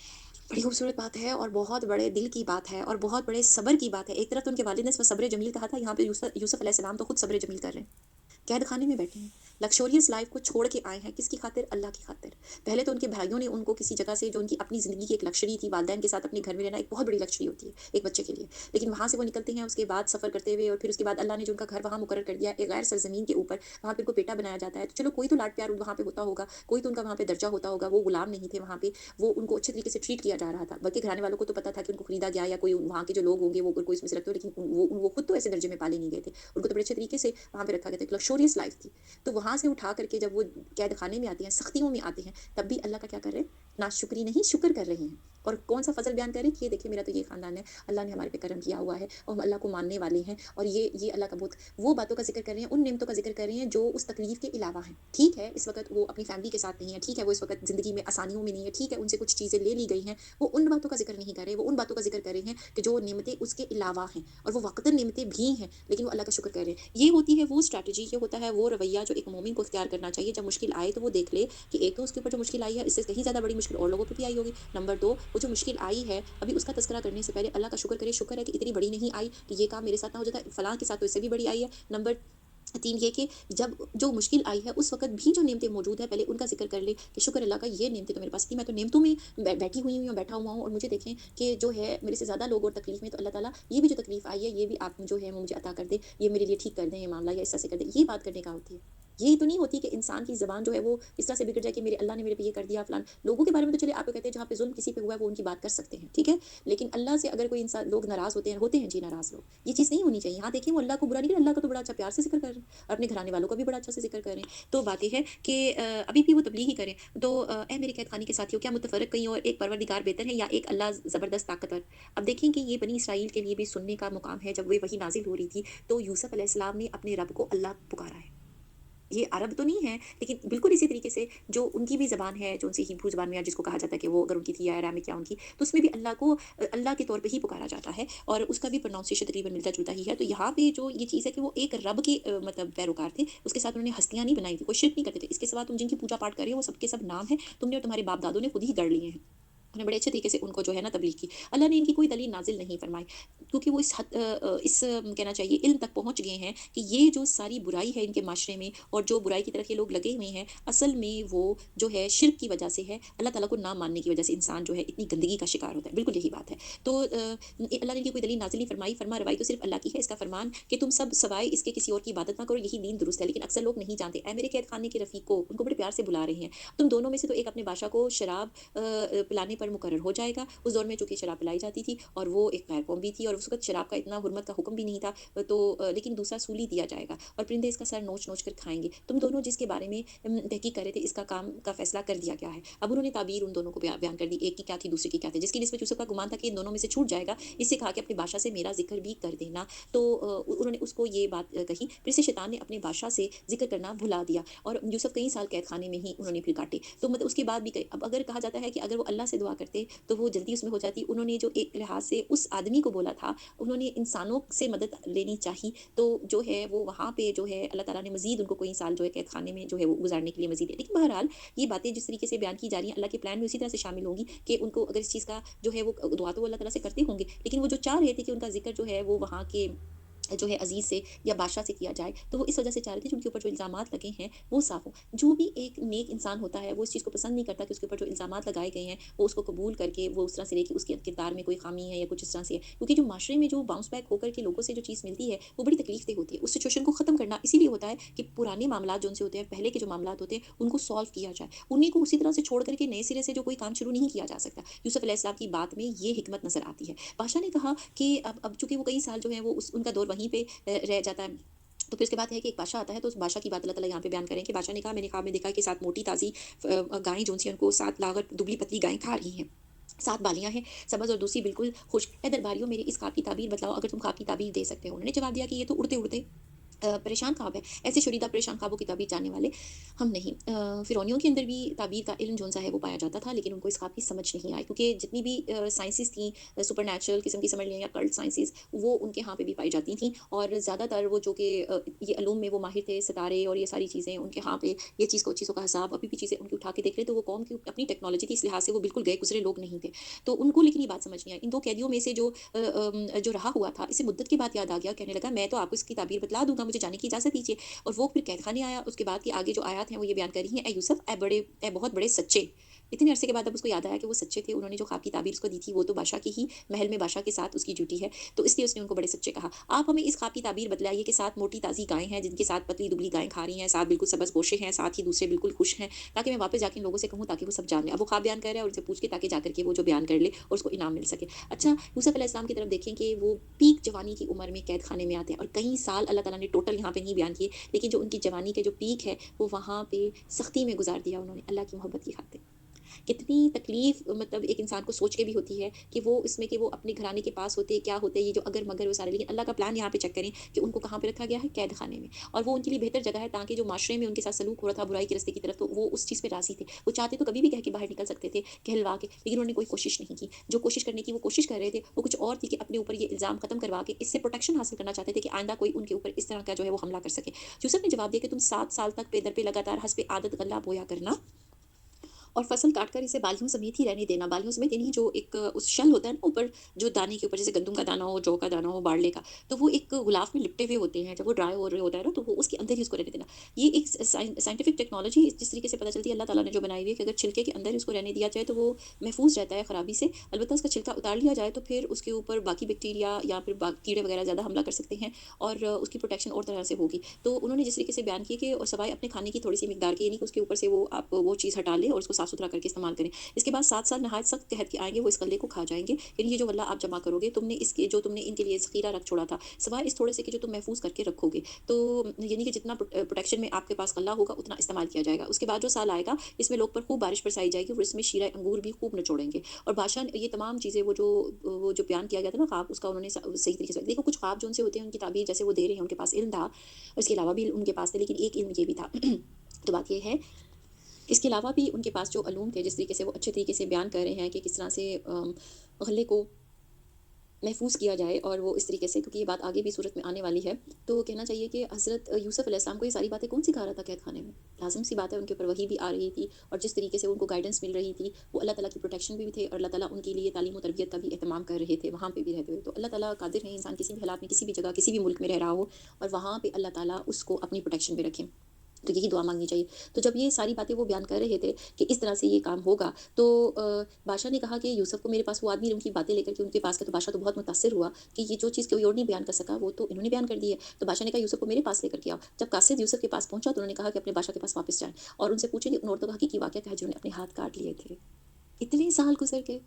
Speaker 1: بڑی خوبصورت بات ہے اور بہت بڑے دل کی بات ہے اور بہت بڑے صبر کی بات ہے۔ ایک طرف تو ان کے والد نے اس میں صبر جمیل کہا تھا، یہاں پہ یوسف علیہ السلام تو خود صبر جمیل کر رہے ہیں، قید خانے میں بیٹھے ہیں، لکشوریس لائف کو چھوڑ کے آئے ہیں، کس کی خاطر؟ اللہ کی خاطر۔ پہلے تو ان کے بھائیوں نے ان کو کسی جگہ سے جو ان کی اپنی زندگی کی ایک لکشری تھی، والدین کے ساتھ اپنے گھر میں رہنا ایک بہت بڑی لکشری ہوتی ہے ایک بچے کے لیے، لیکن وہاں سے وہ نکلتے ہیں اس کے بعد سفر کرتے ہوئے، اور پھر اس کے بعد اللہ نے جو ان کا گھر وہاں مقرر کر دیا ایک غیر سرزمین کے اوپر، وہاں پہ ان کو بیٹا بنایا جاتا ہے، تو چلو کوئی تو لاڈ پیار وہاں پہ ہوتا ہوگا، کوئی تو ان کا وہاں پہ درجہ ہوتا ہوگا، وہ غلام نہیں تھے وہاں پہ، وہ ان کو اچھے طریقے سے ٹریٹ کیا جا رہا تھا، بلکہ گھرانے والوں کو تو پتا تھا کہ ان کو خریدا گیا یا کوئی وہاں کے جو لوگ ہوں گے وہ کوئی اس میں سے رکھتے ہو، لیکن وہ خود تو ایسے درجے میں پالے نہیں گئے تھے، ان کو تو بڑے اچھے طریقے سے وہاں پہ رکھا گیا تھا، ایک لکشوریس لائف تھی۔ تو وہاں वहाँ से उठा करके जब वो कैद खाने में आते हैं, सख्तियों में आते हैं, तब भी अल्लाह का क्या कर रहे हैं? नाशुक्री नहीं, शुक्र कर रहे हैं। और कौन-सा फ़ज़ल बयान कर रहे हैं कि ये देखिए मेरा तो ये ख़ानदान है, अल्लाह ने हमारे पे करम किया हुआ है और हम अल्लाह को मानने वाले हैं और ये अल्लाह का बहुत वो बातों का ज़िक्र कर रहे हैं, उन नेमतों का ज़िक्र कर रहे हैं जो उस तकलीफ़ के अलावा हैं। ठीक है, इस वक़्त वो अपनी फ़ैमिली के साथ नहीं है, ठीक है, वो इस वक़्त ज़िंदगी में आसानियों में नहीं है, ठीक है, उनसे कुछ चीज़ें ले ली गई हैं, वो उन बातों का ज़िक्र नहीं कर रहे, वो उन बातों का ज़िक्र कर रहे हैं कि जो नेमतें उसके अलावा हैं और वो वक़्तन नेमतें भी हैं, लेकिन वो अल्लाह का शुक्र कर रहे हैं। ये होती है वो स्ट्रैटेजी, ये होता है वो रवैया जो एक मोमिन को इख्तियार करना चाहिए। जब मुश्किल आए तो वो देख ले कि एक तो उसके ऊपर जो मुश्किल आई है, इससे कहीं ज़्यादा बड़ी मुश्किल और लोगों पे भी आई होगी। नंबर 2, वो जो मुश्किल आई है, अभी उसका तज़किरा करने से पहले अल्लाह का शुक्र करे, शुक्र है कि इतनी बड़ी नहीं आई कि ये काम मेरे साथ ना हो जाता, फलाँ के साथ तो इससे भी बड़ी आई है। नंबर 3 ये कि जब जो मुश्किल आई है उस वक़्त भी जो नेमतें मौजूद है, पहले उनका ज़िक्र कर ले कि शुक्र अल्लाह का, ये नेमतें तो मेरे पास थी, मैं तो नेमतों में बैठी हुई हूँ या बैठा हुआ हूँ और मुझे देखें कि जो है मेरे से ज़्यादा लोग और तकलीफ़ में, तो अल्लाह ताला ये भी जो तकलीफ़ आई है, ये भी आप जो है वो मुझे अता कर दें, ये मेरे लिए ठीक कर दें ये मामला, या इस तरह से कर दें। ये बात करने का होती है। ये तो नहीं होती कि इंसान की ज़बान जो है वो इस तरह से बिगड़ जाए कि मेरे अल्लाह ने मेरे पे ये कर दिया फ़लान। लोगों के बारे में तो चलिए आप कहते हैं जहाँ पे ज़ुल्म किसी पे हुआ है वो उनकी बात कर सकते हैं, ठीक है? लेकिन अल्लाह से अगर कोई इंसान, लोग नाराज़ होते हैं जी नाराज़ लोग। ये चीज़ नहीं होनी चाहिए। यहाँ देखिए वो अल्लाह को बुरा नहीं कर, अल्लाह का तो बड़ा अच्छा प्यार से ज़िक्र कर रहे हैं, और अपने घराने वालों का भी बड़ा अच्छा से ज़िक्र कर रहे हैं। तो बात ये है कि अभी भी वो तब्लीग ही करें। तो ऐ मेरे कैद खाने के साथियों, क्या मुतफ़र्रिक़ कहीं और एक परवरदिगार बेहतर है या एक अल्लाह ज़बरदस्त ताकतवर? अब देखें कि ये बनी इसराइल के लिए भी सुनने का मुकाम है। जब वे वही नाज़िल हो रही थी, तो यूसुफ़ अलैहिस्सलाम ने अपने रब को अल्लाह पुकारा है। ये अरब तो नहीं है, लेकिन बिल्कुल इसी तरीके से जो उनकी भी ज़बान है, जो उनसे हिब्रू ज़बान में, या जिसको कहा जाता है कि वो अगर उनकी थी या अरामिक या उनकी, तो उसमें भी अल्लाह को अल्लाह के तौर पे ही पुकारा जाता है और उसका भी प्रोनाउंसिएशन तकरीबन मिलता-जुलता ही है। तो यहाँ पे जो ये चीज़ है कि वो एक रब के मतलब पैरोकार थे, उसके साथ उन्होंने हस्तियाँ नहीं बनाई थी, कोई शिर्क नहीं करते थे। इसके सिवा तुम जिनकी पूजा-पाठ कर रहे हो, वो सब के सब नाम हैं, तुमने और तुम्हारे बाप-दादों ने खुद ही गढ़ लिए हैं। उन्होंने बड़े अच्छे तरीके से उनको जो है ना तबलीग की। अल्लाह ने इनकी कोई दलील नाज़िल नहीं फरमाई, क्योंकि वो कहना चाहिए इल्म तक पहुँच गए हैं कि ये जो सारी बुराई है इनके माशरे में और जो बुराई की तरफ ये लोग लगे हुए हैं, असल में वो जो है शिर्क की वजह से है। अल्लाह ताला को ना मानने की वजह से इंसान जो है इतनी गंदगी का शिकार होता है। बिल्कुल यही बात है। तो अल्लाह ने इनकी कोई दलील नाज़िल नहीं फरमाई, फरमा रवाई तो सिर्फ़ अल्लाह की है। इसका फरमान कि तुम सब सवाए इसके किसी और की इबादत ना करो, यही दीन दुरुस्त है। लेकिन अक्सर लोग नहीं जानते। ऐ मेरे कैद खाने के रफ़ीक को, उनको बड़े प्यार से बुला रहे हैं। तुम दोनों में से तो एक अपने बादशाह को शराब पिलाने पर मुकर्रर हो जाएगा। उस दौर में चूँकि शराब पिलाई जाती थी और वो एक गैर कौम भी थी और उस वक़्त शराब का इतना हुर्मत का हुक्म भी नहीं था, तो लेकिन दूसरा सूली दिया जाएगा और परिंदे इसका सर नोच-नोच कर खाएँगे। तुम दोनों जिसके बारे में तहकीक कर रहे थे, इसका काम का फ़ैसला कर दिया गया है। अब उन्होंने ताबीर उन दोनों को बयान कर दी, एक की क्या थी, दूसरे की क्या थी। जिसकी निस्बत यूसुफ का गुमान था कि इन दोनों में से छूट जाएगा, इससे कहा कि अपने बादशाह से मेरा ज़िक्र भी कर देना। तो उन्होंने उसको ये बात कही, फिर से शैतान ने अपने बादशाह से ज़िक्र करना भुला दिया और यूसुफ कई साल कैद खाने में ही उन्होंने फिर काटे। तो मतलब उसके बाद भी कई, अब अगर कहा जाता है कि अगर वो अल्लाह से दुआ करते तो वो जल्दी उसमें हो जाती। उन्होंने जो एक लिहाज से उस आदमी को बोला था, उन्होंने इंसानों से मदद लेनी चाहिए, तो जो है वो वहाँ पे जो है अल्लाह ताला ने मज़ीद उनको कई साल जो है कैद खाने में जो है वो गुज़ारने के लिए मज़ीद है। लेकिन बहरहाल ये बातें जिस तरीके से बयान की जा रही हैं, अल्लाह के प्लान में उसी तरह से शामिल होंगी कि उनको अगर इस चीज़ का जो है वो दुआ तो वो अल्लाह ताला से करते होंगे, लेकिन वो जो चाह रहे थे कि उनका ज़िक्र जो है वो वहाँ के जो है अज़ीज़ से या बादशाह से किया जाए, तो वो इस वजह से चाह रहे थे कि उनके ऊपर जो इल्ज़ामात लगे हैं, वो साफ़ हों। जो भी एक नेक इंसान होता है, वो इस चीज़ को पसंद नहीं करता कि उसके ऊपर जो इल्ज़ामात लगाए गए हैं, वो उसको कबूल करके वो उस तरह से रहे कि उसके किरदार में कोई ख़ामी है या कुछ इस तरह से है। क्योंकि जो माशरे में जो बाउंस बैक होकर के लोगों से जो चीज़ मिलती है, वो बड़ी तकलीफ़ देह होती है। उस सिचुएशन को ख़त्म करना इसीलिए होता है कि पुराने मामलात जो उनसे होते हैं, पहले के जो मामलात होते हैं, उनको सॉल्व किया जाए। उन्हीं को उसी तरह से छोड़ कर के नए सिरे से जो कोई काम शुरू नहीं किया जा सकता। यूसुफ़ अलैहिस्सलाम की बात में ये हिकमत नज़र आती है। बादशाह ने कहा कि अब चूँकि वो कई साल जो है वो उनका दौर वहीं पे रह जाता है। तो फिर उसके बाद है कि एक बादशाह आता है, तो उस बादशाह की बात अल्लाह ताला यहाँ पे बयान करें कि बादशाह ने कहा, मैंने ख्वाब में देखा कि 7 मोटी ताज़ी गायें जो सी उनको 7 लागत दुबली-पतली गायें खा रही हैं। 7 बालियाँ हैं, सब्ज़ और दूसरी बिल्कुल खुश्क। ए दरबारियों, मेरी इस ख्वाब की ताबीर बतलाओ, अगर तुम ख्वाब की ताबीर दे सकते हो। उन्होंने जवाब दिया कि ये तो उड़ते-उड़ते परेशान ख्वाब है। ऐसे शुरीदा परेशान ख्वाबों की ताबीर जानने वाले हम नहीं। फ़िरौनियों के अंदर भी ताबीर का इल्म जो-सा है वो पाया जाता था, लेकिन उनको इस ख्वाब की समझ नहीं आई, क्योंकि जितनी भी साइंसेज़ थी, सुपरनैचुरल किस्म की समझ लें या कल्ट साइंसेज़, वो उनके यहाँ पे भी पाई जाती थीं और ज़्यादातर वो जो कि ये उलूम में वो माहिर थे, सितारे और ये सारी चीज़ें उनके यहाँ पे, ये चीज़ों का हिसाब अभी भी चीज़ें उनकी उठा के देख लें तो वो कौम की अपनी टेक्नोलॉजी थी, इस लिहाज से वो बिल्कुल गए गुज़रे लोग नहीं थे। तो उनको लेकिन ये बात समझ नहीं आई। इन 2 कैदियों में से जो रहा हुआ था, इसे मुद्दत के बाद याद आ गया, कहने लगा, मैं तो आपको इसकी ताबीर बतला दूँगा, मुझे जाने की इजाज़त दीजिए। और वो फिर कैदखाने आया। उसके बाद की आगे जो आयत हैं वो ये बयान कर रही हैं, ए यूसुफ, ए बहुत बड़े सच्चे। इतने अरसे के बाद अब उसको याद आया कि वो सच्चे थे। उन्होंने जो ख्वाब की ताबीर उसको दी थी, वो तो बादशाह की ही महल में बादशाह के साथ उसकी ड्यूटी है, तो इसलिए उसने उनको बड़े सच्चे कहा। आप हमें इस ख्वाब की ताबीर बतलाइए कि 7 मोटी ताज़ी गायें हैं, जिनके साथ पतली-दुबली गायें खा रही हैं, 7 बिल्कुल सब्ज़ गोशे हैं, साथ ही दूसरे बिल्कुल खुश्क हैं, ताकि मैं वापस जाके इन लोगों से कहूँ, ताकि वो सब जान लें। अब वो ख्वाब बयान कर रहा है और उनसे पूछ के, ताकि जाकर के वो जो बयान कर ले और उसको इनाम मिल सके। अच्छा, यूसुफ अलैहिस्सलाम की तरफ देखें कि वो पीक जवानी की उम्र में कैद खाने में आते हैं और कई साल अल्लाह ताला ने टोटल यहाँ पे नहीं बयान किए, लेकिन जो उनकी जवानी के जो पीक है, वो वहाँ पे सख्ती में गुजार दिया उन्होंने अल्लाह की मोहब्बत की खातिर। कितनी तकलीफ मतलब एक इंसान को सोच के भी होती है कि वो इसमें कि वो अपने घराने के पास होते, क्या होते, ये जो अगर मगर वो सारे, लेकिन अल्लाह का प्लान यहाँ पे चेक करें कि उनको कहाँ पे रखा गया है, कैद खाने में। और वो उनके लिए बेहतर जगह है, ताकि जो माशरे में उनके साथ सलूक हो रहा था बुराई के रास्ते की तरफ, तो वो उस चीज़ पे राजी थे। वो चाहते तो कभी भी कह के बाहर निकल सकते थे, कहलवा के, लेकिन उन्होंने कोई कोशिश नहीं की। जो कोशिश करने की वो कोशिश कर रहे थे, वो कुछ और थी कि अपने ऊपर ये इल्ज़ाम खत्म करवा के इससे प्रोटेक्शन हासिल करना चाहते थे कि आइंदा कोई उनके ऊपर इस तरह का जो है वो हमला कर सके। यूसुफ ने जवाब दिया कि तुम 7 साल तक पे दर पे लगातार हस्बे आदत गल्ला बोया करना और फसल काटकर इसे बालियों समेत ही रहने देना। बालियों समेत यानी जो एक उस शल होता है ना ऊपर, जो दाने के ऊपर, जैसे गंदम का दाना हो, जौ का दाना हो, बारले का, तो वो एक गुलाफ में लिपटे हुए होते हैं। जब वो ड्राई हो रहे होता है ना, तो वो उसके अंदर ही उसको रहने देना। ये एक साइंटिफिक टेक्नोलॉजी जिस तरीके से पता चलती है अल्लाह ताला ने जो बनाई हुई है कि अगर छिलके के अंदर इसको रहने दिया जाए तो वो महफूज रहता है खराबी से। अलबत्ता उसका छिलका उतार लिया जाए तो फिर उसके ऊपर बाकी बैक्टीरिया या फिर कीड़े वगैरह ज़्यादा हमला कर सकते हैं और उसकी प्रोटेक्शन और तरह से होगी। तो उन्होंने जिस तरीके से बयान किया कि और सवाए अपने खाने की थोड़ी सी मिकदार की, यानी कि उसके ऊपर से वो आप वो चीज़ हटा लें और उसको साफ सुथरा करके इस्तेमाल करें। इसके बाद 7 साल नहायत सख्त कहत के आएँगे, वो इस गल्ले को खा जाएँगे। यानी ये जो गल्ला आप जमा करोगे, जो तुमने इनके लिए ज़ख़ीरा रख छोड़ा था, सिवाय इस थोड़े से कि जो तुम महफ़ूज़ करके रखोगे। तो यानी कि जितना प्रोटेक्शन में आपके पास गल्ला होगा, उतना इस्तेमाल किया जाएगा। उसके बाद जो साल आएगा, इसमें लोग पर खूब बारिश बरसाई जाएगी और इसमें शीरा अंगूर भी खूब निचोड़ेंगे। और बादशाह ने ये तमाम चीज़ें, वो जो बयान किया गया था ना ख्वाब, उसका उन्होंने सही तरीके से देखो, कुछ ख्वाब जो उनसे होते हैं, उनकी ताबीर जैसे वो दे रहे हैं, उनके पास इल्म था, इसके अलावा भी उनके पास थे, लेकिन एक इल्म ये भी था। तो बात ये है, इसके अलावा भी उनके पास जो उलूम थे, जिस तरीके से वो अच्छे तरीके से बयान कर रहे हैं कि किस तरह से गले को महफूज़ किया जाए, और वो इस तरीके से, क्योंकि ये बात आगे भी सूरत में आने वाली है, तो कहना चाहिए कि हज़रत यूसुफ़ अलैहिस्सलाम को ये सारी बातें कौन सिखा रहा था कैद खाने में? लाज़िम सी बात है, उनके ऊपर वही भी आ रही थी और जिस तरीके से उनको गाइडेंस मिल रही थी, वो अल्लाह ताला की प्रोटेक्शन में भी थे और अल्लाह ताला उनके लिए तालीम और तरबियत का भी एहतमाम कर रहे थे, वहाँ पे भी रहते हुए। तो अल्लाह ताला कादिर है, इंसान किसी भी हालात में, किसी भी जगह, किसी भी मुल्क में रह रहा हो और वहाँ पे अल्लाह ताला उसको अपनी प्रोटेक्शन में रखे। तो यही दुआ माँगनी चाहिए। तो जब ये सारी बातें वो बयान कर रहे थे कि इस तरह से ये काम होगा, तो बादशाह ने कहा कि यूसुफ को मेरे पास वो आदमी उनकी बातें लेकर के उनके पास गया, तो बादशाह तो बहुत मुतासिर हुआ कि ये जो चीज़ कोई और नहीं बयान कर सका, वो तो इन्होंने बयान कर दी है। तो बादशाह ने कहा यूसुफ को मेरे पास लेकर के आओ। जब कासिद यूसुफ के पास पहुँचा, तो उन्होंने कहा कि अपने बादशाह के पास वापस जाएँ और उनसे पूछें कि उन औरतों का हकीकी वाक़या क्या है जिन्होंने अपने हाथ काट लिए थे। इतने साल गुज़र गए।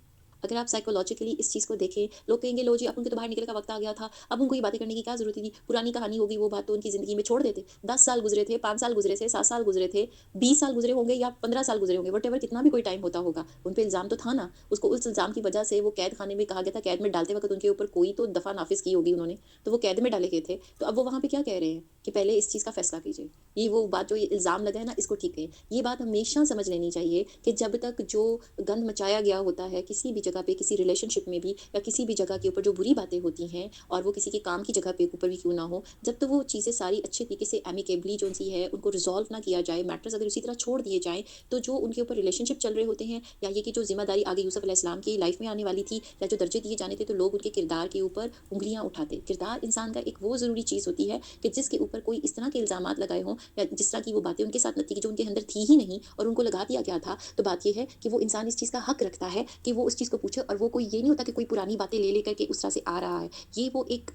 Speaker 1: अगर आप साइकोलॉजिकली इस चीज़ को देखें, लोग कहेंगे लो जी अब उनके तो बाहर निकलने का वक़्त आ गया था, अब उनको ये बातें करने की क्या ज़रूरत थी? पुरानी कहानी होगी, वो बात तो उनकी ज़िंदगी में छोड़ देते। 10 साल गुज़रे थे, 5 साल गुज़रे थे, 7 साल गुज़रे थे, 20 साल गुज़रे होंगे या 15 साल गुज़रे होंगे, व्हाटएवर कितना भी कोई टाइम होता होगा। उन पे इल्ज़ाम तो था ना, उसको उस इल्ज़ाम की वजह से वो कैद खाने में कहा गया था, कैद में डालते वक़्त उनके ऊपर कोई तो दफ़ा नाफ़िज़ की होगी उन्होंने, तो वो कैद में डाले गए थे। तो अब वो वहाँ पे क्या कह रहे हैं कि पहले इस चीज़ का फ़ैसला कीजिए। ये वो बात, जो ये इल्ज़ाम लगा है ना, इसको ठीक करें। ये बात हमेशा समझ लेनी चाहिए कि जब तक जो गंद मचाया गया होता है किसी भी जगह पे, किसी रिलेशनशिप में भी या किसी भी जगह के ऊपर, जो बुरी बातें होती हैं, और वो किसी के काम की जगह पे ऊपर भी क्यों ना हो, जब तक वो चीज़ें सारी अच्छे तरीके से एमिकेबली जो सी है उनको रिज़ॉल्व ना किया जाए, मैटर्स अगर उसी तरह छोड़ दिए जाएँ, तो जो उनके ऊपर रिलेशनशिप चल रहे होते हैं, या ये कि जो ज़िम्मेदारी आगे यूसुफ अलैहिस्सलाम की लाइफ़ में आने वाली थी, या जो दर्जे दिए जाने थे, तो लोग उनके किरदार के ऊपर उँगलियाँ उठाते। किरदार इंसान का एक वो ज़रूरी चीज़ होती है कि जिसके ऊपर कोई इस तरह के इल्ज़ामात लगाए हों, या जिस तरह की वो बातें उनके साथ न थी, जो उनके अंदर थी ही नहीं और उनको लगा दिया गया था। तो बात ये है कि वो इंसान इस चीज़ का हक रखता है कि वो उस चीज़ को पूछे, और वो कोई ये नहीं होता कि कोई पुरानी बातें ले लेकर के उस तरह से आ रहा है। ये वो एक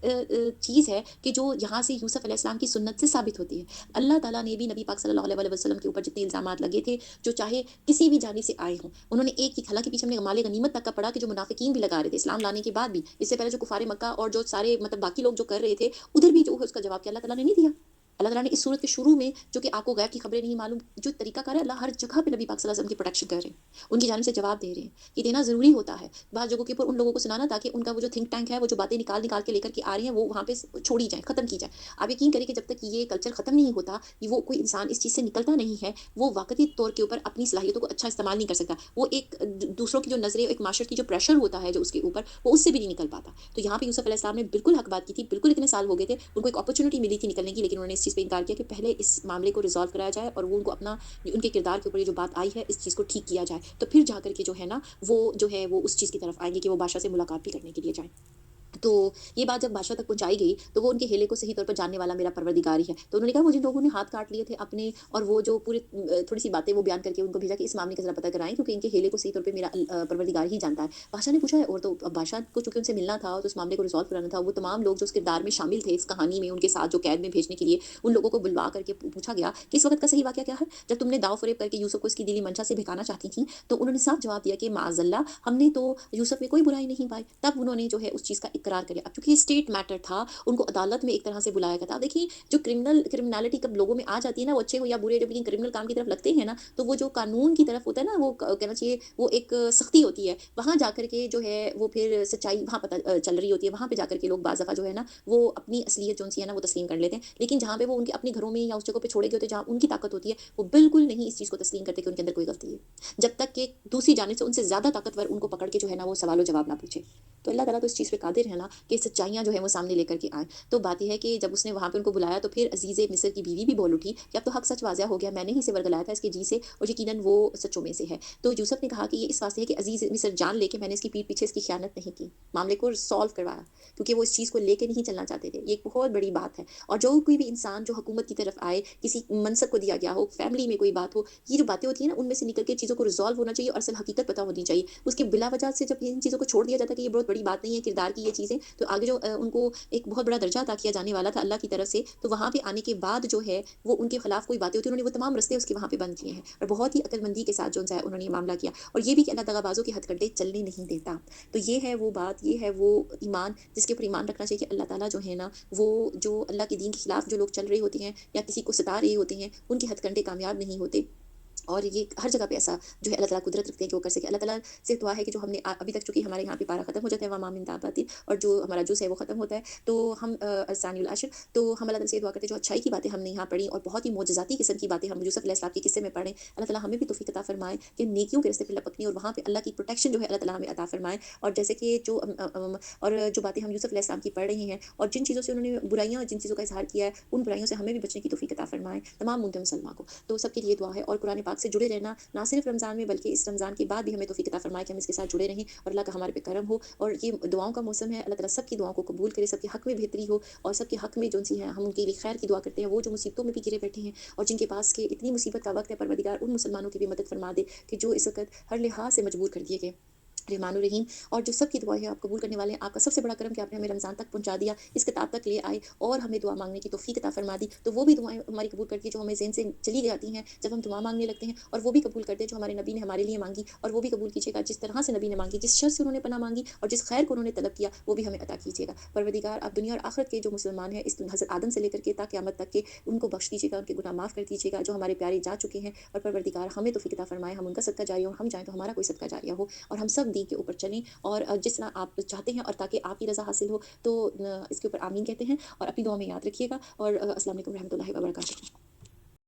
Speaker 1: चीज़ है कि जो यहाँ से यूसुफ अलैहिस्सलाम की सुन्नत से साबित होती है। अल्लाह ताला ने भी नबी पाक सल्लल्लाहु अलैहि वसल्लम के ऊपर जितने इल्ज़ामात लगे थे, जो चाहे किसी भी जानिब से आए हों, उन्होंने एक ही, हालाँकि पीछे हमने माले गनीमत तक का पढ़ा कि जो मुनाफ़िकीन भी लगा रहे थे इस्लाम लाने के बाद भी, इससे पहले जो कुफ़ारे मक्का और जो सारे मतलब बाकी लोग जो कर रहे थे, उधर भी जो है उसका जवाब क्या अल्लाह ताला ने नहीं दिया। अल्लाह ताला ने इस सूरत के शुरू में, जो कि आपको गैब की खबरें नहीं मालूम, जो तरीक़ाकार है, अल्लाह हर जगह पे नबी पाक सल्लल्लाहु अलैहि वसल्लम की प्रोटेक्शन कर रहे हैं। उनकी जानिब से जवाब दे रहे हैं। ये देना ज़रूरी होता है। बाद जगहों के ऊपर उन लोगों को सुनाना, ताकि उनका वो जो थिंक टैंक है, वो जो बातें निकाल-निकाल के लेकर के आ रही हैं, वो वहाँ पे छोड़ी जाएँ, ख़त्म की जाएँ। आप यकीन करिए कि जब तक ये कल्चर ख़त्म नहीं होता, ये वो कोई इंसान इस चीज़ से निकलता नहीं है, वो वाक़ई तौर के ऊपर अपनी सलाहियतों को अच्छा इस्तेमाल नहीं कर सकता। वो एक दूसरों की जो नज़रें, एक माशरे की जो प्रेशर होता है जो उसके ऊपर, वो उससे भी नहीं निकल पाता। तो यहाँ पे यूसुफ अलैहिस्सलाम ने बिल्कुल हक़ बात की थी, बिल्कुल इतने साल हो गए थे, उनको एक अपॉर्च्युनिटी मिली थी निकलने की, लेकिन उन्होंने इस चीज़ पे इनकार किया कि पहले इस मामले को रिज़ॉल्व कराया जाए और वो उनको अपना, उनके किरदार के ऊपर ये जो बात आई है, इस चीज़ को ठीक किया जाए। तो फिर जाकर के जो है ना, वो जो है वो उस चीज़ की तरफ आएँगे कि वो बादशाह से मुलाकात भी करने के लिए जाएँ। तो ये बात जब बादशाह तक पहुँचाई गई, तो वो उनके हीले को सही तौर पर जानने वाला मेरा परवरदिगार ही है। तो उन्होंने कहा, वो जिन लोगों ने हाथ काट लिए थे अपने, और वो जो पूरे थोड़ी-सी बातें वो बयान करके उनको भेजा कि इस मामले का ज़रा पता कराएँ, क्योंकि इनके हीले को सही तौर पे मेरा परवरदिगार ही जानता है। बादशाह ने पूछा है, और तो अब बादशाह को चूँकि उनसे मिलना था, तो उस मामले को रिज़ॉल्व कराना था, वो तमाम लोग जो उस किरदार में शामिल थे, इस कहानी में उनके साथ जो कैद में भेजने के लिए, उन लोगों को बुलवा करके पूछा गया कि इस वक़्त का सही वाक़या क्या है? जब तुमने दाव-फ़रेब करके यूसुफ को इसकी दिली मंशा से बहकाना चाहती थीं, तो उन्होंने साफ जवाब दिया कि माज़अल्लाह, हमने तो यूसुफ में कोई बुराई नहीं पाई। तब उन्होंने जो है उस चीज़ का قرار کر لیا۔ اب چونکہ اسٹیٹ میٹر تھا، ان کو عدالت میں ایک طرح سے بلایا گیا تھا۔ اب دیکھیے جو کرمنالٹی کب لوگوں میں آ جاتی ہے نا، وہ اچھے ہو یا برے، جب لیکن کرمنل کام کی طرف لگتے ہیں نا، تو وہ جو قانون کی طرف ہوتا ہے نا، وہ کہنا چاہیے وہ ایک سختی ہوتی ہے، وہاں جا کر کے جو ہے وہ پھر سچائی وہاں پتہ چل رہی ہوتی ہے، وہاں پہ جا کر کے لوگ بعض دفعہ جو ہے نا وہ اپنی اصلیت جو سی ہے نا وہ تسلیم کر لیتے ہیں، لیکن جہاں پہ وہ ان کے اپنے گھروں میں یا اس جگہ پہ چھوڑے گئے ہوتے ہیں جہاں ان کی طاقت ہوتی ہے، وہ بالکل نہیں اس چیز کو تسلیم کرتے کہ ان کے اندر کوئی غلطی ہے، جب تک کہ دوسری جانب سے ان سے زیادہ طاقتور ان کو پکڑ کے جو ہے نا وہ سوال و جواب نہ پوچھے۔ تو اللہ تعالیٰ تو اس چیز پہ قادر ہے نا کہ سچائیاں جو ہے وہ سامنے لے کر کے آئیں۔ تو بات یہ ہے کہ جب اس نے وہاں پہ ان کو بلایا تو پھر عزیز مصر کی بیوی بھی بول اٹھی کہ اب تو حق سچ واضح ہو گیا، میں نے ہی اسے ورگلایا تھا اس کے جی سے، اور یقیناً وہ سچوں میں سے ہے۔ تو یوسف نے کہا کہ یہ اس واسطے ہے کہ عزیز مصر جان لے کے میں نے اس کی پیٹھ پیچھے اس کی خیانت نہیں کی، معاملے کو سالو کروایا، کیونکہ وہ اس چیز کو لے کے نہیں چلنا چاہتے تھے۔ یہ ایک بہت بڑی بات ہے، اور جو کوئی بھی انسان جو حکومت کی طرف آئے، کسی منصب کو دیا گیا ہو، فیملی میں کوئی بات ہو، یہ جو باتیں ہوتی ہیں نا ان میں سے نکل کے چیزوں کو ریزالو ہونا چاہیے اور اصل حقیقت پتہ ہونی چاہیے۔ اس کے بلا وجہ سے جب ان چیزوں کو چھوڑ دیا جاتا ہے کہ یہ بہت بڑی بات نہیں ہے کردار کی یہ چیزیں، تو آگے جو ان کو ایک بہت بڑا درجہ عطا کیا جانے والا تھا اللہ کی طرف سے، تو وہاں پہ آنے کے بعد جو ہے وہ ان کے خلاف کوئی باتیں ہوتی ہیں، انہوں نے وہ تمام رستے اس کے وہاں پہ بند کیے ہیں، اور بہت ہی عقل مندی کے ساتھ جو ہے انہوں نے یہ معاملہ کیا، اور یہ بھی کہ اللہ دغا بازوں کے ہتھ کنڈے چلنے نہیں دیتا۔ تو یہ ہے وہ بات، یہ ہے وہ ایمان جس کے اوپر ایمان رکھنا چاہیے کہ اللہ تعالیٰ جو ہے نا وہ جو اللہ کے دین کے خلاف جو لوگ چل رہے ہوتے ہیں یا کسی کو ستا رہے ہوتے ہیں ان کے ہتھ کنڈے کامیاب نہیں ہوتے، اور یہ ہر جگہ پہ ایسا جو ہے اللہ تعالیٰ قدرت رکھتے ہیں کہ وہ کر سکے۔ اللہ تعالیٰ سے دعا ہے کہ جو ہم نے ابھی تک، چونکہ ہمارے یہاں پہ پارا ختم ہو جاتا ہے وما من دابۃ، اور جو ہمارا جز ہے وہ ختم ہوتا ہے، تو ہم ثانی العشر، تو ہم اللہ تعالیٰ سے دعا کرتے ہیں جو اچھائی کی باتیں ہم نے یہاں پڑھی اور بہت ہی معجزاتی قسم کی باتیں ہم یوسف علیہ السلام کے قصے میں پڑھیں، اللہ تعالیٰ ہمیں بھی توفیق عطا فرمائے کہ نیکیوں کے راستے پہ لپکنے اور وہاں پہ اللہ کی پروٹیکشن جو ہے اللہ تعالیٰ ہمیں عطا فرمائے، اور جیسے کہ اور جو باتیں ہم یوسف علیہ السلام کی پڑھ رہے ہیں اور جن چیزوں سے انہوں نے برائیاں اور جن چیزوں کا اظہار کیا ہے ان برائیوں سے ہمیں بھی بچنے کی توفیق عطا فرمائے تمام مومن مسلمان کو۔ تو سب کے لیے دعا ہے، اور قرآن پاک سے جڑے رہنا نہ صرف رمضان میں بلکہ اس رمضان کے بعد بھی ہمیں توفیق عطا فرمائے کہ ہم اس کے ساتھ جڑے رہیں، اور اللہ کا ہمارے پہ کرم ہو، اور یہ دعاؤں کا موسم ہے، اللہ تعالیٰ سب کی دعاؤں کو قبول کرے، سب کے حق میں بہتری ہو، اور سب کے حق میں جو سی ہیں ہم ان کے لیے خیر کی دعا کرتے ہیں، وہ جو مصیبتوں میں بھی گرے بیٹھے ہیں اور جن کے پاس کہ اتنی مصیبت کا وقت ہے، پروردگار ان مسلمانوں کی بھی مدد فرما دے کہ جو اس وقت ہر لحاظ سے مجبور کر دیے گئے، رحمان الرحیم، اور جو سب کی دعائیں آپ قبول کرنے والے ہیں۔ آپ کا سب سے بڑا کرم کہ آپ نے ہمیں رمضان تک پہنچا دیا، اس کتاب تک لے آئے اور ہمیں دعا مانگنے کی توفیق عطا فرما دی، تو وہ بھی دعائیں ہماری قبول کر دی جو ہمیں ذہن سے چلی جاتی ہیں جب ہم دعا مانگنے لگتے ہیں، اور وہ بھی قبول کر دے جو ہمارے نبی نے ہمارے لیے مانگی، اور وہ بھی قبول کیجیے گا جس طرح سے نبی نے مانگی، جس شر سے انہوں نے پناہ مانگی اور جس خیر کو انہوں نے طلب کیا وہ بھی ہمیں عطا کیجیے گا۔ پروردگار آپ دنیا اور آخرت کے جو مسلمان ہیں، اس حضرت آدم سے لے کر کے تا قیامت تک کے، ان کو بخش دیجیے گا، ان کے گناہ معاف کر دیجیے گا، جو ہمارے پیارے جا چکے ہیں، اور پروردگار ہمیں توفیق عطا فرمائے ہم ان کا صدقہ جاریہ ہو، ہم چاہیں تو ہمارا کوئی صدقہ جاریہ ہو، اور ہم سب دین کے اوپر چلیں اور جس طرح آپ چاہتے ہیں، اور تاکہ آپ کی رضا حاصل ہو، تو اس کے اوپر آمین کہتے ہیں، اور اپنی دعا میں یاد رکھیے گا، اور السلام علیکم رحمۃ اللہ وبرکاتہ۔